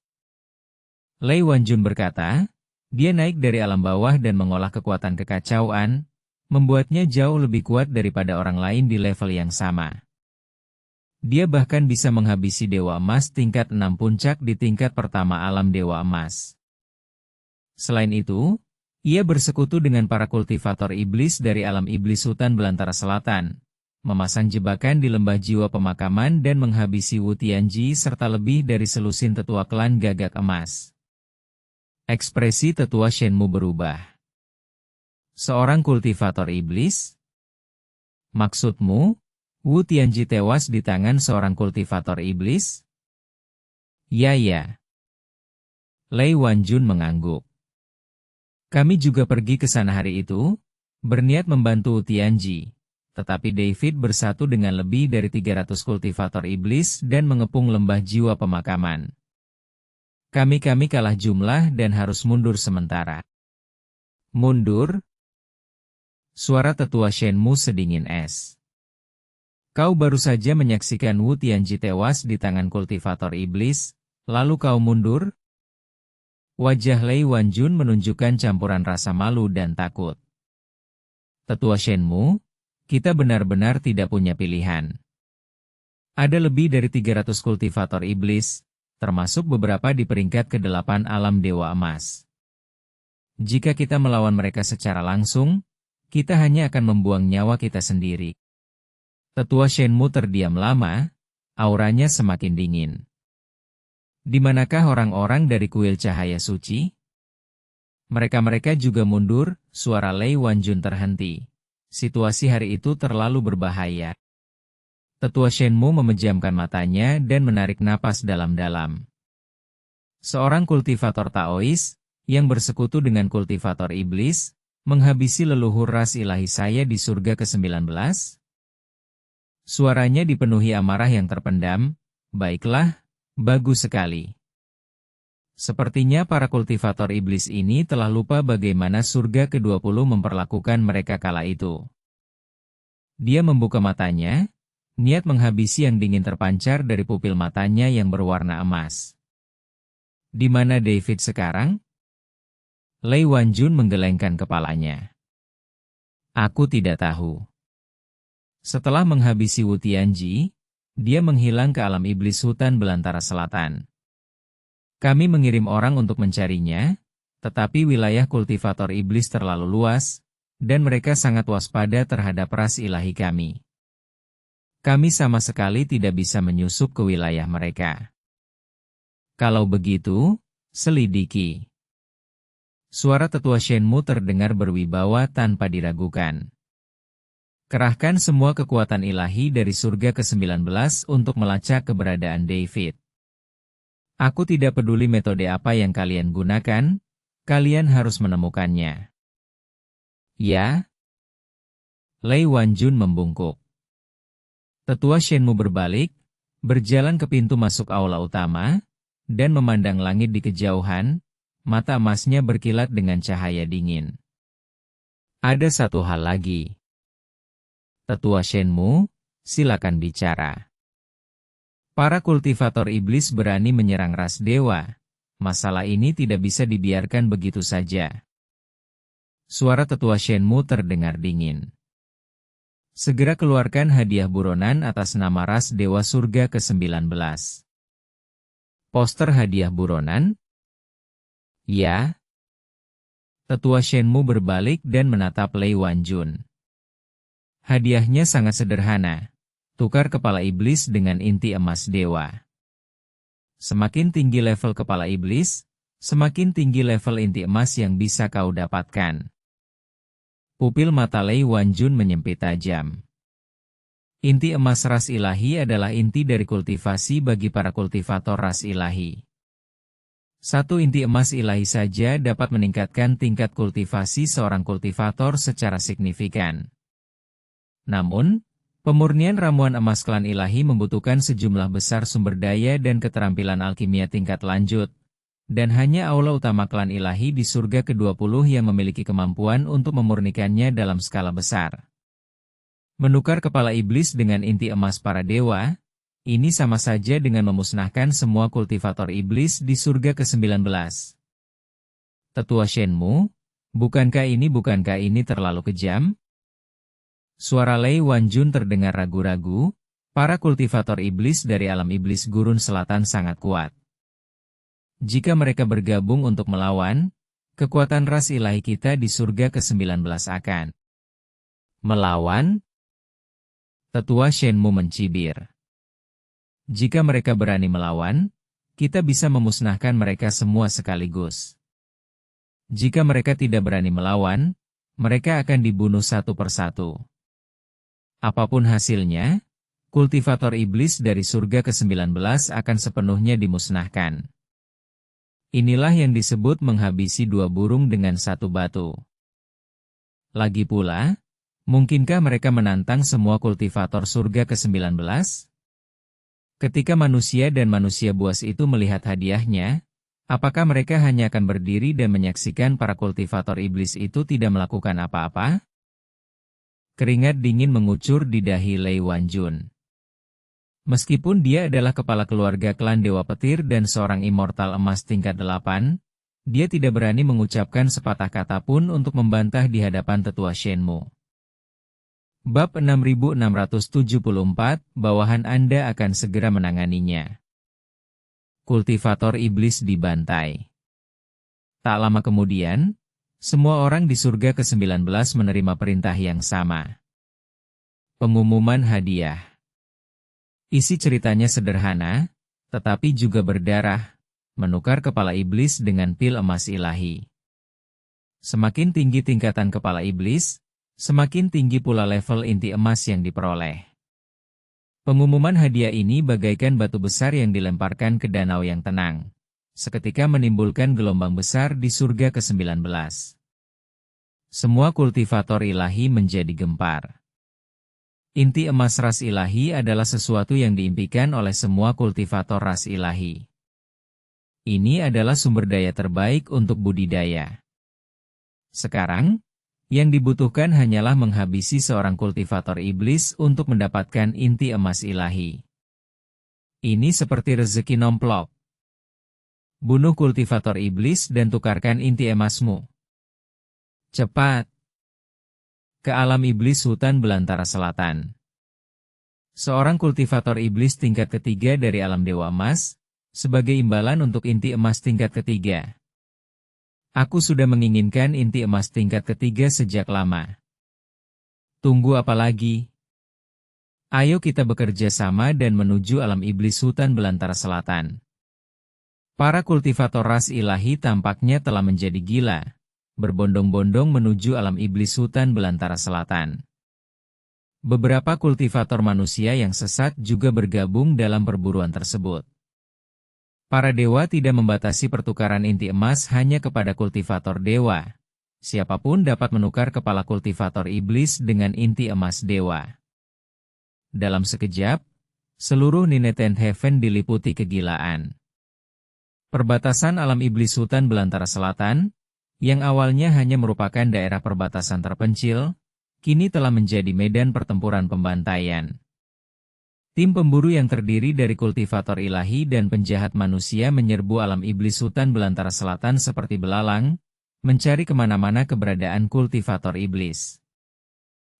Lei Wanjun berkata, dia naik dari alam bawah dan mengolah kekuatan kekacauan, membuatnya jauh lebih kuat daripada orang lain di level yang sama. Dia bahkan bisa menghabisi Dewa Emas tingkat 6 puncak di tingkat pertama alam Dewa Emas. Selain itu, ia bersekutu dengan para kultivator iblis dari alam iblis hutan belantara selatan, memasang jebakan di lembah jiwa pemakaman dan menghabisi Wu Tianji serta lebih dari selusin tetua klan Gagak Emas. Ekspresi tetua Shenmu berubah. Seorang kultivator iblis? Maksudmu, Wu Tianji tewas di tangan seorang kultivator iblis? Ya. Lei Wanjun mengangguk. Kami juga pergi ke sana hari itu, berniat membantu Wu Tianji. Tetapi David bersatu dengan lebih dari 300 kultivator iblis dan mengepung lembah jiwa pemakaman. Kami kalah jumlah dan harus mundur sementara. Mundur? Suara tetua Shenmu sedingin es. Kau baru saja menyaksikan Wu Tianji tewas di tangan kultivator iblis, lalu kau mundur? Wajah Lei Wanjun menunjukkan campuran rasa malu dan takut. Tetua Shenmu, kita benar-benar tidak punya pilihan. Ada lebih dari 300 kultivator iblis, termasuk beberapa di peringkat ke-8 alam Dewa Emas. Jika kita melawan mereka secara langsung, kita hanya akan membuang nyawa kita sendiri. Tetua Shenmu terdiam lama, auranya semakin dingin. Di manakah orang-orang dari kuil cahaya suci? Mereka juga mundur, suara Lei Wanjun terhenti. Situasi hari itu terlalu berbahaya. Tetua Shenmu memejamkan matanya dan menarik napas dalam-dalam. Seorang kultivator Taois, yang bersekutu dengan kultivator iblis, menghabisi leluhur ras ilahi saya di surga ke-19? Suaranya dipenuhi amarah yang terpendam. Baiklah, bagus sekali. Sepertinya para kultivator iblis ini telah lupa bagaimana surga ke-20 memperlakukan mereka kala itu. Dia membuka matanya, niat menghabisi yang dingin terpancar dari pupil matanya yang berwarna emas. Di mana David sekarang? Lei Wanjun menggelengkan kepalanya. Aku tidak tahu. Setelah menghabisi Wu Tianji, dia menghilang ke alam iblis hutan belantara selatan. Kami mengirim orang untuk mencarinya, tetapi wilayah kultivator iblis terlalu luas, dan mereka sangat waspada terhadap ras ilahi kami. Kami sama sekali tidak bisa menyusup ke wilayah mereka. Kalau begitu, selidiki. Suara tetua Shenmu terdengar berwibawa tanpa diragukan. Kerahkan semua kekuatan ilahi dari surga ke-19 untuk melacak keberadaan David. Aku tidak peduli metode apa yang kalian gunakan, kalian harus menemukannya. Ya? Lei Wanjun membungkuk. Tetua Shenmu berbalik, berjalan ke pintu masuk aula utama, dan memandang langit di kejauhan, mata emasnya berkilat dengan cahaya dingin. Ada satu hal lagi. Tetua Shenmu, silakan bicara. Para kultivator iblis berani menyerang ras dewa. Masalah ini tidak bisa dibiarkan begitu saja. Suara tetua Shenmu terdengar dingin. Segera keluarkan hadiah buronan atas nama ras dewa surga ke-19. Poster hadiah buronan? Ya. Tetua Shenmu berbalik dan menatap Lei Wanjun. Hadiahnya sangat sederhana. Tukar kepala iblis dengan inti emas dewa. Semakin tinggi level kepala iblis, semakin tinggi level inti emas yang bisa kau dapatkan. Pupil mata Lei Wanjun menyempit tajam. Inti emas ras ilahi adalah inti dari kultivasi bagi para kultivator ras ilahi. Satu inti emas ilahi saja dapat meningkatkan tingkat kultivasi seorang kultivator secara signifikan. Namun, pemurnian ramuan emas klan ilahi membutuhkan sejumlah besar sumber daya dan keterampilan alkimia tingkat lanjut, dan hanya aula utama klan ilahi di surga ke-20 yang memiliki kemampuan untuk memurnikannya dalam skala besar. Menukar kepala iblis dengan inti emas para dewa, ini sama saja dengan memusnahkan semua kultivator iblis di surga ke-19. Tetua Shenmu, bukankah ini terlalu kejam? Suara Lei Wanjun terdengar ragu-ragu, para kultivator iblis dari alam iblis gurun selatan sangat kuat. Jika mereka bergabung untuk melawan, kekuatan ras ilahi kita di surga ke-19 akan melawan. Tetua Shenmu mencibir. Jika mereka berani melawan, kita bisa memusnahkan mereka semua sekaligus. Jika mereka tidak berani melawan, mereka akan dibunuh satu persatu. Apapun hasilnya, kultivator iblis dari surga ke-19 akan sepenuhnya dimusnahkan. Inilah yang disebut menghabisi dua burung dengan satu batu. Lagi pula, mungkinkah mereka menantang semua kultivator surga ke-19? Ketika manusia dan manusia buas itu melihat hadiahnya, apakah mereka hanya akan berdiri dan menyaksikan para kultivator iblis itu tidak melakukan apa-apa? Keringat dingin mengucur di dahi Lei Wanjun. Meskipun dia adalah kepala keluarga klan Dewa Petir dan seorang immortal emas tingkat 8, dia tidak berani mengucapkan sepatah kata pun untuk membantah di hadapan Tetua Shenmu. Bab 6674, bawahan Anda akan segera menanganinya. Kultivator iblis dibantai. Tak lama kemudian, semua orang di surga ke-19 menerima perintah yang sama. Pengumuman hadiah. Isi ceritanya sederhana, tetapi juga berdarah, menukar kepala iblis dengan pil emas ilahi. Semakin tinggi tingkatan kepala iblis, semakin tinggi pula level inti emas yang diperoleh. Pengumuman hadiah ini bagaikan batu besar yang dilemparkan ke danau yang tenang, seketika menimbulkan gelombang besar di surga ke-19. Semua kultivator ilahi menjadi gempar. Inti emas ras ilahi adalah sesuatu yang diimpikan oleh semua kultivator ras ilahi. Ini adalah sumber daya terbaik untuk budidaya. Sekarang, yang dibutuhkan hanyalah menghabisi seorang kultivator iblis untuk mendapatkan inti emas ilahi. Ini seperti rezeki nomplok. Bunuh kultivator iblis dan tukarkan inti emasmu. Cepat! Ke alam iblis hutan belantara selatan. Seorang kultivator iblis tingkat ketiga dari alam dewa emas, sebagai imbalan untuk inti emas tingkat ketiga. Aku sudah menginginkan inti emas tingkat ketiga sejak lama. Tunggu apa lagi? Ayo kita bekerja sama dan menuju alam iblis hutan belantara selatan. Para kultivator ras ilahi tampaknya telah menjadi gila, berbondong-bondong menuju alam iblis hutan belantara selatan. Beberapa kultivator manusia yang sesat juga bergabung dalam perburuan tersebut. Para dewa tidak membatasi pertukaran inti emas hanya kepada kultivator dewa. Siapapun dapat menukar kepala kultivator iblis dengan inti emas dewa. Dalam sekejap, seluruh Nineten Heaven diliputi kegilaan. Perbatasan alam iblis hutan belantara selatan, yang awalnya hanya merupakan daerah perbatasan terpencil, kini telah menjadi medan pertempuran pembantaian. Tim pemburu yang terdiri dari kultivator ilahi dan penjahat manusia menyerbu alam iblis hutan belantara selatan seperti belalang, mencari kemana-mana keberadaan kultivator iblis.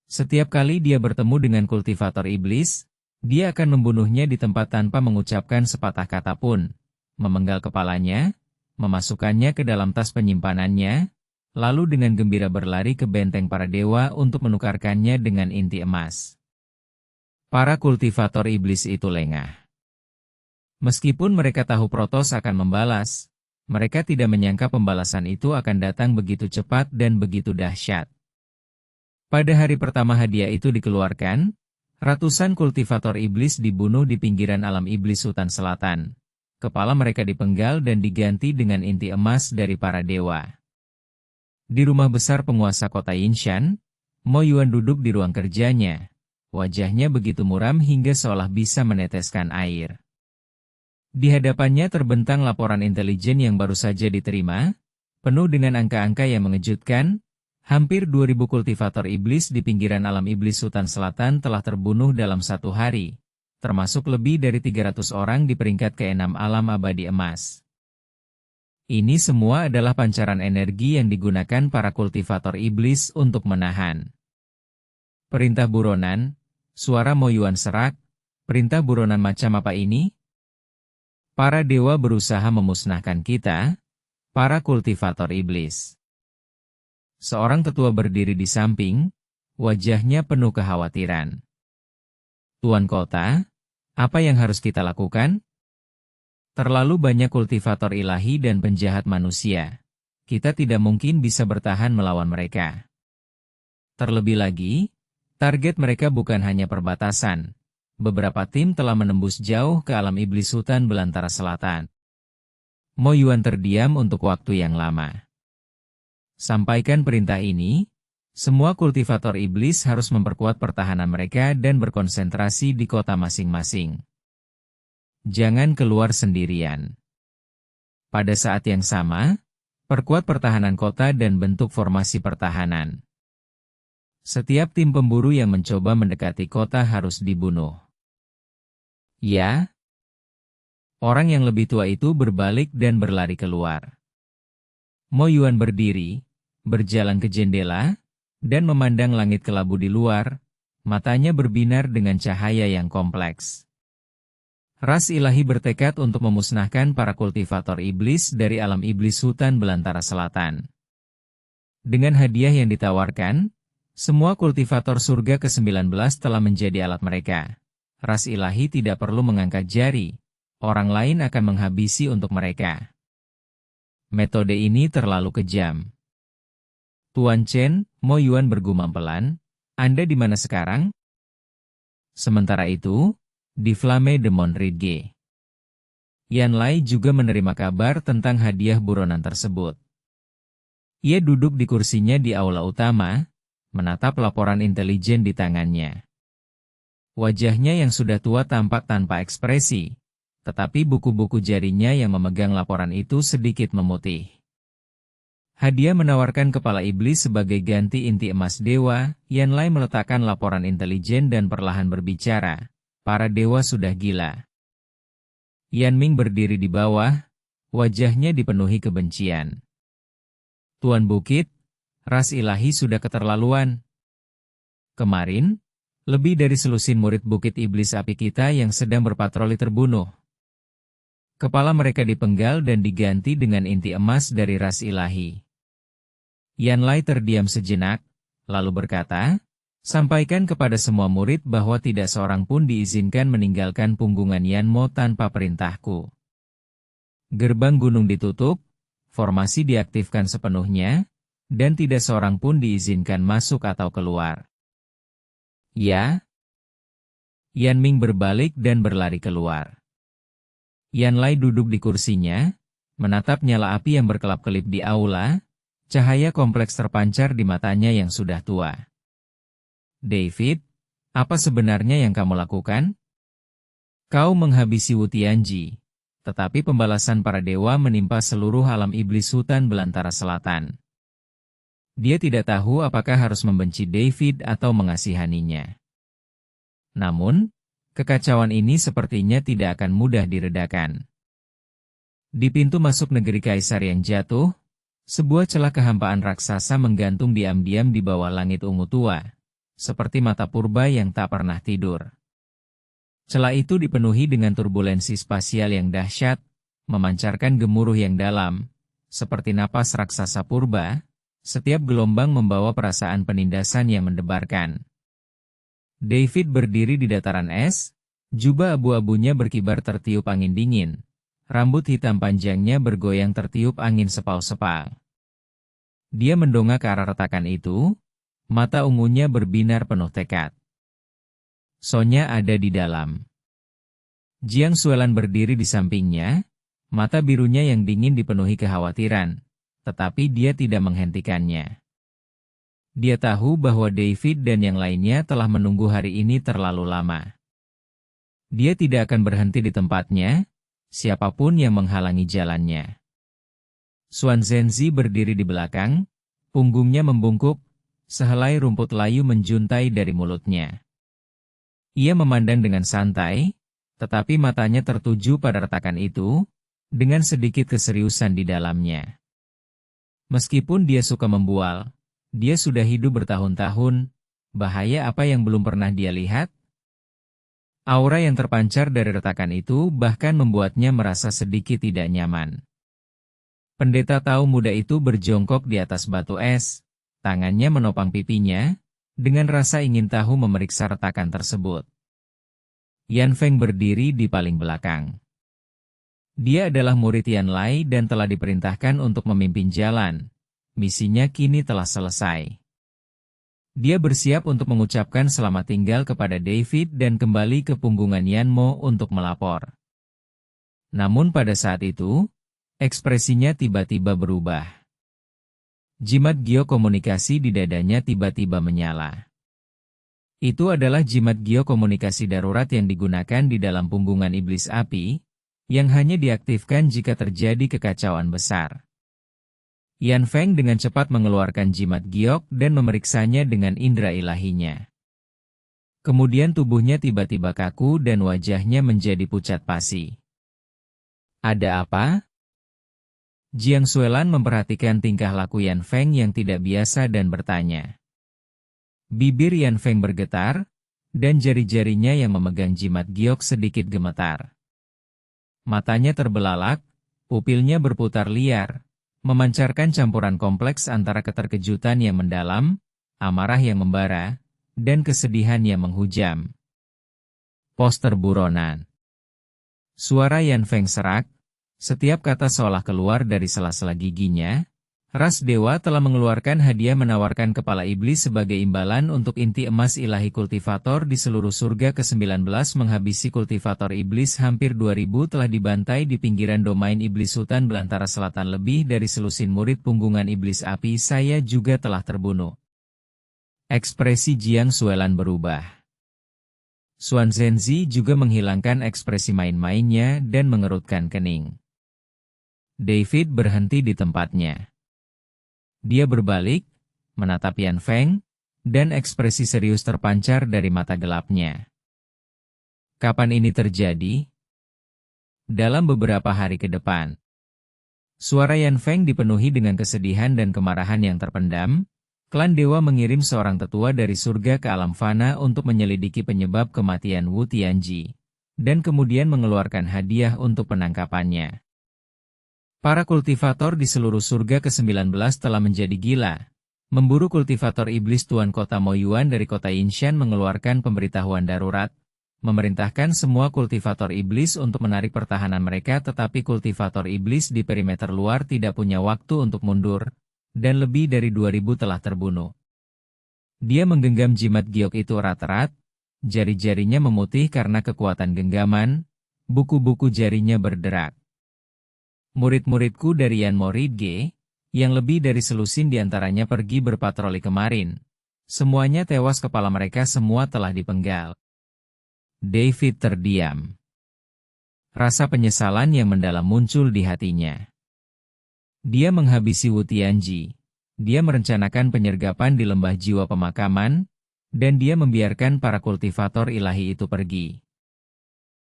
Setiap kali dia bertemu dengan kultivator iblis, dia akan membunuhnya di tempat tanpa mengucapkan sepatah kata pun, memenggal kepalanya, memasukkannya ke dalam tas penyimpanannya, lalu dengan gembira berlari ke benteng para dewa untuk menukarkannya dengan inti emas. Para kultivator iblis itu lengah. Meskipun mereka tahu Protos akan membalas, mereka tidak menyangka pembalasan itu akan datang begitu cepat dan begitu dahsyat. Pada hari pertama hadiah itu dikeluarkan, ratusan kultivator iblis dibunuh di pinggiran alam iblis hutan selatan. kepala mereka dipenggal dan diganti dengan inti emas dari para dewa. Di rumah besar penguasa kota Yinshan, Mo Yuan duduk di ruang kerjanya. Wajahnya begitu muram hingga seolah bisa meneteskan air. Di hadapannya terbentang laporan intelijen yang baru saja diterima, penuh dengan angka-angka yang mengejutkan. Hampir 2.000 kultivator iblis di pinggiran alam iblis Hutan Selatan telah terbunuh dalam satu hari, termasuk lebih dari 300 orang di peringkat ke-6 alam abadi emas. Ini semua adalah pancaran energi yang digunakan para kultivator iblis untuk menahan. Perintah buronan, suara Mo Yuan serak, perintah buronan macam apa ini? Para dewa berusaha memusnahkan kita, para kultivator iblis. Seorang tetua berdiri di samping, wajahnya penuh kekhawatiran. Tuan Kota, apa yang harus kita lakukan? Terlalu banyak kultivator ilahi dan penjahat manusia. Kita tidak mungkin bisa bertahan melawan mereka. Terlebih lagi, target mereka bukan hanya perbatasan. Beberapa tim telah menembus jauh ke alam iblis hutan belantara selatan. Mo Yuan terdiam untuk waktu yang lama. Sampaikan perintah ini, semua kultivator iblis harus memperkuat pertahanan mereka dan berkonsentrasi di kota masing-masing. Jangan keluar sendirian. Pada saat yang sama, perkuat pertahanan kota dan bentuk formasi pertahanan. Setiap tim pemburu yang mencoba mendekati kota harus dibunuh. Ya. Orang yang lebih tua itu berbalik dan berlari keluar. Mo Yuan berdiri, berjalan ke jendela, dan memandang langit kelabu di luar, matanya berbinar dengan cahaya yang kompleks. Ras ilahi bertekad untuk memusnahkan para kultivator iblis dari alam iblis hutan belantara selatan. Dengan hadiah yang ditawarkan, semua kultivator surga ke-19 telah menjadi alat mereka. Ras ilahi tidak perlu mengangkat jari, orang lain akan menghabisi untuk mereka. Metode ini terlalu kejam. Tuan Chen, Mo Yuan bergumam pelan, Anda di mana sekarang? Sementara itu, di Flame de Montrige, Yan Lai juga menerima kabar tentang hadiah buronan tersebut. Ia duduk di kursinya di aula utama, menatap laporan intelijen di tangannya. Wajahnya yang sudah tua tampak tanpa ekspresi, tetapi buku-buku jarinya yang memegang laporan itu sedikit memutih. Hadiah menawarkan kepala iblis sebagai ganti inti emas dewa. Yan Lai meletakkan laporan intelijen dan perlahan berbicara. Para dewa sudah gila. Yan Ming berdiri di bawah, wajahnya dipenuhi kebencian. Tuan Bukit, ras ilahi sudah keterlaluan. Kemarin, lebih dari selusin murid Bukit Iblis Api kita yang sedang berpatroli terbunuh. Kepala mereka dipenggal dan diganti dengan inti emas dari ras ilahi. Yan Lai terdiam sejenak, lalu berkata, sampaikan kepada semua murid bahwa tidak seorang pun diizinkan meninggalkan punggungan Yan Mo tanpa perintahku. Gerbang gunung ditutup, formasi diaktifkan sepenuhnya, dan tidak seorang pun diizinkan masuk atau keluar. Ya? Yan Ming berbalik dan berlari keluar. Yan Lai duduk di kursinya, menatap nyala api yang berkelap-kelip di aula, cahaya kompleks terpancar di matanya yang sudah tua. David, apa sebenarnya yang kamu lakukan? Kau menghabisi Wu Tianji, tetapi pembalasan para dewa menimpa seluruh alam iblis hutan belantara selatan. Dia tidak tahu apakah harus membenci David atau mengasihaninya. Namun, kekacauan ini sepertinya tidak akan mudah diredakan. Di pintu masuk negeri Kaisar yang jatuh, sebuah celah kehampaan raksasa menggantung diam-diam di bawah langit ungu tua, seperti mata purba yang tak pernah tidur. Celah itu dipenuhi dengan turbulensi spasial yang dahsyat, memancarkan gemuruh yang dalam, seperti napas raksasa purba, setiap gelombang membawa perasaan penindasan yang mendebarkan. David berdiri di dataran es, jubah abu-abunya berkibar tertiup angin dingin, rambut hitam panjangnya bergoyang tertiup angin sepal-sepal. Dia mendongak ke arah retakan itu, mata ungunya berbinar penuh tekad. Sonya ada di dalam. Jiang Xuelan berdiri di sampingnya, Mata birunya yang dingin dipenuhi kekhawatiran, tetapi dia tidak menghentikannya. Dia tahu bahwa David dan yang lainnya telah menunggu hari ini terlalu lama. Dia tidak akan berhenti di tempatnya, siapapun yang menghalangi jalannya. Xuan Zhenzi berdiri di belakang, punggungnya membungkuk, sehelai rumput layu menjuntai dari mulutnya. Ia memandang dengan santai, tetapi matanya tertuju pada retakan itu, dengan sedikit keseriusan di dalamnya. Meskipun dia suka membual, dia sudah hidup bertahun-tahun, bahaya apa yang belum pernah dia lihat? Aura yang terpancar dari retakan itu bahkan membuatnya merasa sedikit tidak nyaman. Pendeta Tao muda itu berjongkok di atas batu es, tangannya menopang pipinya, dengan rasa ingin tahu memeriksa retakan tersebut. Yan Feng berdiri di paling belakang. Dia adalah murid Yan Lai dan telah diperintahkan untuk memimpin jalan. Misinya kini telah selesai. Dia bersiap untuk mengucapkan selamat tinggal kepada David dan kembali ke punggungan Yan Mo untuk melapor. Namun pada saat itu, ekspresinya tiba-tiba berubah. Jimat Gio komunikasi di dadanya tiba-tiba menyala. Itu adalah jimat Gio komunikasi darurat yang digunakan di dalam punggungan iblis api, yang hanya diaktifkan jika terjadi kekacauan besar. Yan Feng dengan cepat mengeluarkan jimat giok dan memeriksanya dengan indera ilahinya. Kemudian tubuhnya tiba-tiba kaku dan wajahnya menjadi pucat pasi. Ada apa? Jiang Xuelan memperhatikan tingkah laku Yan Feng yang tidak biasa dan bertanya. Bibir Yan Feng bergetar, dan jari-jarinya yang memegang jimat giok sedikit gemetar. Matanya terbelalak, pupilnya berputar liar, memancarkan campuran kompleks antara keterkejutan yang mendalam, amarah yang membara, dan kesedihan yang menghujam. Poster buronan. Suara Yan Feng serak, setiap kata seolah keluar dari sela-sela giginya. Ras dewa telah mengeluarkan hadiah menawarkan kepala iblis sebagai imbalan untuk inti emas ilahi kultivator di seluruh surga ke-19 menghabisi kultivator iblis hampir 2000 telah dibantai di pinggiran domain iblis hutan belantara selatan lebih dari selusin murid punggungan iblis api saya juga telah terbunuh. Ekspresi Jiang Xuelan berubah. Xuan Zhenzi juga menghilangkan ekspresi main-mainnya dan mengerutkan kening. David berhenti di tempatnya. Dia berbalik, menatap Yan Feng, dan ekspresi serius terpancar dari mata gelapnya. Kapan ini terjadi? Dalam beberapa hari ke depan. Suara Yan Feng dipenuhi dengan kesedihan dan kemarahan yang terpendam. Klan Dewa mengirim seorang tetua dari surga ke alam fana untuk menyelidiki penyebab kematian Wu Tianji, dan kemudian mengeluarkan hadiah untuk penangkapannya. Para kultivator di seluruh surga ke-19 telah menjadi gila. Memburu kultivator iblis Tuan Kota Moyuan dari kota Yinshan mengeluarkan pemberitahuan darurat, memerintahkan semua kultivator iblis untuk menarik pertahanan mereka tetapi kultivator iblis di perimeter luar tidak punya waktu untuk mundur, dan lebih dari 2000 telah terbunuh. Dia menggenggam jimat giok itu erat-erat, jari-jarinya memutih karena kekuatan genggaman, buku-buku jarinya berderak. Murid-muridku dari Yan Mo Ridge, yang lebih dari selusin diantaranya pergi berpatroli kemarin. Semuanya tewas, kepala mereka semua telah dipenggal. David terdiam. Rasa penyesalan yang mendalam muncul di hatinya. Dia menghabisi Wu Tianji. Dia merencanakan penyergapan di lembah jiwa pemakaman, dan dia membiarkan para kultivator ilahi itu pergi.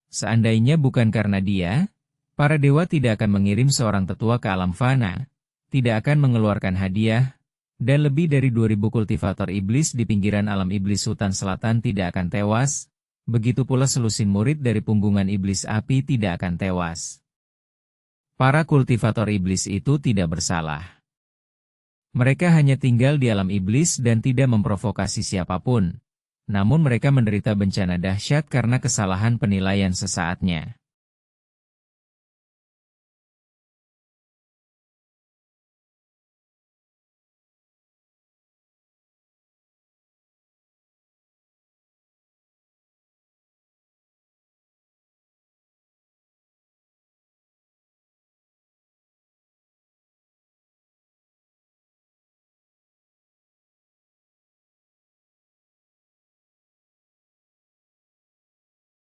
Seandainya bukan karena dia, para dewa tidak akan mengirim seorang tetua ke alam fana, tidak akan mengeluarkan hadiah, dan lebih dari 2000 kultivator iblis di pinggiran alam iblis hutan selatan tidak akan tewas, begitu pula selusin murid dari punggungan iblis api tidak akan tewas. Para kultivator iblis itu tidak bersalah. Mereka hanya tinggal di alam iblis dan tidak memprovokasi siapapun, namun mereka menderita bencana dahsyat karena kesalahan penilaian sesaatnya.